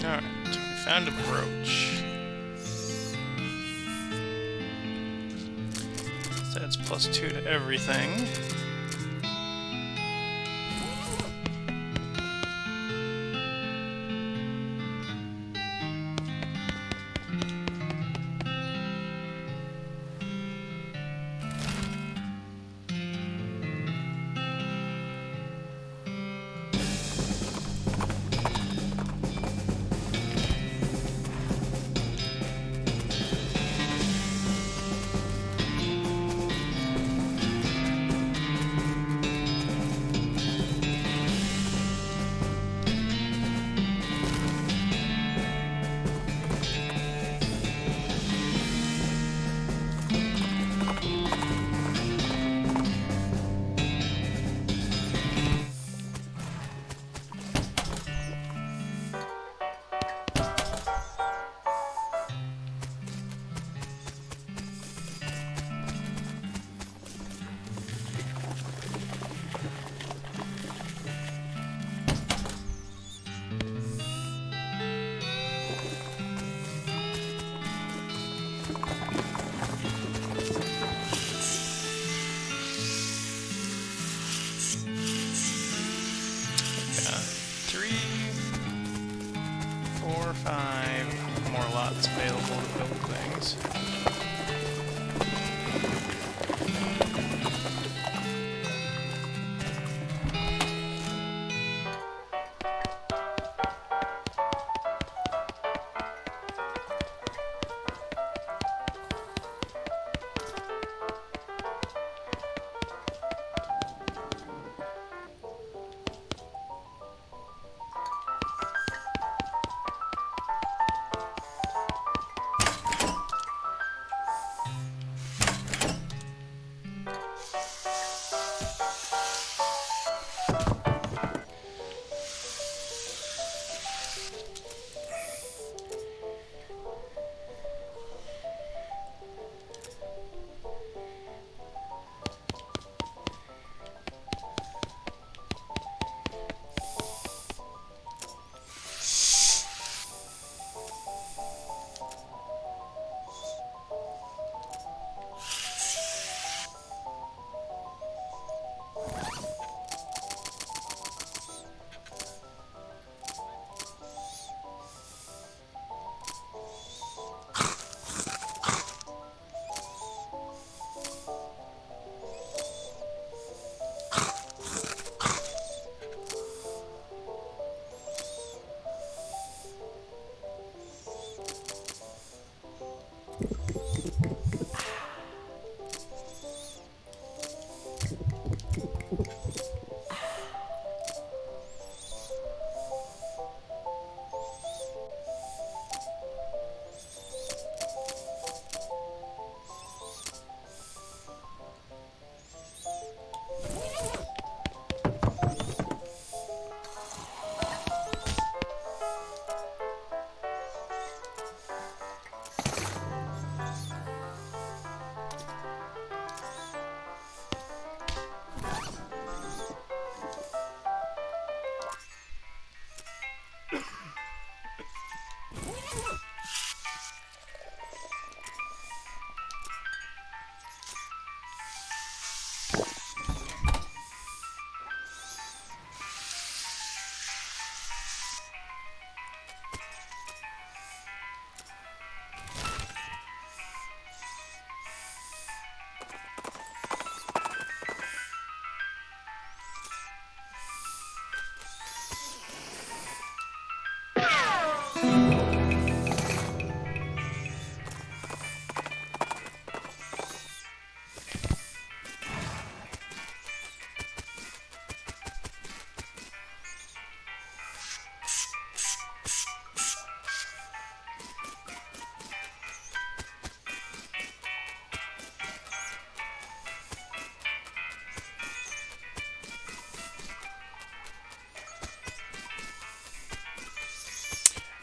Alright, we found a brooch. So that's +2 to everything. build things.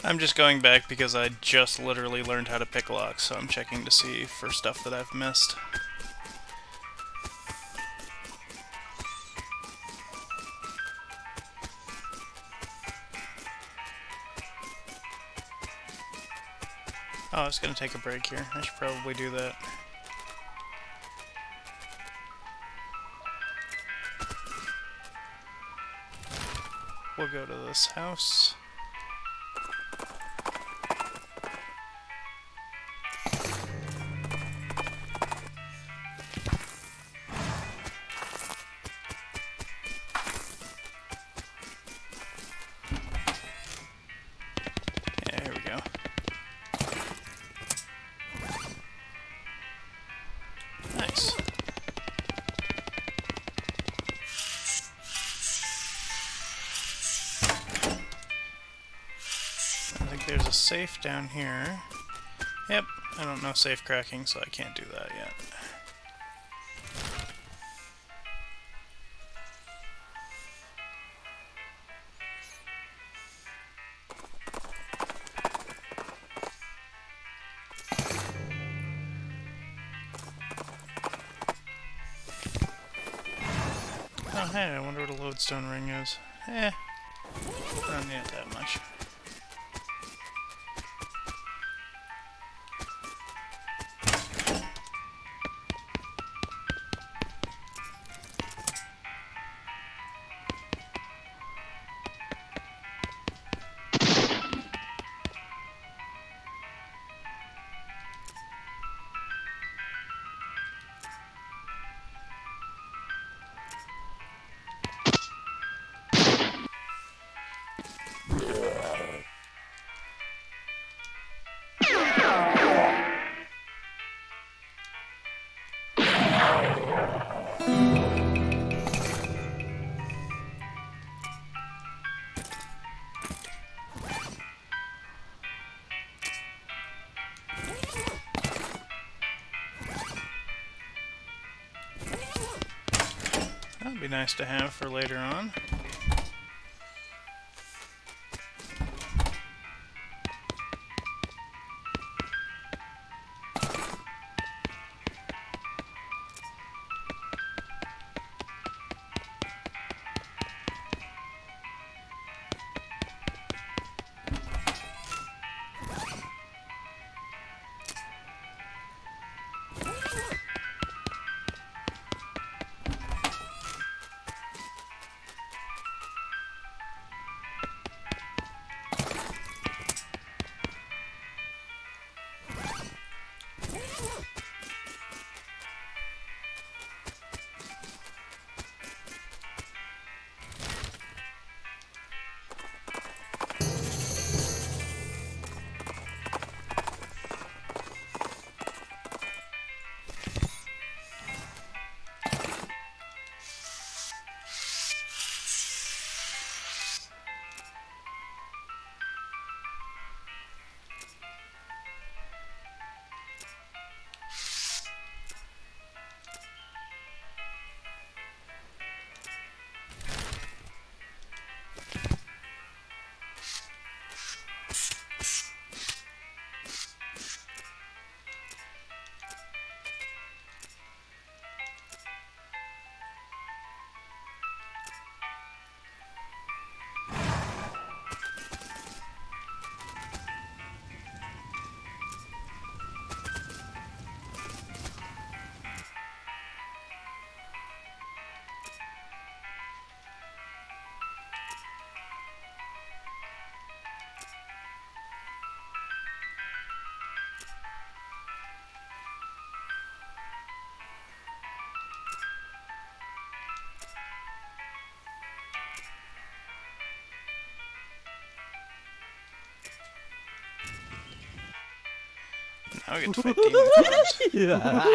I'm just going back because I just literally learned how to pick locks, so I'm checking to see for stuff that I've missed. Oh, I was gonna take a break here. I should probably do that. We'll go to this house. Yeah, here we go. Nice. I think there's a safe down here. Yep, I don't know safe cracking, so I can't do that yet. Oh hey, I wonder what a lodestone ring is. I don't need it that much. Be nice to have for later on. Now we get to fight demons.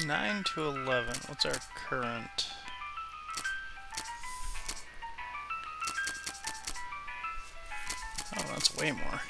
Nine to 11. What's our current? Oh, that's way more.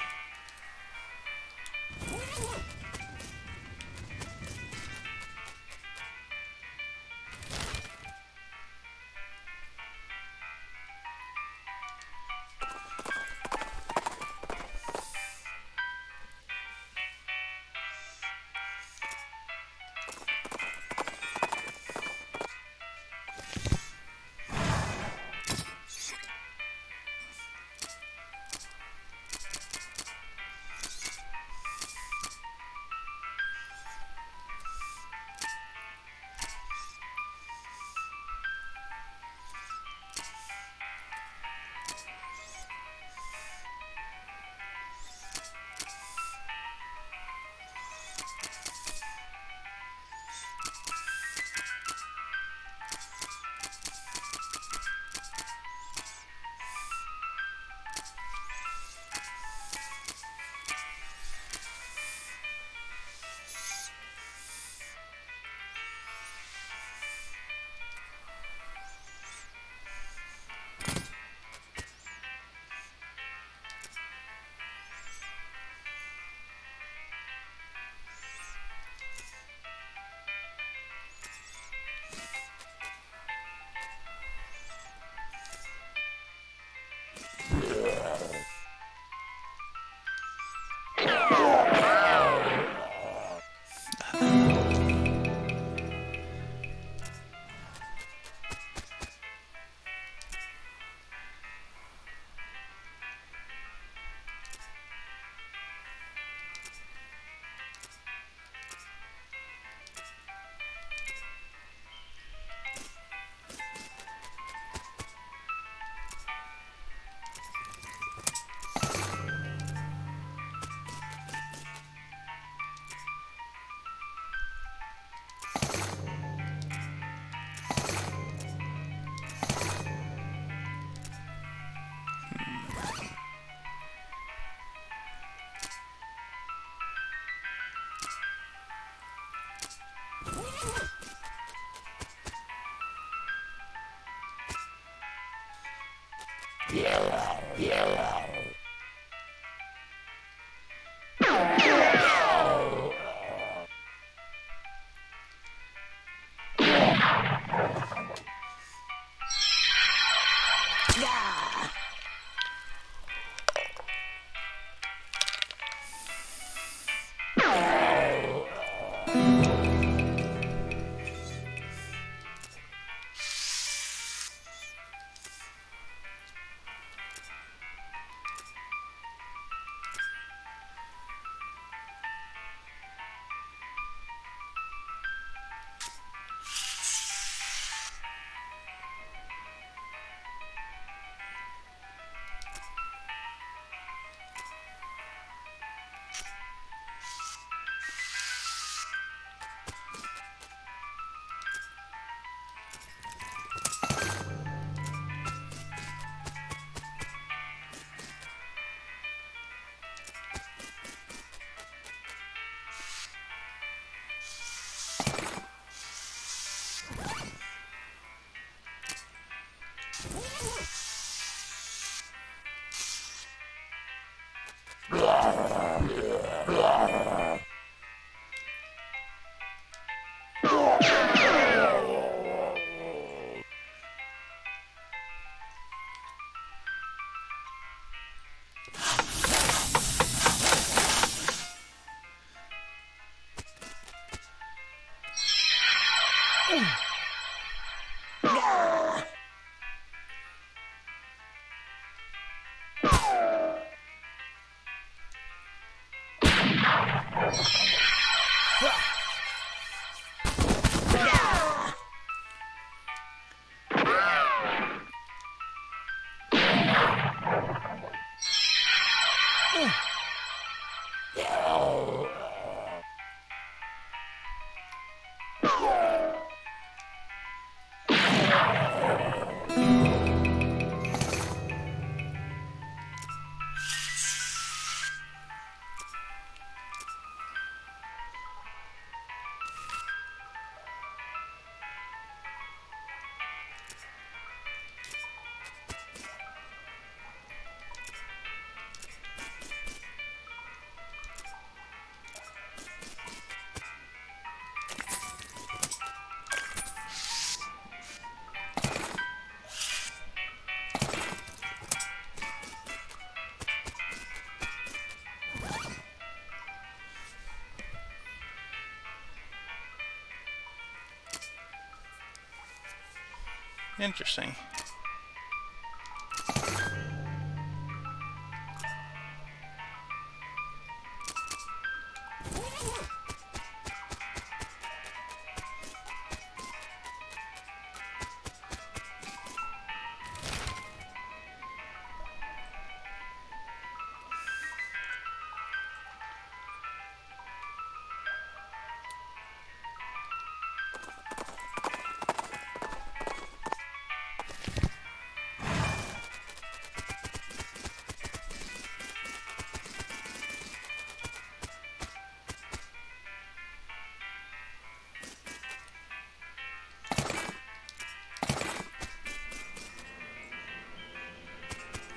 Interesting.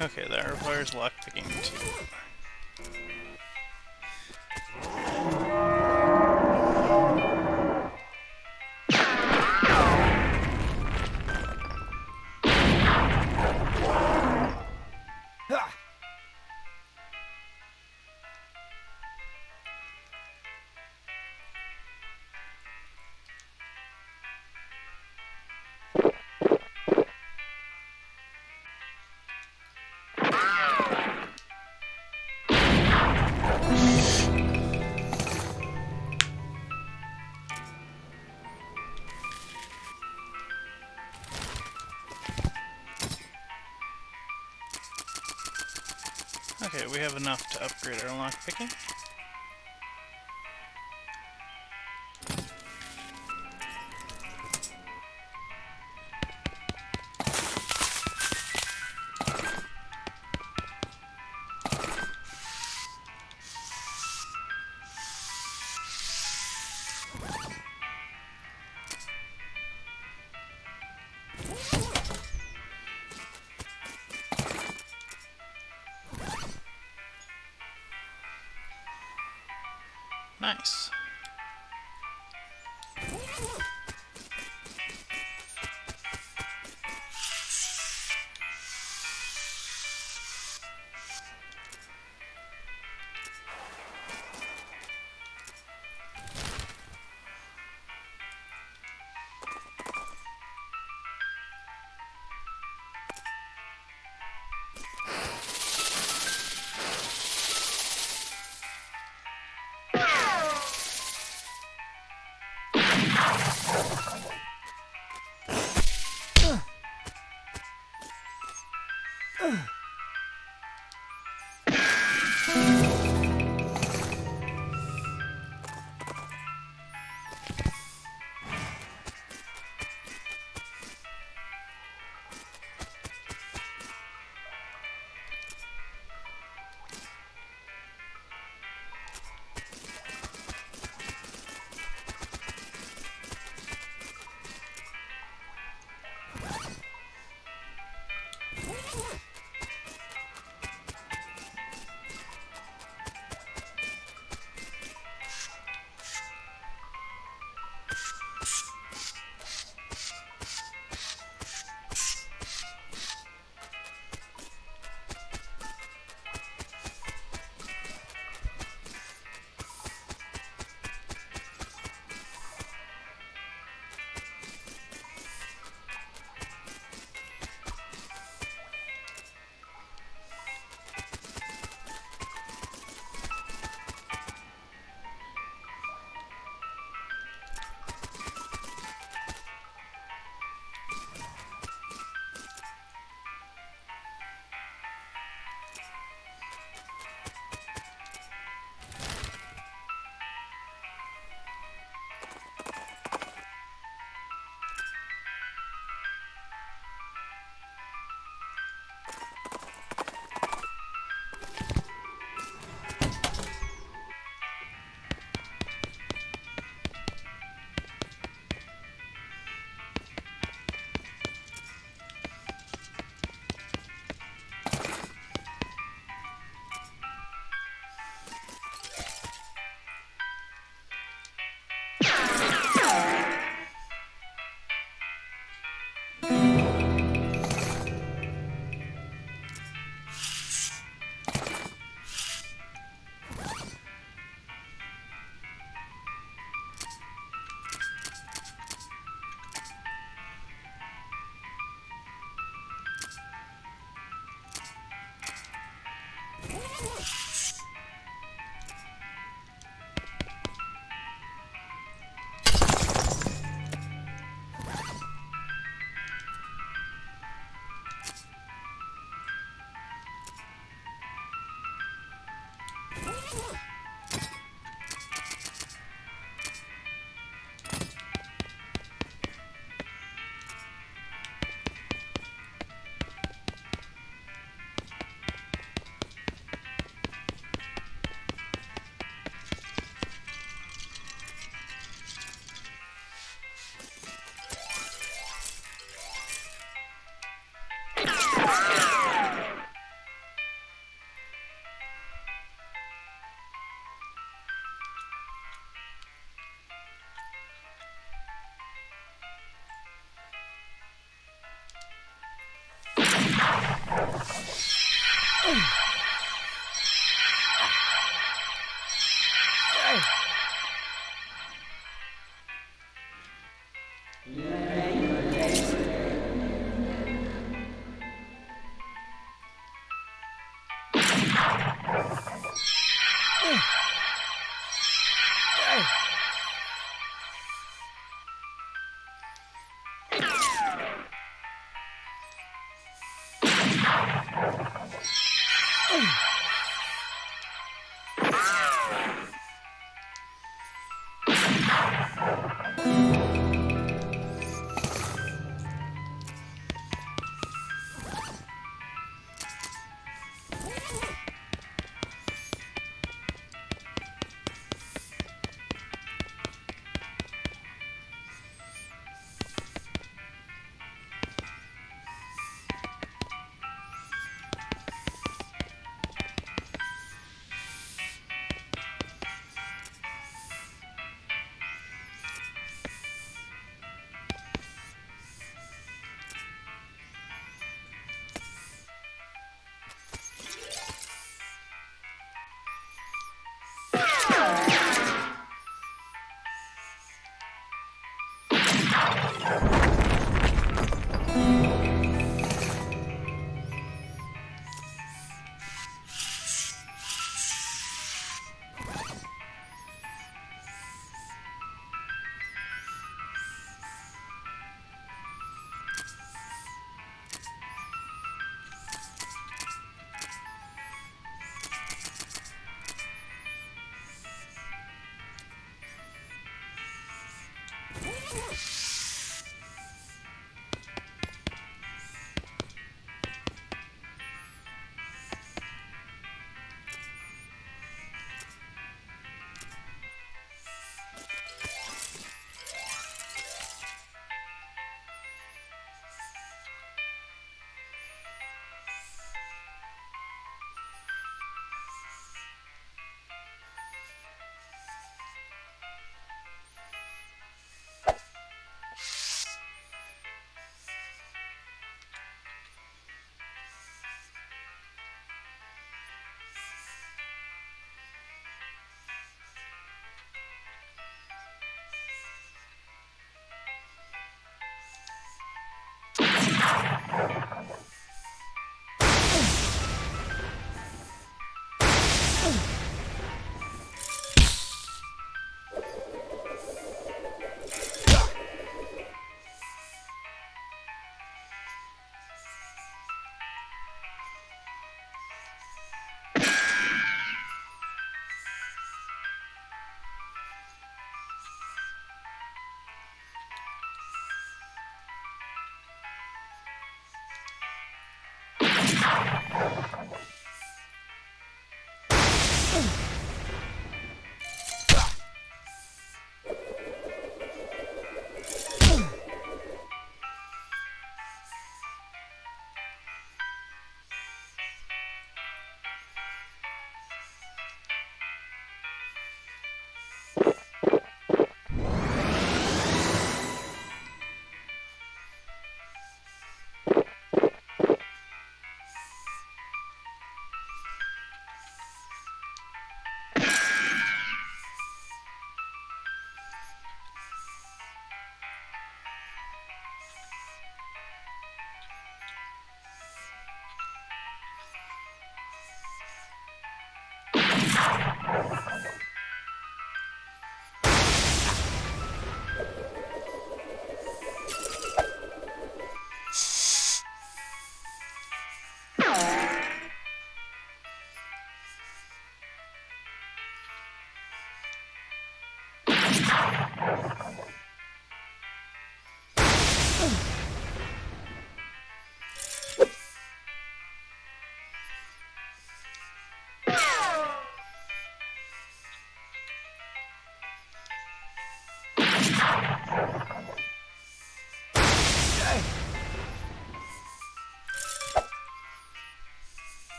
Okay, that requires lockpicking too. Okay, we have enough to upgrade our lockpicking. Nice.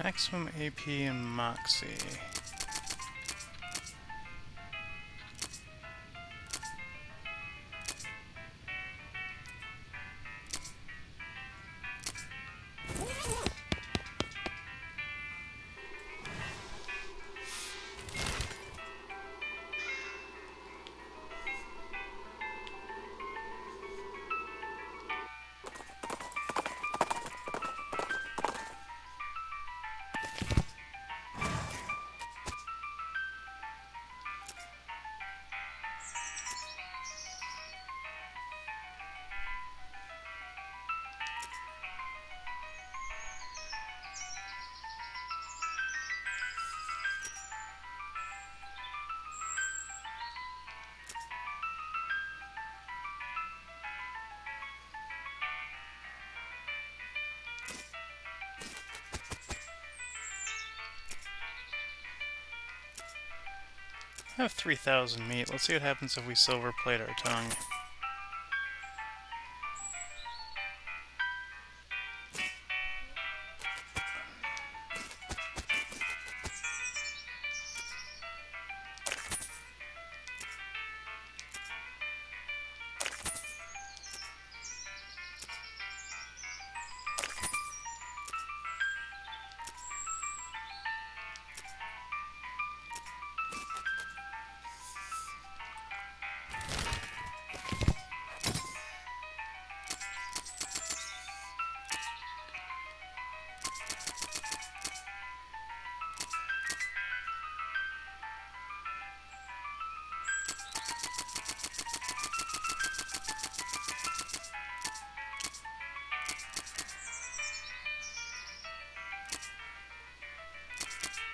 Maximum AP and Moxie. I have 3,000 meat. Let's see what happens if we silver plate our tongue.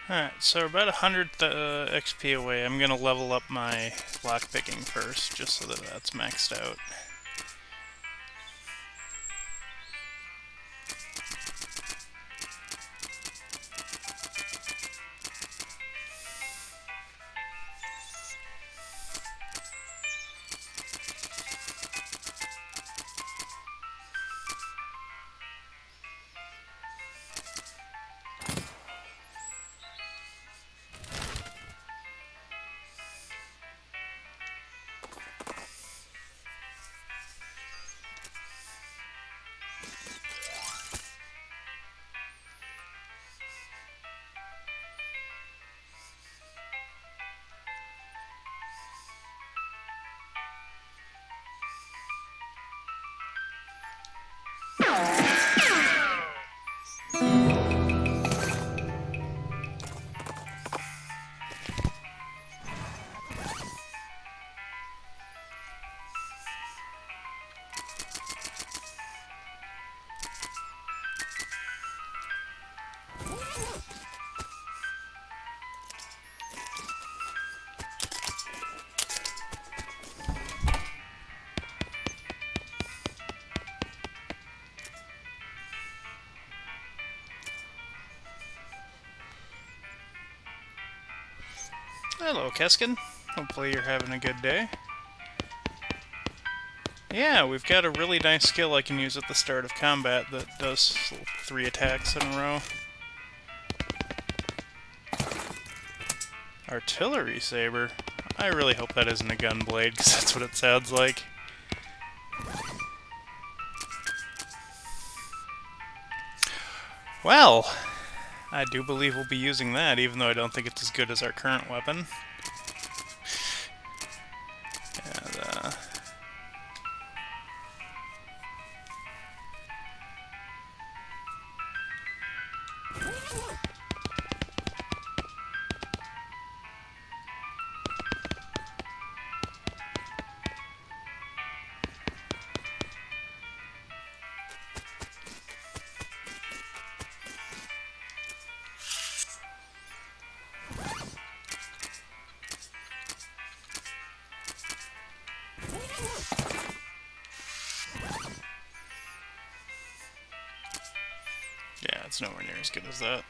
Alright, so we're about 100 XP away. I'm gonna level up my lockpicking first, just so that that's maxed out. Hello, Keskin. Hopefully you're having a good day. Yeah, we've got a really nice skill I can use at the start of combat that does 3 attacks in a row. Artillery saber? I really hope that isn't a gun blade, because that's what it sounds like. Well, I do believe we'll be using that, even though I don't think it's as good as our current weapon. And, yeah, it's nowhere near as good as that.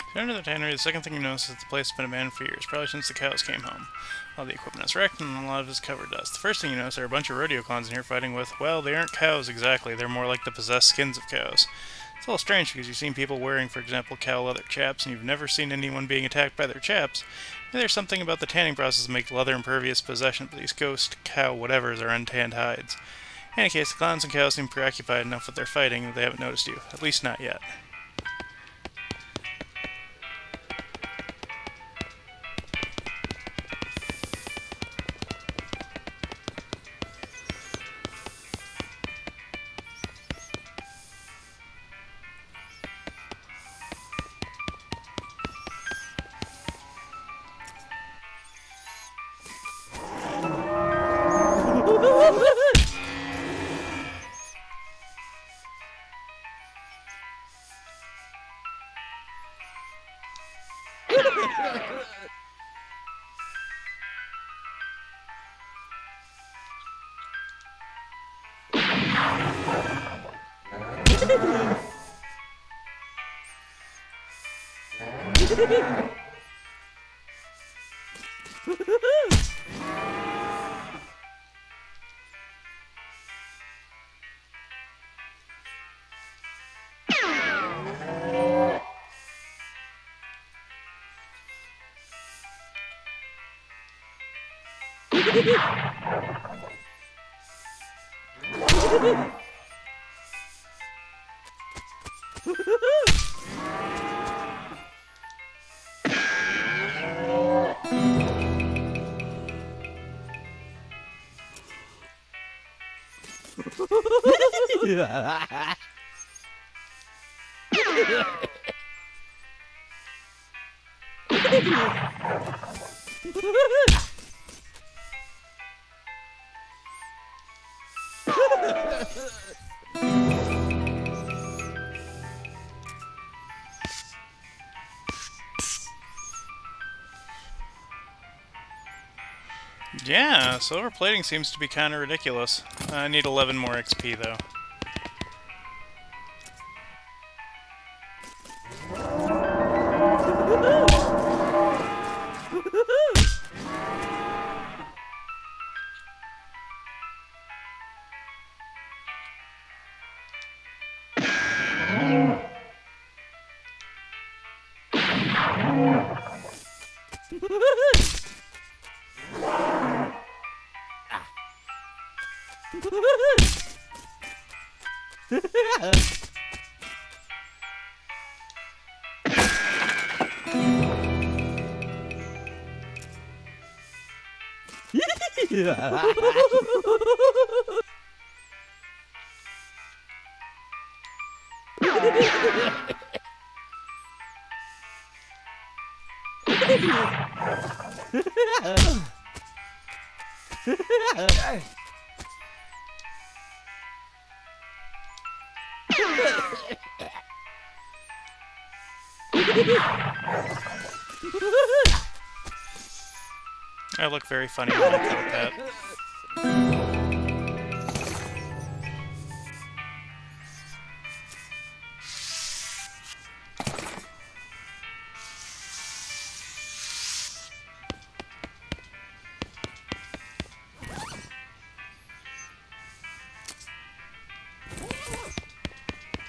If you enter the tannery, the second thing you notice is that the place has been abandoned for years, probably since the cows came home. All the equipment is wrecked, and a lot of it is covered dust. The first thing you notice are a bunch of rodeo clowns in here fighting with, well, they aren't cows exactly, they're more like the possessed skins of cows. It's a little strange because you've seen people wearing, for example, cow leather chaps, and you've never seen anyone being attacked by their chaps. Maybe there's something about the tanning process that makes leather impervious to possession, but these ghost cow whatevers are untanned hides. In any case, the clowns and cows seem preoccupied enough with their fighting that they haven't noticed you, at least not yet. Yeah, silver plating seems to be kind of ridiculous. I need 11 more XP, though. I look very funny when I cut that.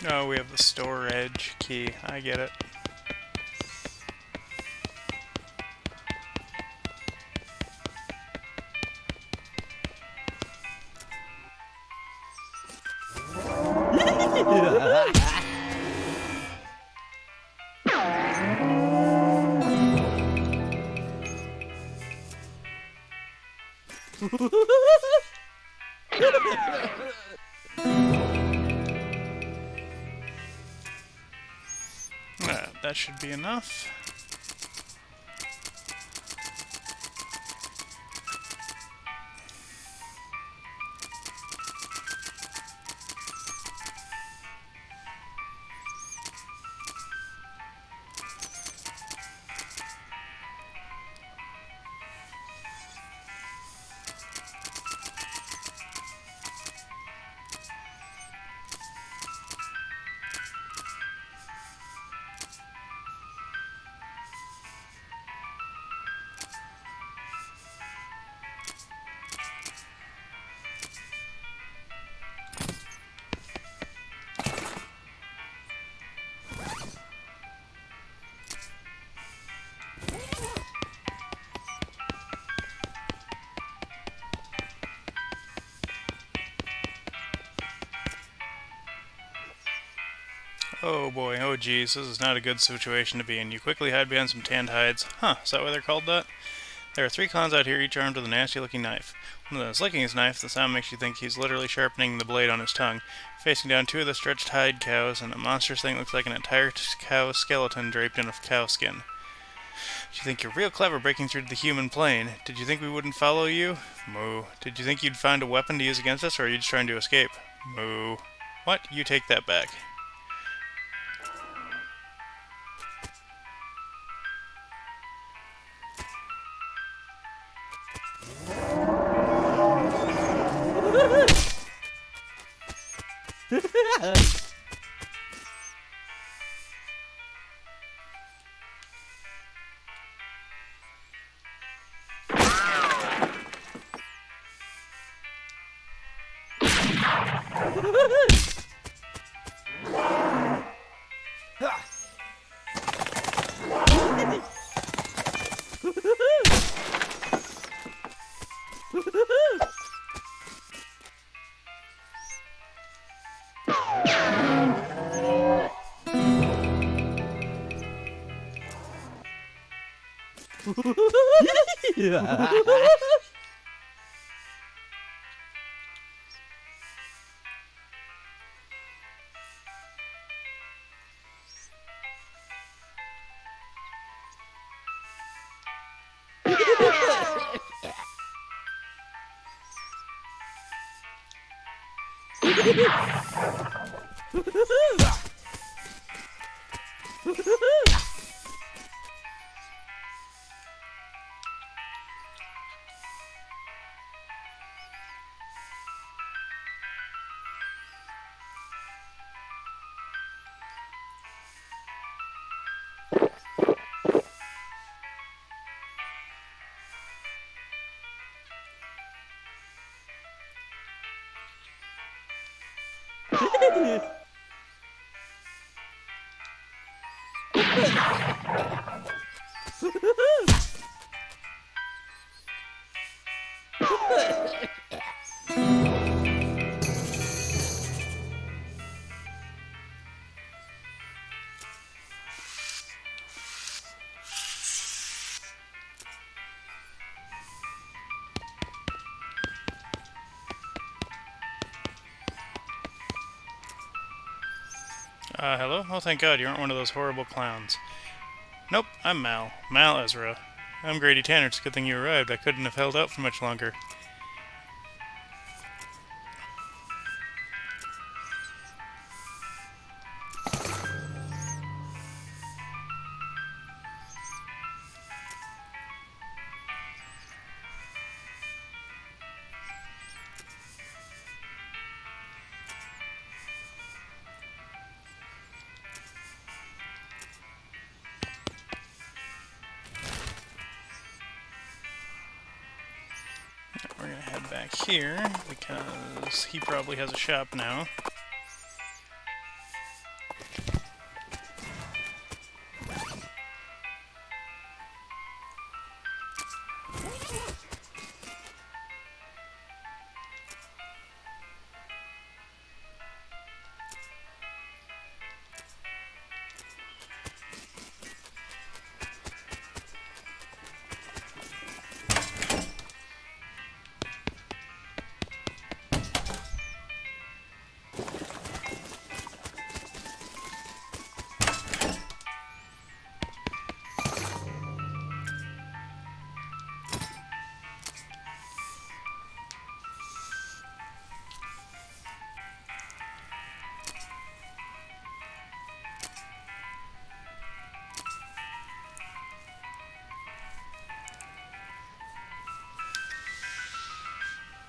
Oh, we have the storage key. I get it. That should be enough. Oh boy, oh geez, this is not a good situation to be in. You quickly hide behind some tanned hides. Huh, is that why they're called that? There are 3 clowns out here, each armed with a nasty looking knife. One of them is licking his knife, the sound makes you think he's literally sharpening the blade on his tongue. Facing down 2 of the stretched hide cows, and a monstrous thing looks like an entire cow skeleton draped in a cow skin. You think you're real clever breaking through the human plane. Did you think we wouldn't follow you? Moo. Did you think you'd find a weapon to use against us, or are you just trying to escape? Moo. What? You take that back. Hello? Oh, thank God, you aren't one of those horrible clowns. Nope, I'm Mal. Mal Ezra. I'm Grady Tanner. It's a good thing you arrived. I couldn't have held out for much longer. We're gonna head back here, because he probably has a shop now.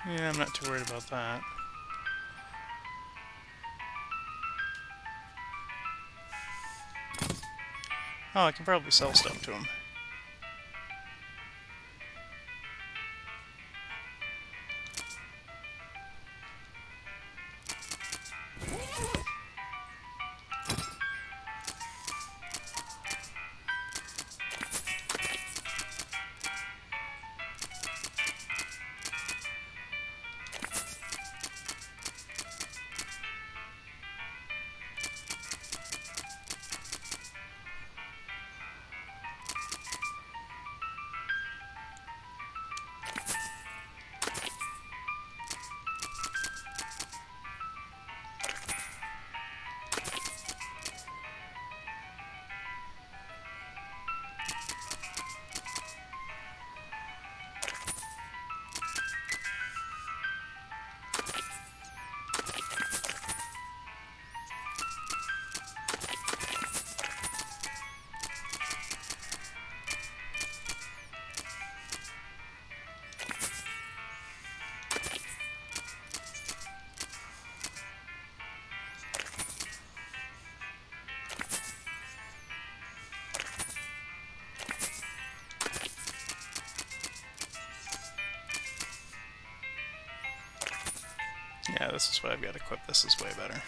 Yeah, I'm not too worried about that. Oh, I can probably sell stuff to him. this is what I've got equipped. This is way better.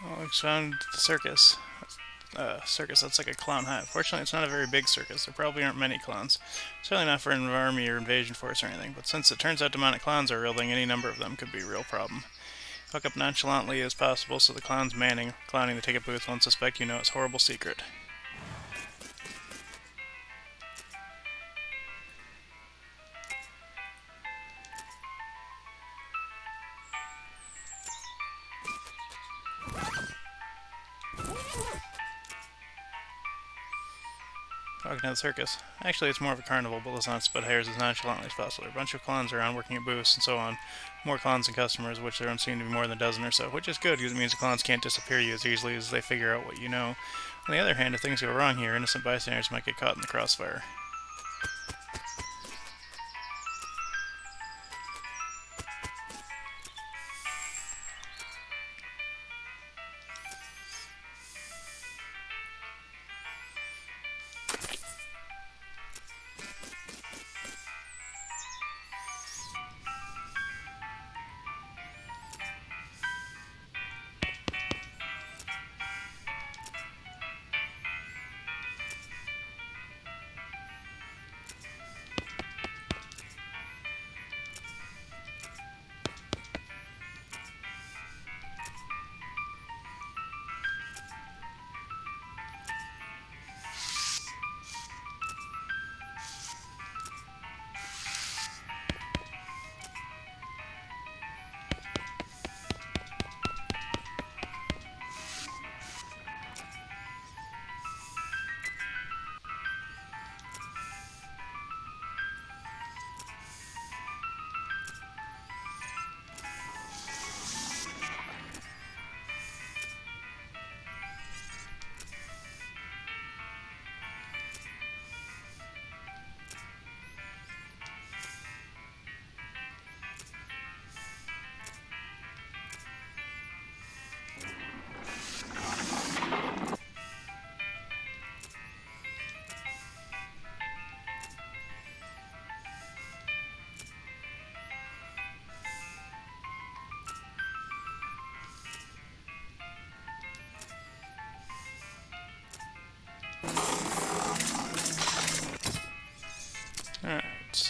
Oh, I found the circus. Circus, that's like a clown hive. Fortunately, it's not a very big circus. There probably aren't many clowns. Certainly not for an army or invasion force or anything, but since it turns out demonic clowns are a real thing, any number of them could be a real problem. Hook up nonchalantly as possible so the clowns clowning the ticket booth won't suspect you know its horrible secret. Talking to the circus. Actually, it's more of a carnival, but let's not split hairs as nonchalantly as possible. There are a bunch of clowns around working at booths and so on. More clowns than customers, which there don't seem to be more than a dozen or so, which is good because it means the clowns can't disappear you as easily as they figure out what you know. On the other hand, if things go wrong here, innocent bystanders might get caught in the crossfire.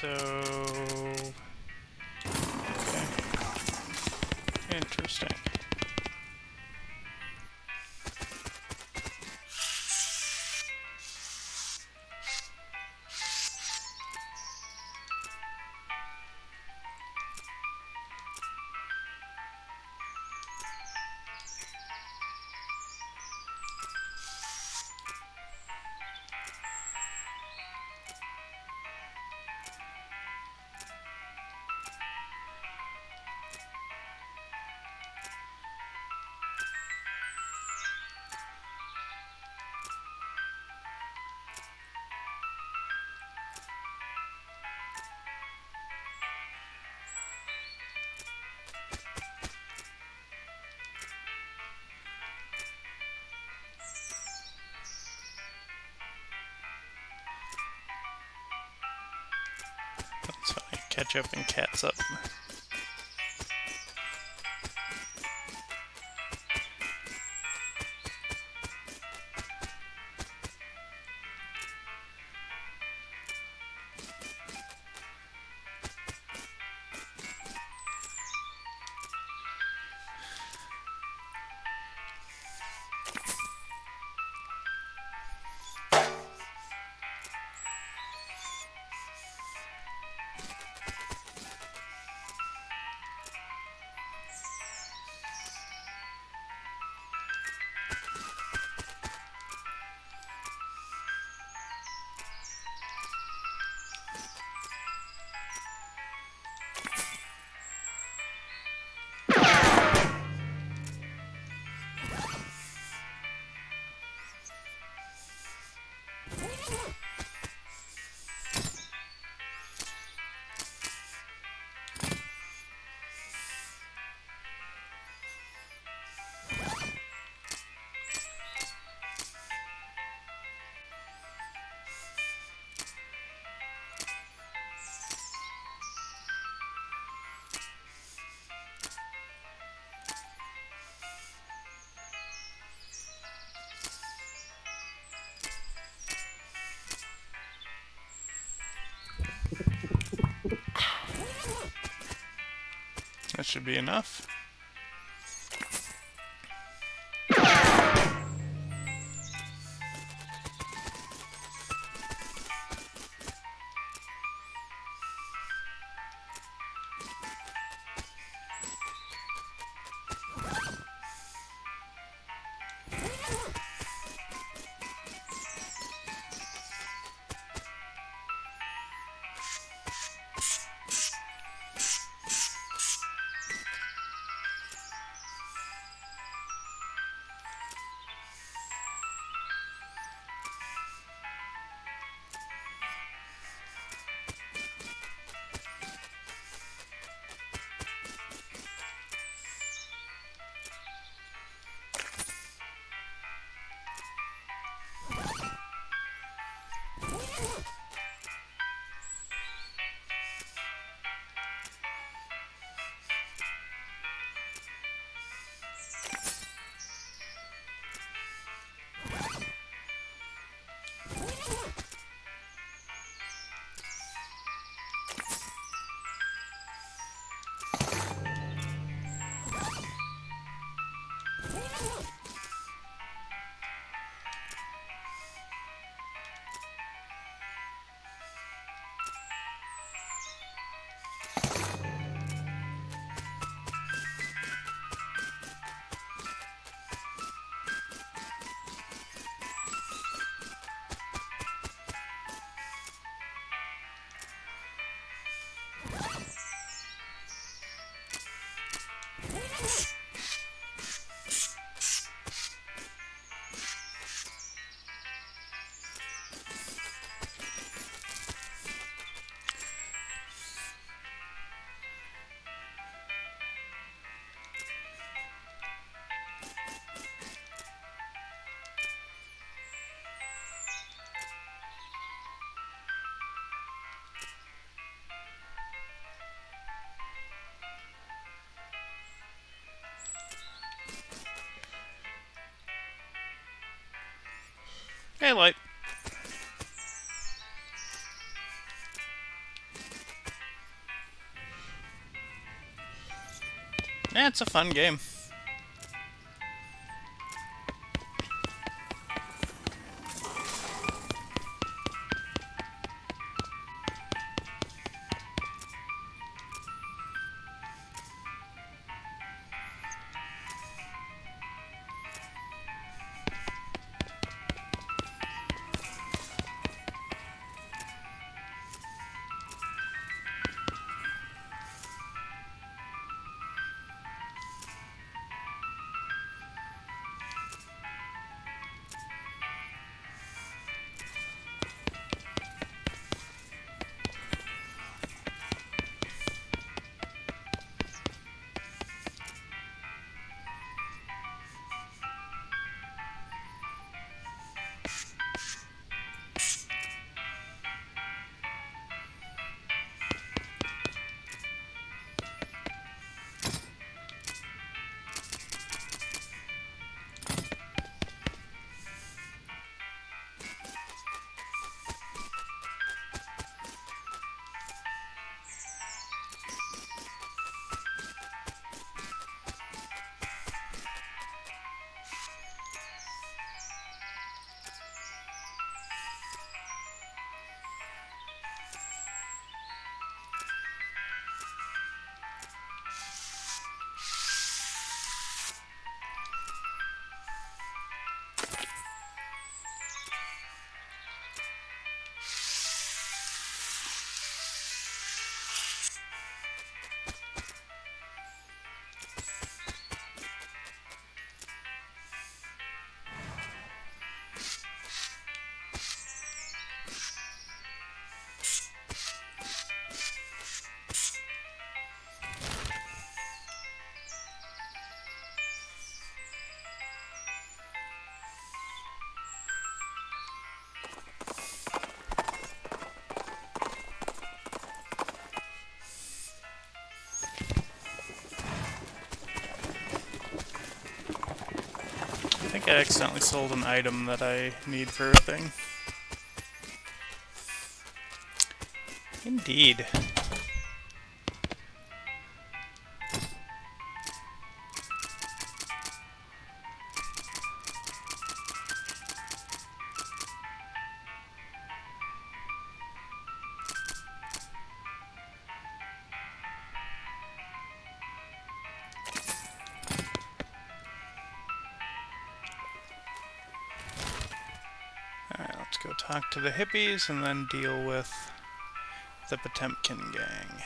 So... Okay. Interesting. That's funny. Ketchup and catsup. That should be enough. Hey, light. It's a fun game. I think I accidentally sold an item that I need for a thing. Indeed. Alright, let's go talk to the hippies and then deal with the Potemkin gang.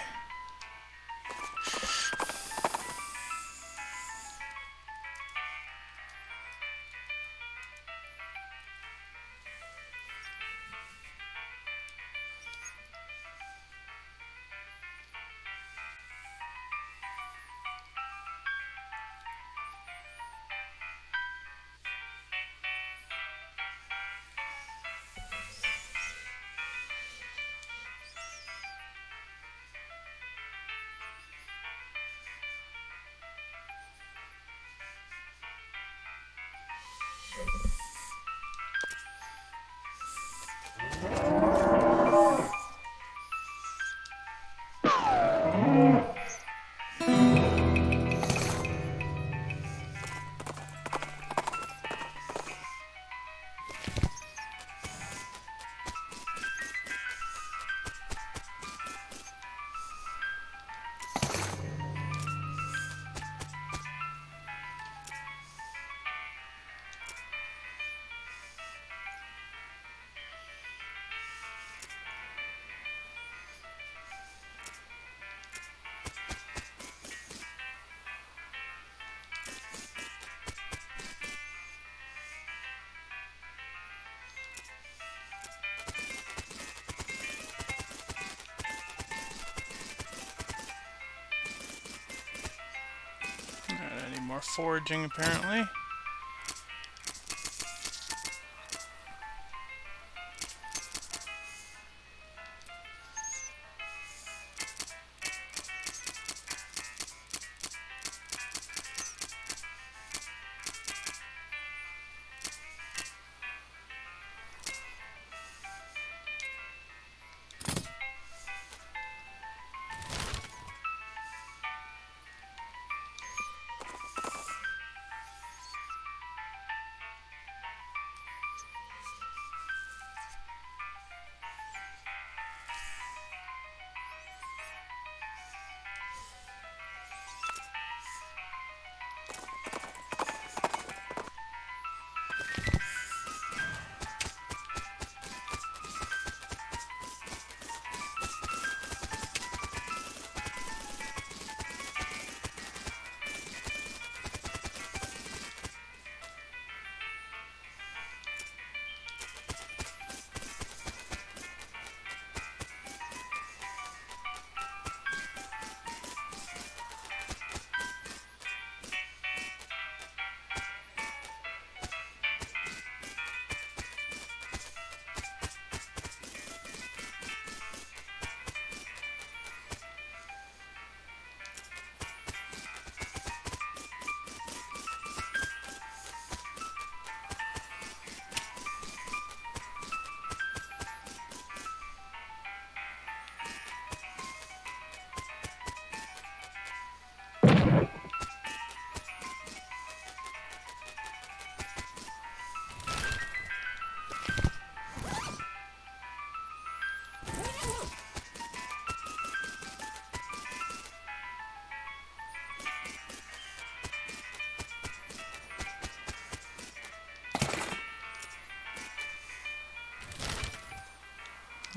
Alright, I need more foraging apparently.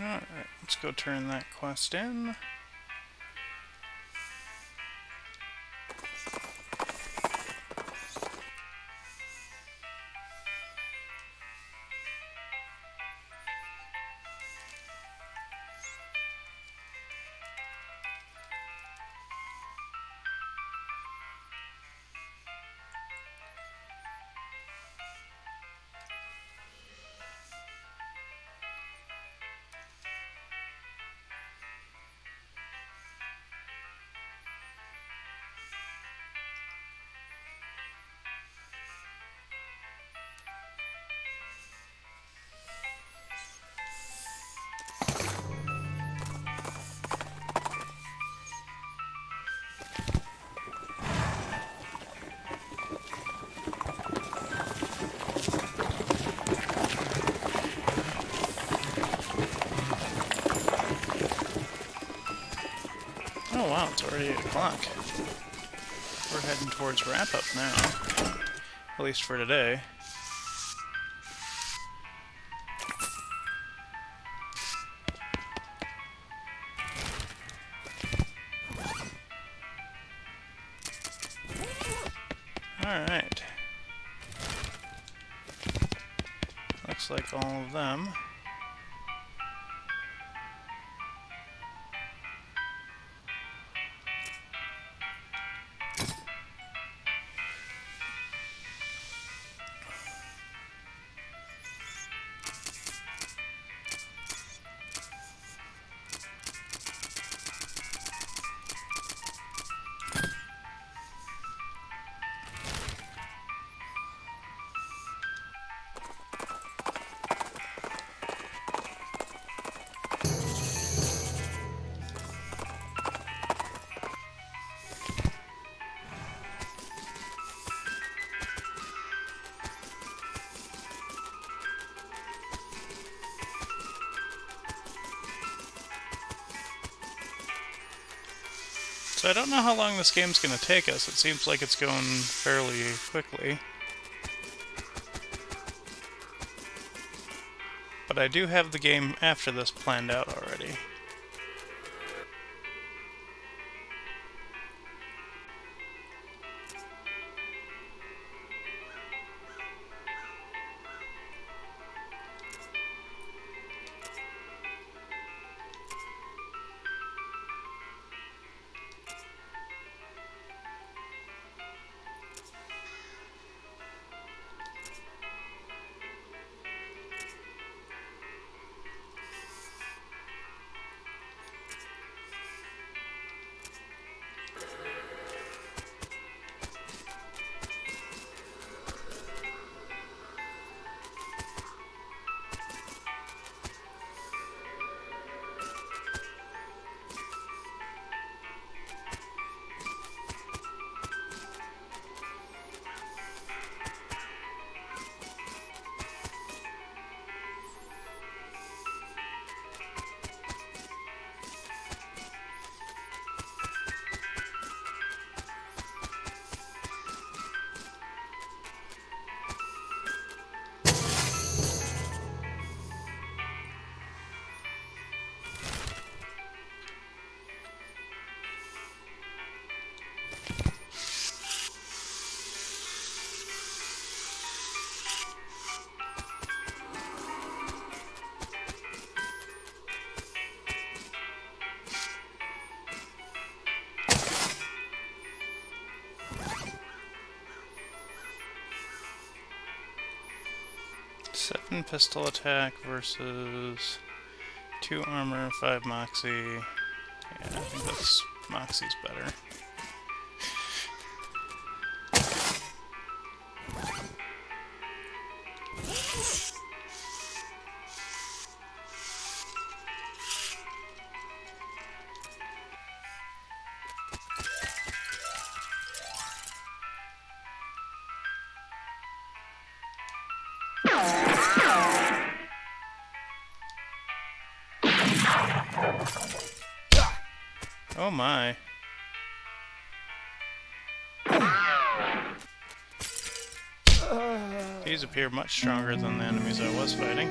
Alright, let's go turn that quest in. Oh wow, it's already 8 o'clock. We're heading towards wrap-up now. At least for today. Alright. Looks like all of them. So I don't know how long this game's going to take us. It seems like it's going fairly quickly. But I do have the game after this planned out already. Seven pistol attack versus 2 armor, 5 moxie. Yeah, I think that's moxie's better. Oh my. These appear much stronger than the enemies I was fighting.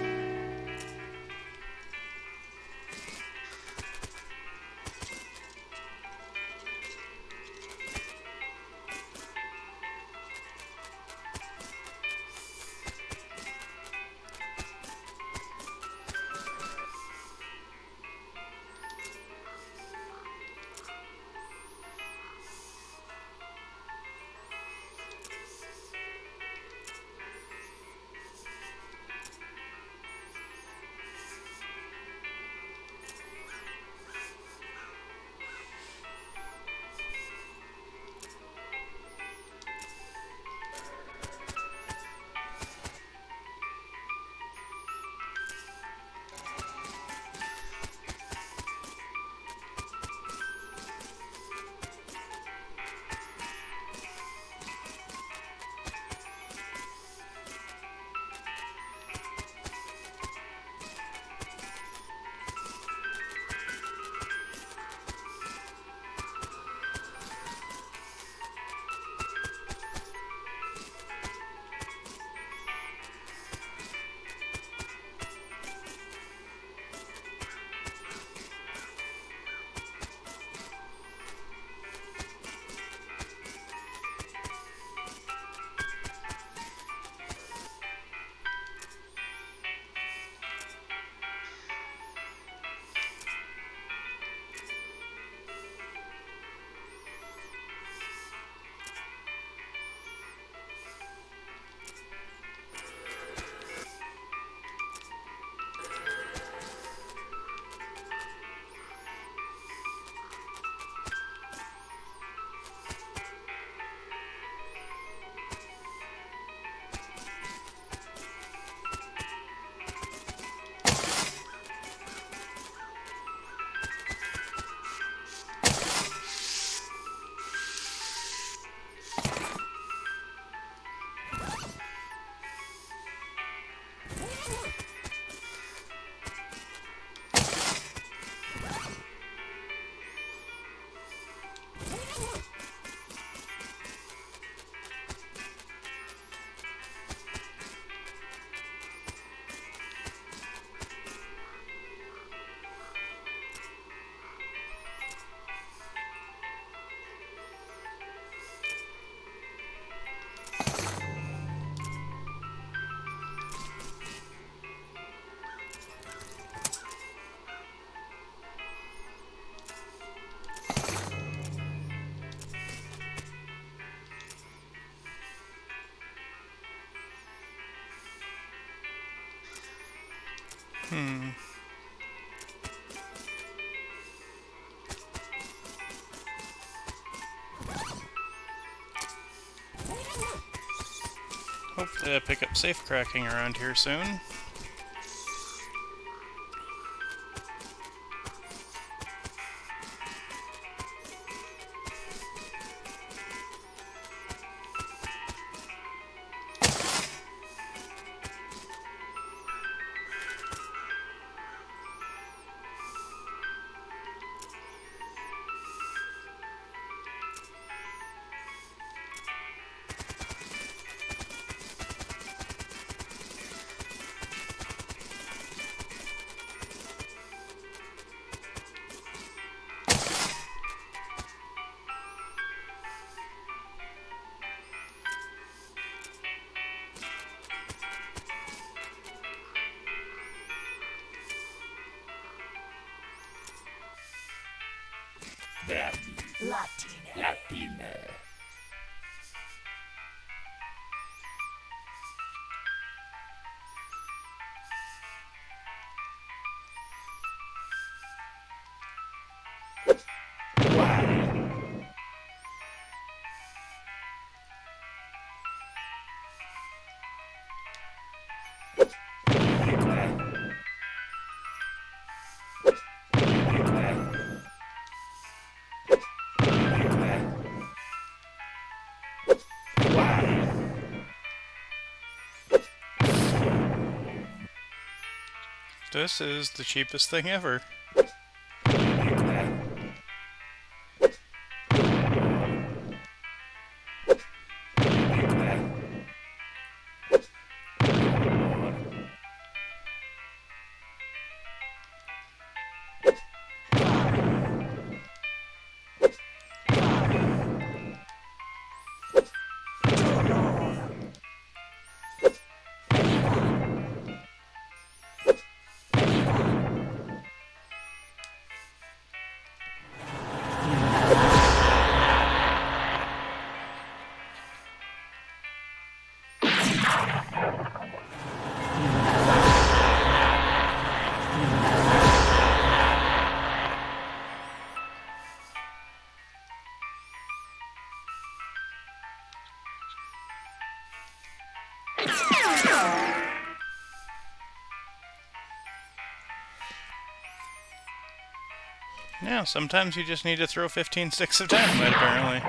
Hopefully I pick up safe cracking around here soon. Latine. This is the cheapest thing ever. Yeah, sometimes you just need to throw 15 sticks of dynamite, apparently.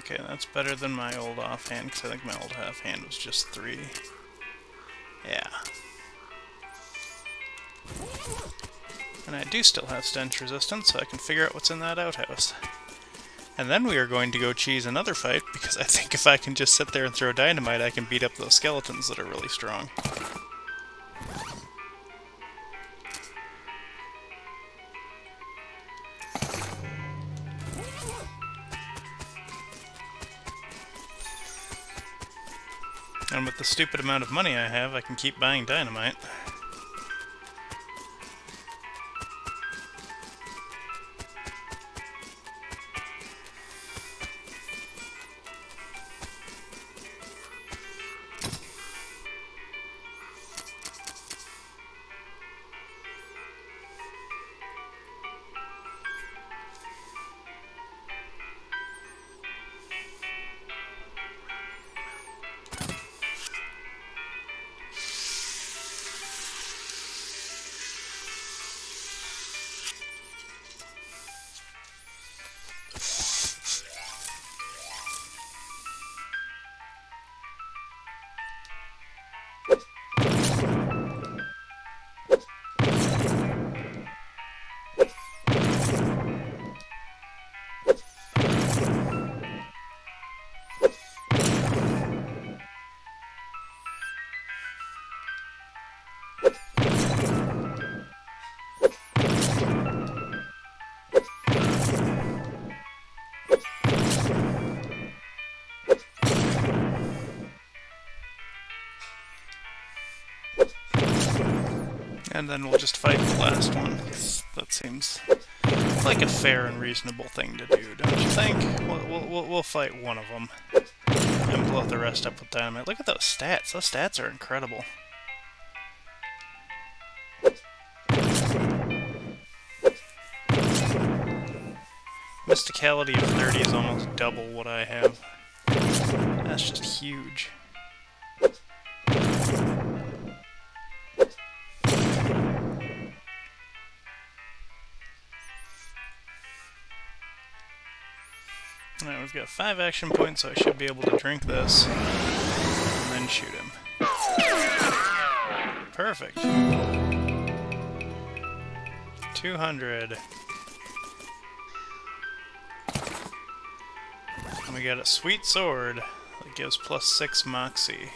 Okay, that's better than my old offhand, because I think my old offhand was just 3. Yeah. And I do still have stench resistance, so I can figure out what's in that outhouse. And then we are going to go cheese another fight, because I think if I can just sit there and throw dynamite, I can beat up those skeletons that are really strong. And with the stupid amount of money I have, I can keep buying dynamite. And then we'll just fight the last one. That seems like a fair and reasonable thing to do, don't you think? We'll fight one of them and blow the rest up with dynamite. Look at those stats. Those stats are incredible. Mysticality of 30 is almost double what I have. That's just huge. Alright, we've got 5 action points, so I should be able to drink this and then shoot him. Perfect. 200. And we got a sweet sword that gives +6 moxie.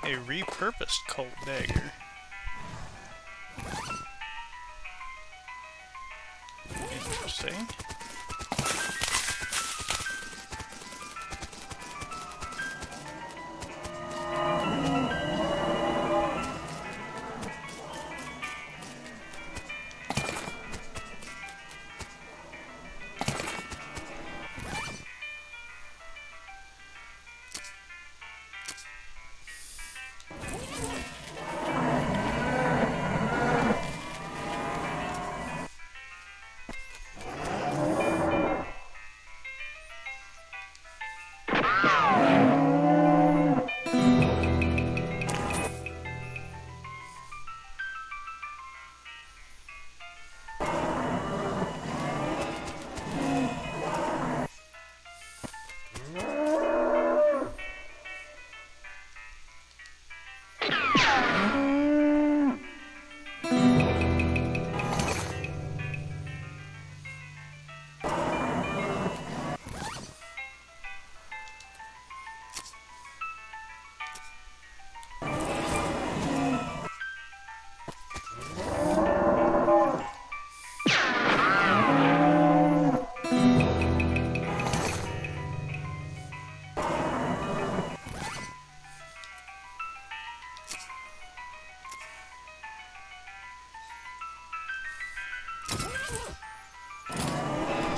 A repurposed Colt dagger. Interesting.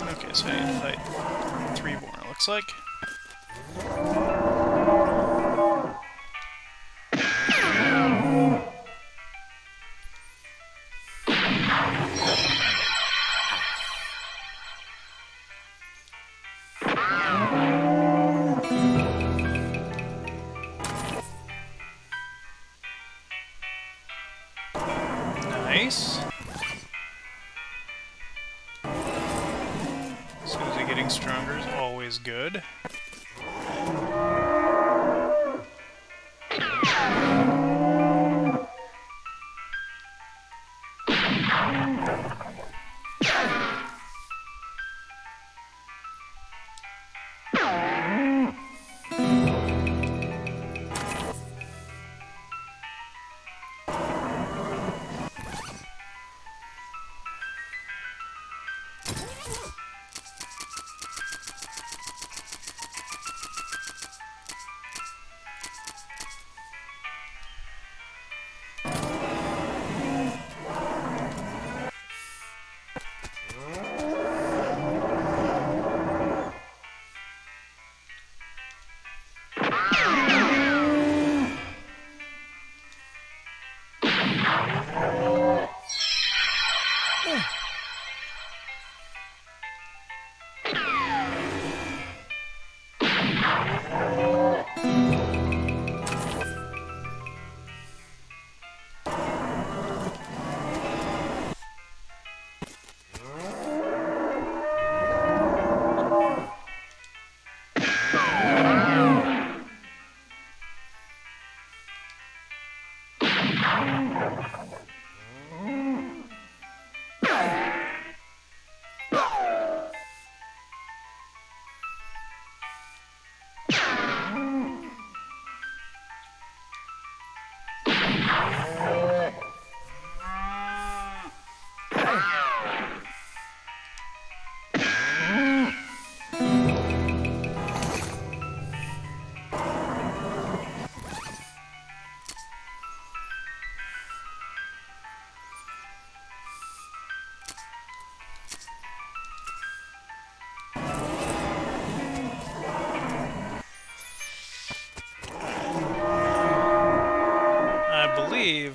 Okay, so I need to fight 3 more, it looks like. Nice. Susie getting stronger is always good.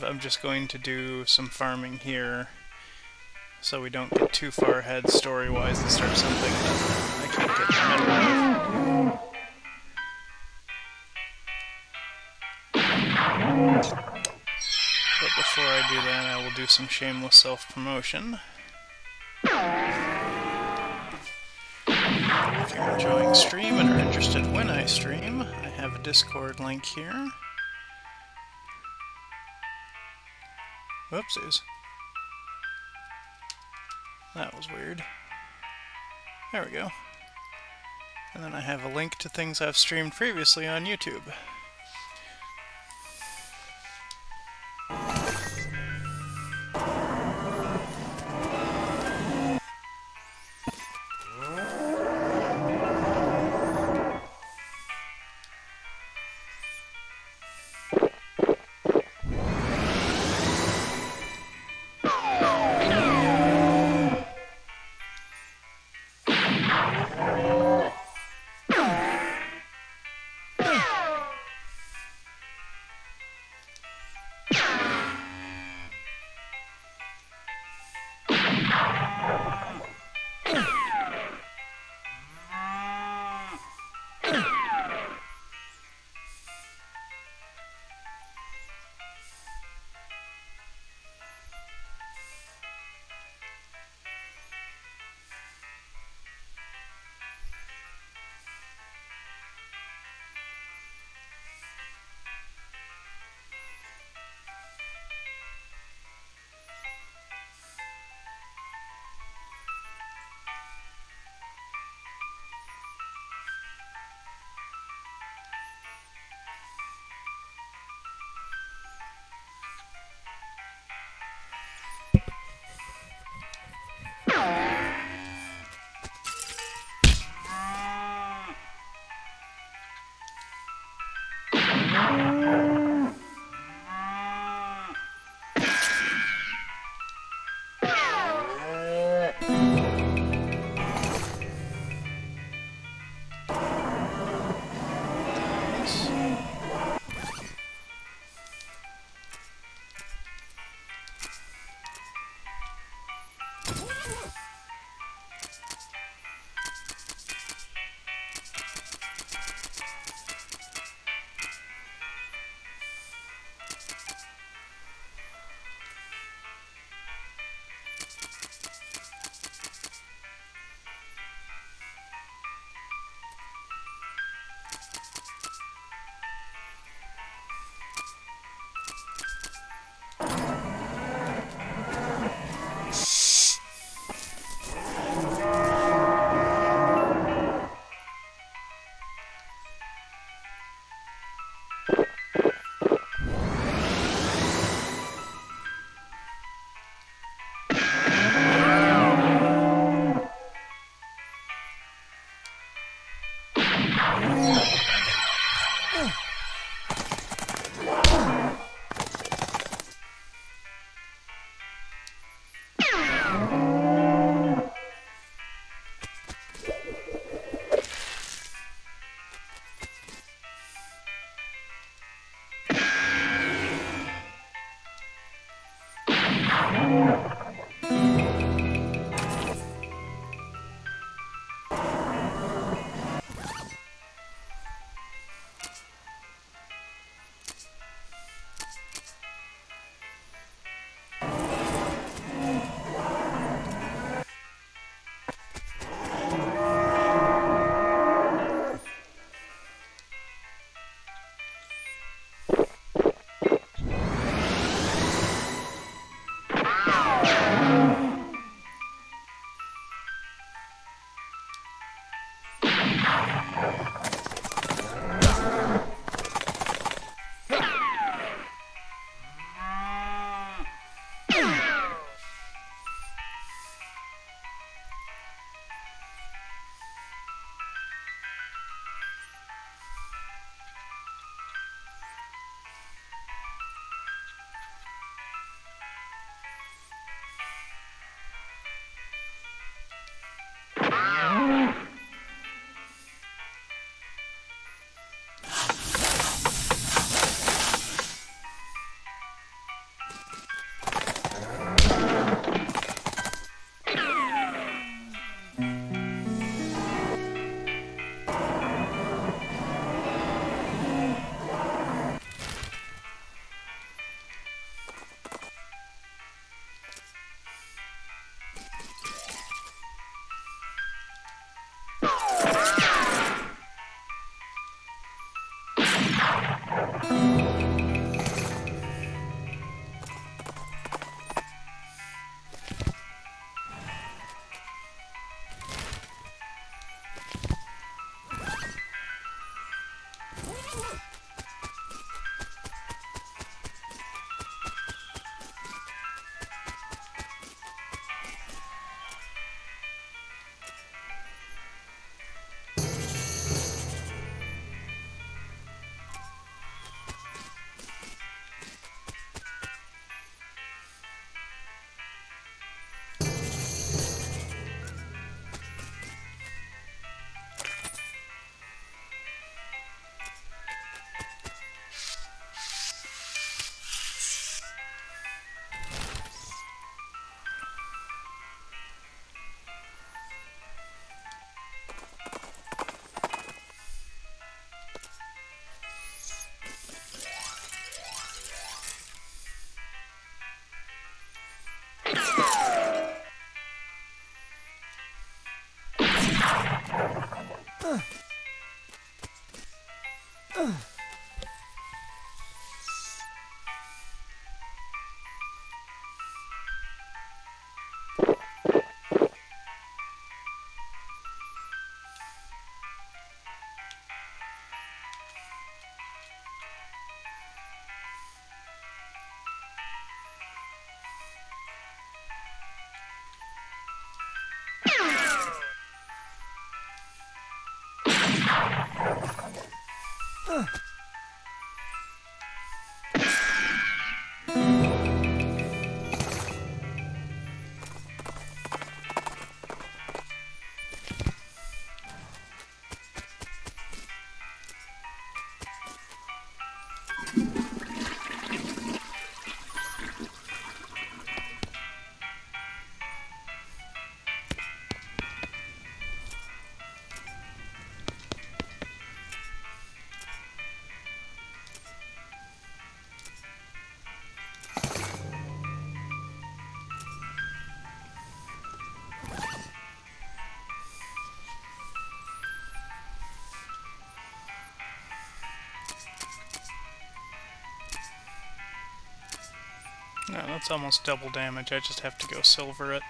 I'm just going to do some farming here so we don't get too far ahead story-wise and start something that I can't get in the middle of. But before I do that, I will do some shameless self-promotion. If you're enjoying stream and are interested when I stream, I have a Discord link here. Whoopsies. That was weird. There we go. And then I have a link to things I've streamed previously on YouTube. No, that's almost double damage. I just have to go silver it.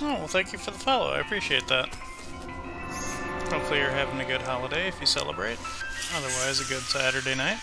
Oh, well, thank you for the follow. I appreciate that. Hopefully you're having a good holiday if you celebrate. Otherwise, a good Saturday night.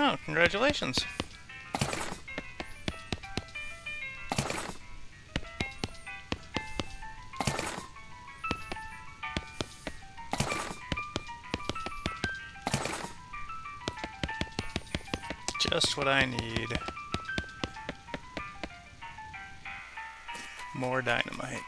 Oh, congratulations. Just what I need. More dynamite.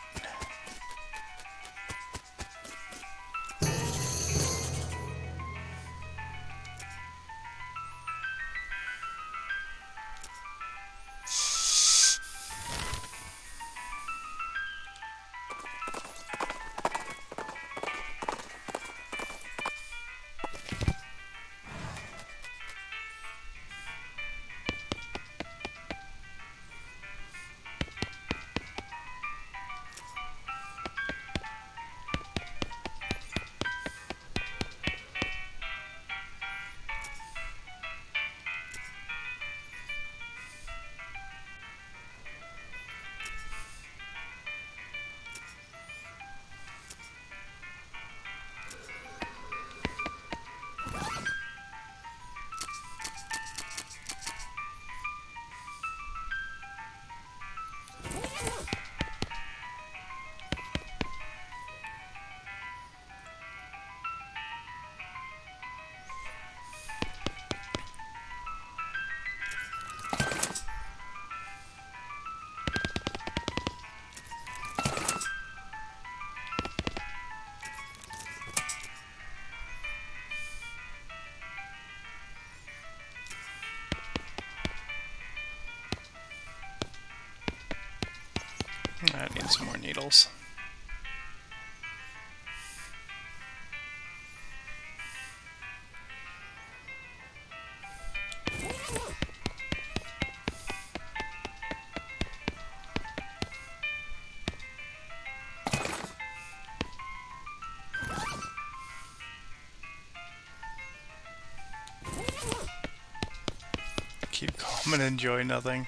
I need some more needles. Keep calm and enjoy nothing.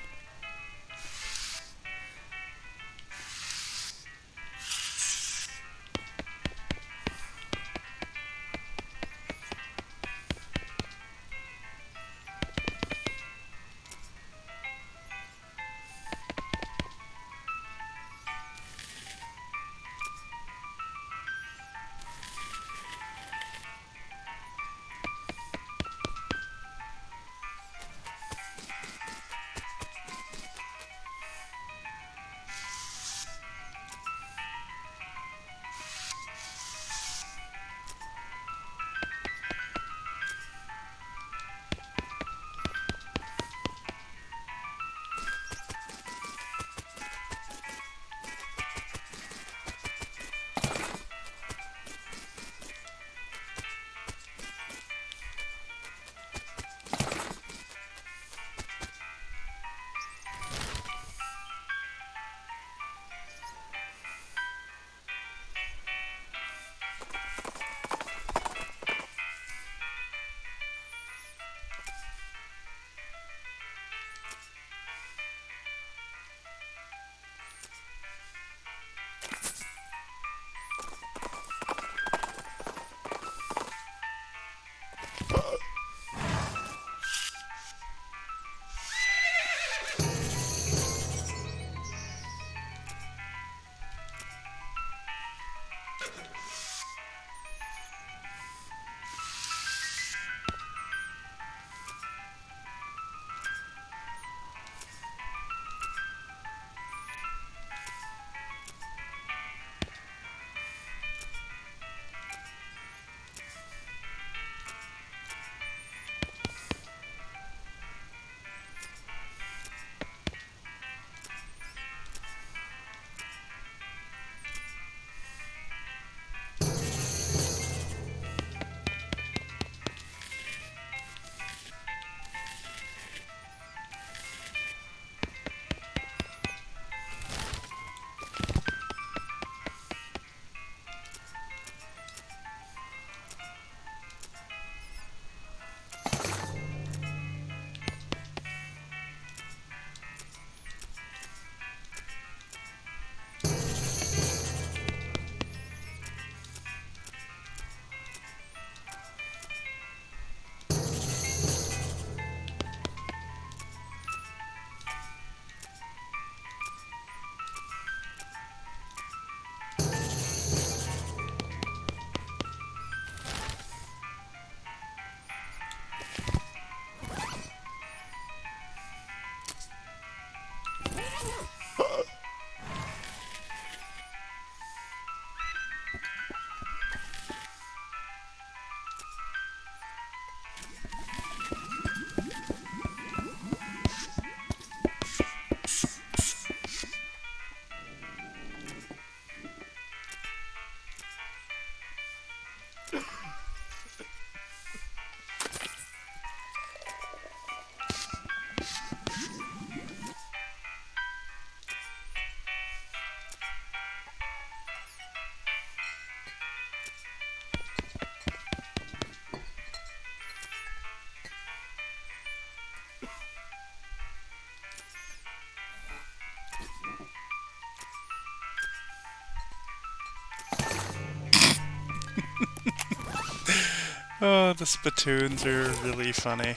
Oh, the spittoons are really funny.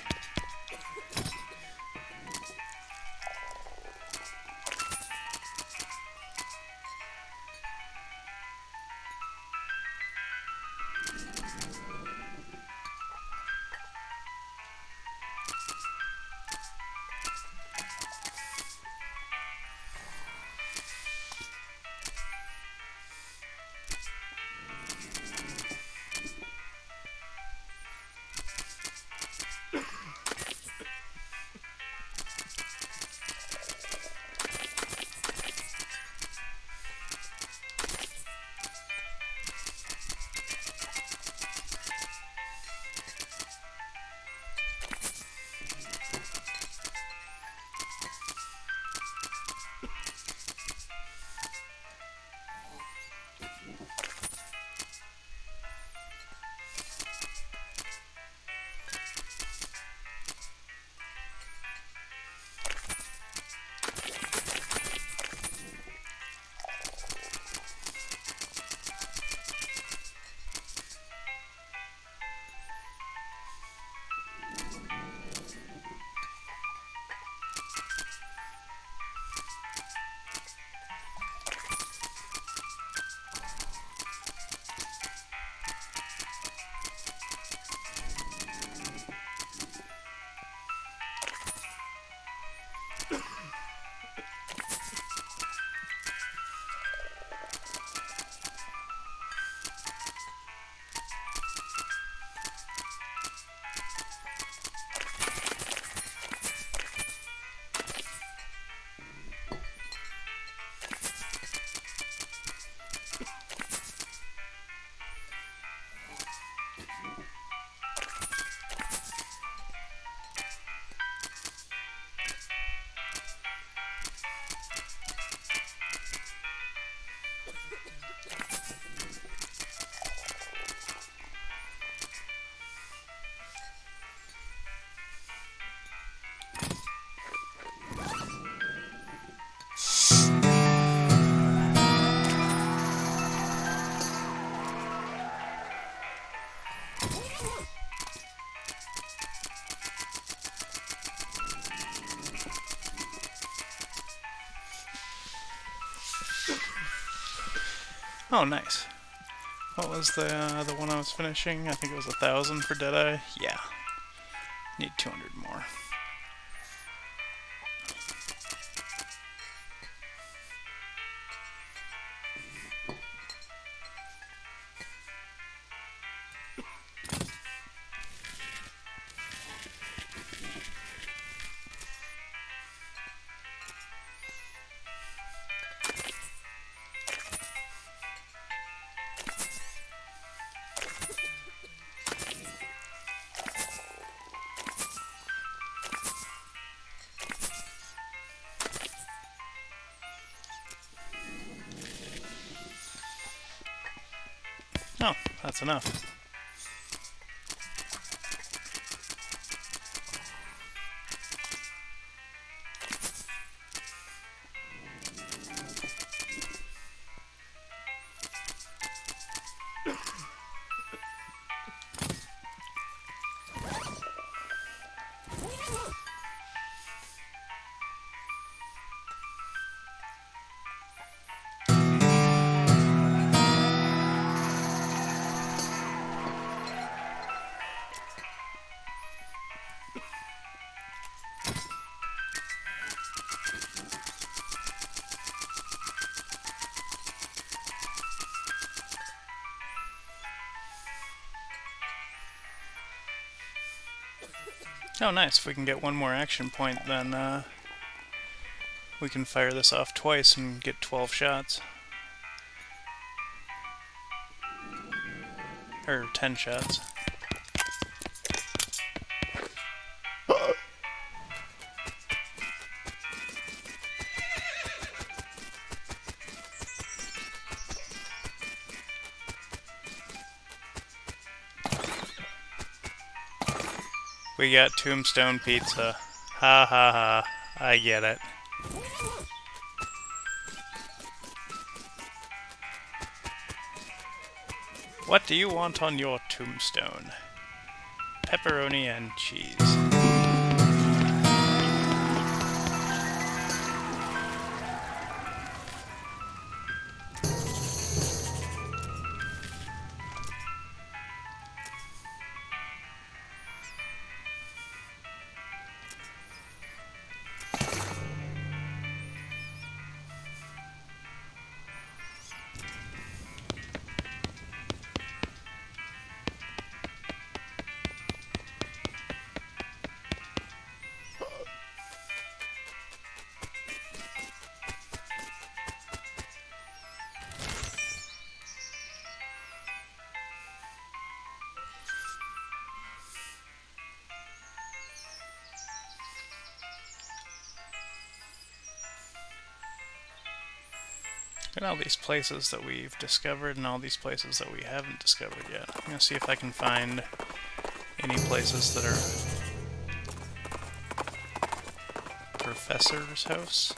Oh, nice. What was the one I was finishing? I think it was 1,000 for Deadeye. Yeah. Need 200 more. Oh, that's enough. Oh, nice. If we can get one more action point, then we can fire this off twice and get 12 shots. Or 10 shots. We got tombstone pizza. Ha ha ha. I get it. What do you want on your tombstone? Pepperoni and cheese. And all these places that we've discovered and all these places that we haven't discovered yet. I'm going to see if I can find any places that are Professor's house.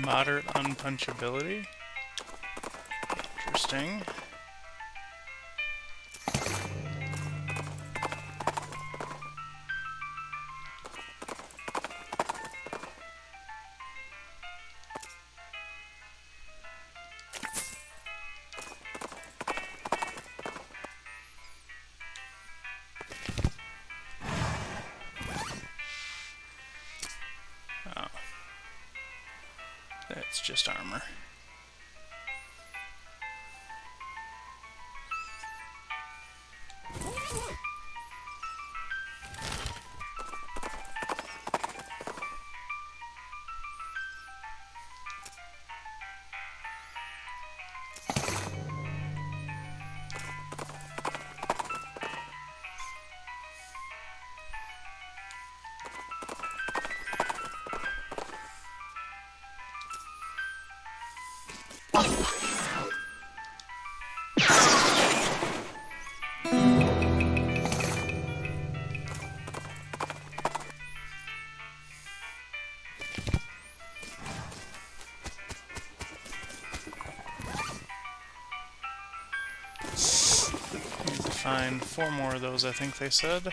Moderate unpunchability. Interesting. It's just armor. Need to find 4 more of those, I think they said.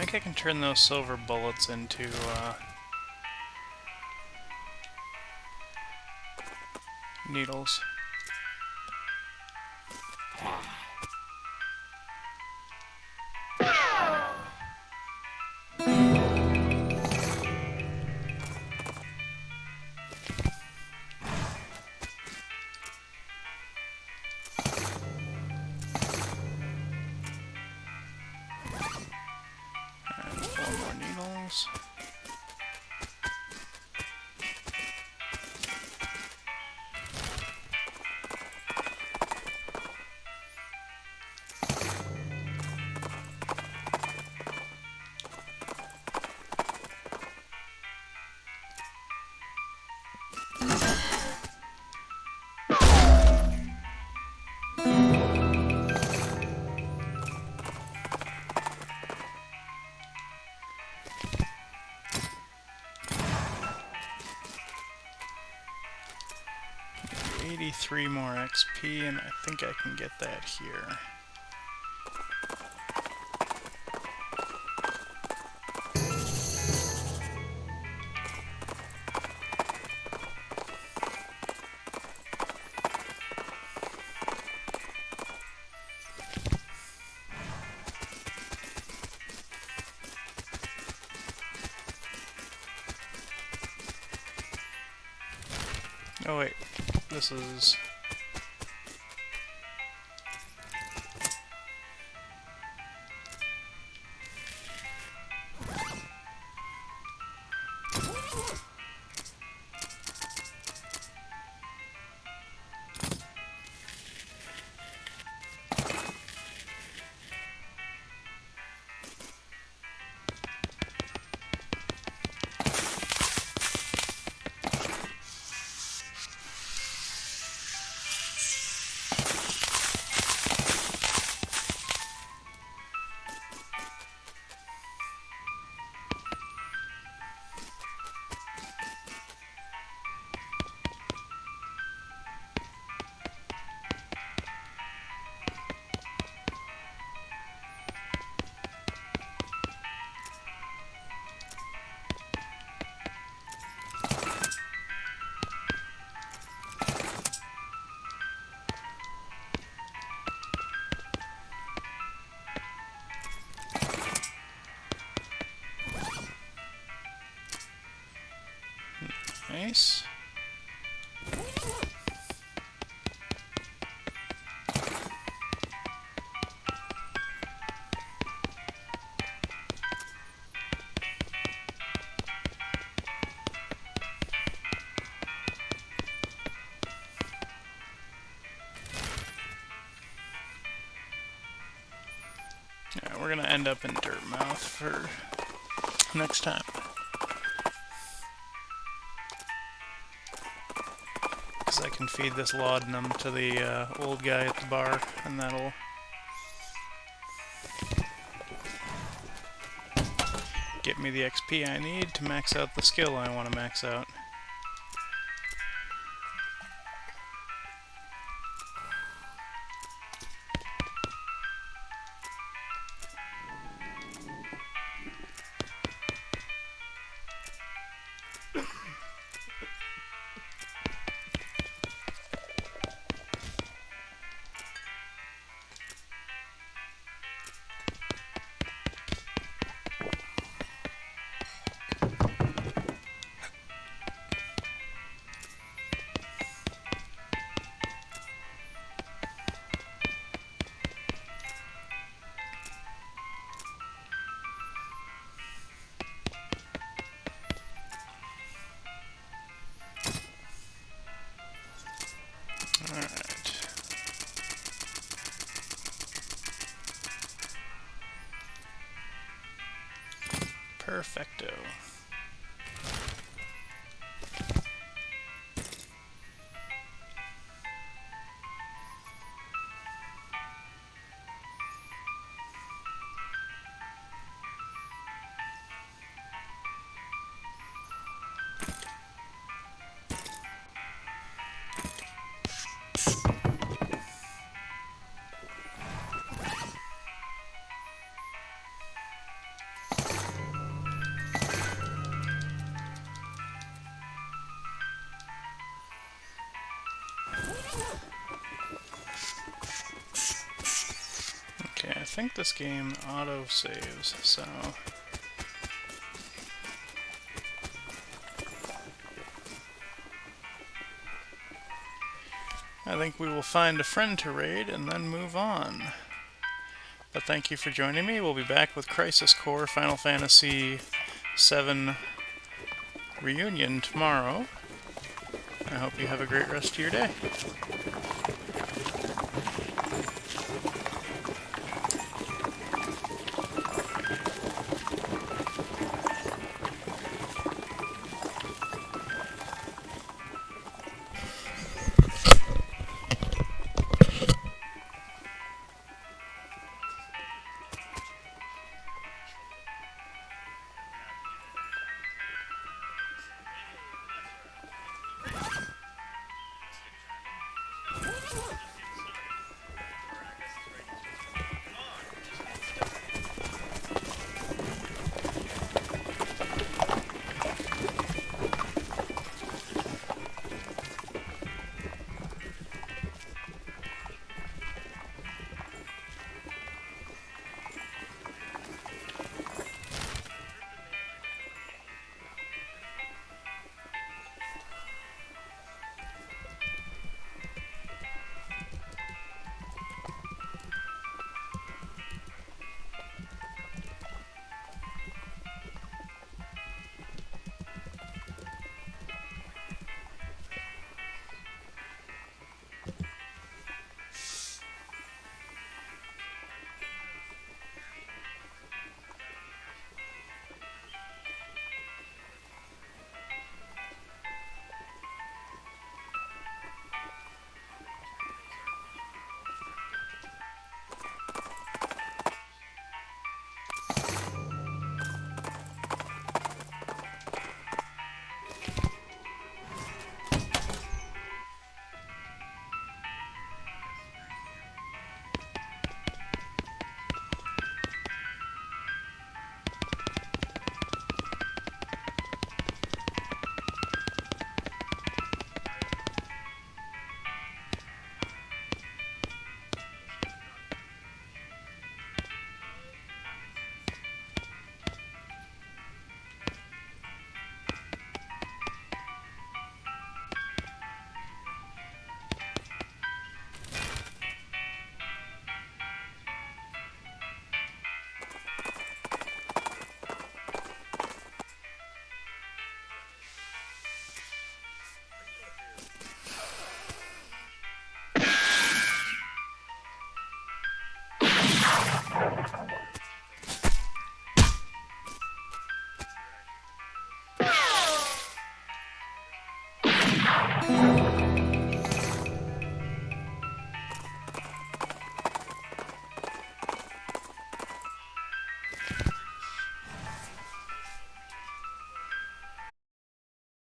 think I can turn those silver bullets into needles. And 4 more needles. Maybe 83 more XP, and I think I can get that here. Oh wait, this is... nice. Yeah, we're gonna end up in Dirtmouth for next time. Because I can feed this laudanum to the old guy at the bar, and that'll get me the XP I need to max out the skill I want to max out. Alright. Perfecto. think this game auto saves, so I think we will find a friend to raid and then move on. But thank you for joining me. We'll be back with Crisis Core Final Fantasy VII Reunion tomorrow. I hope you have a great rest of your day.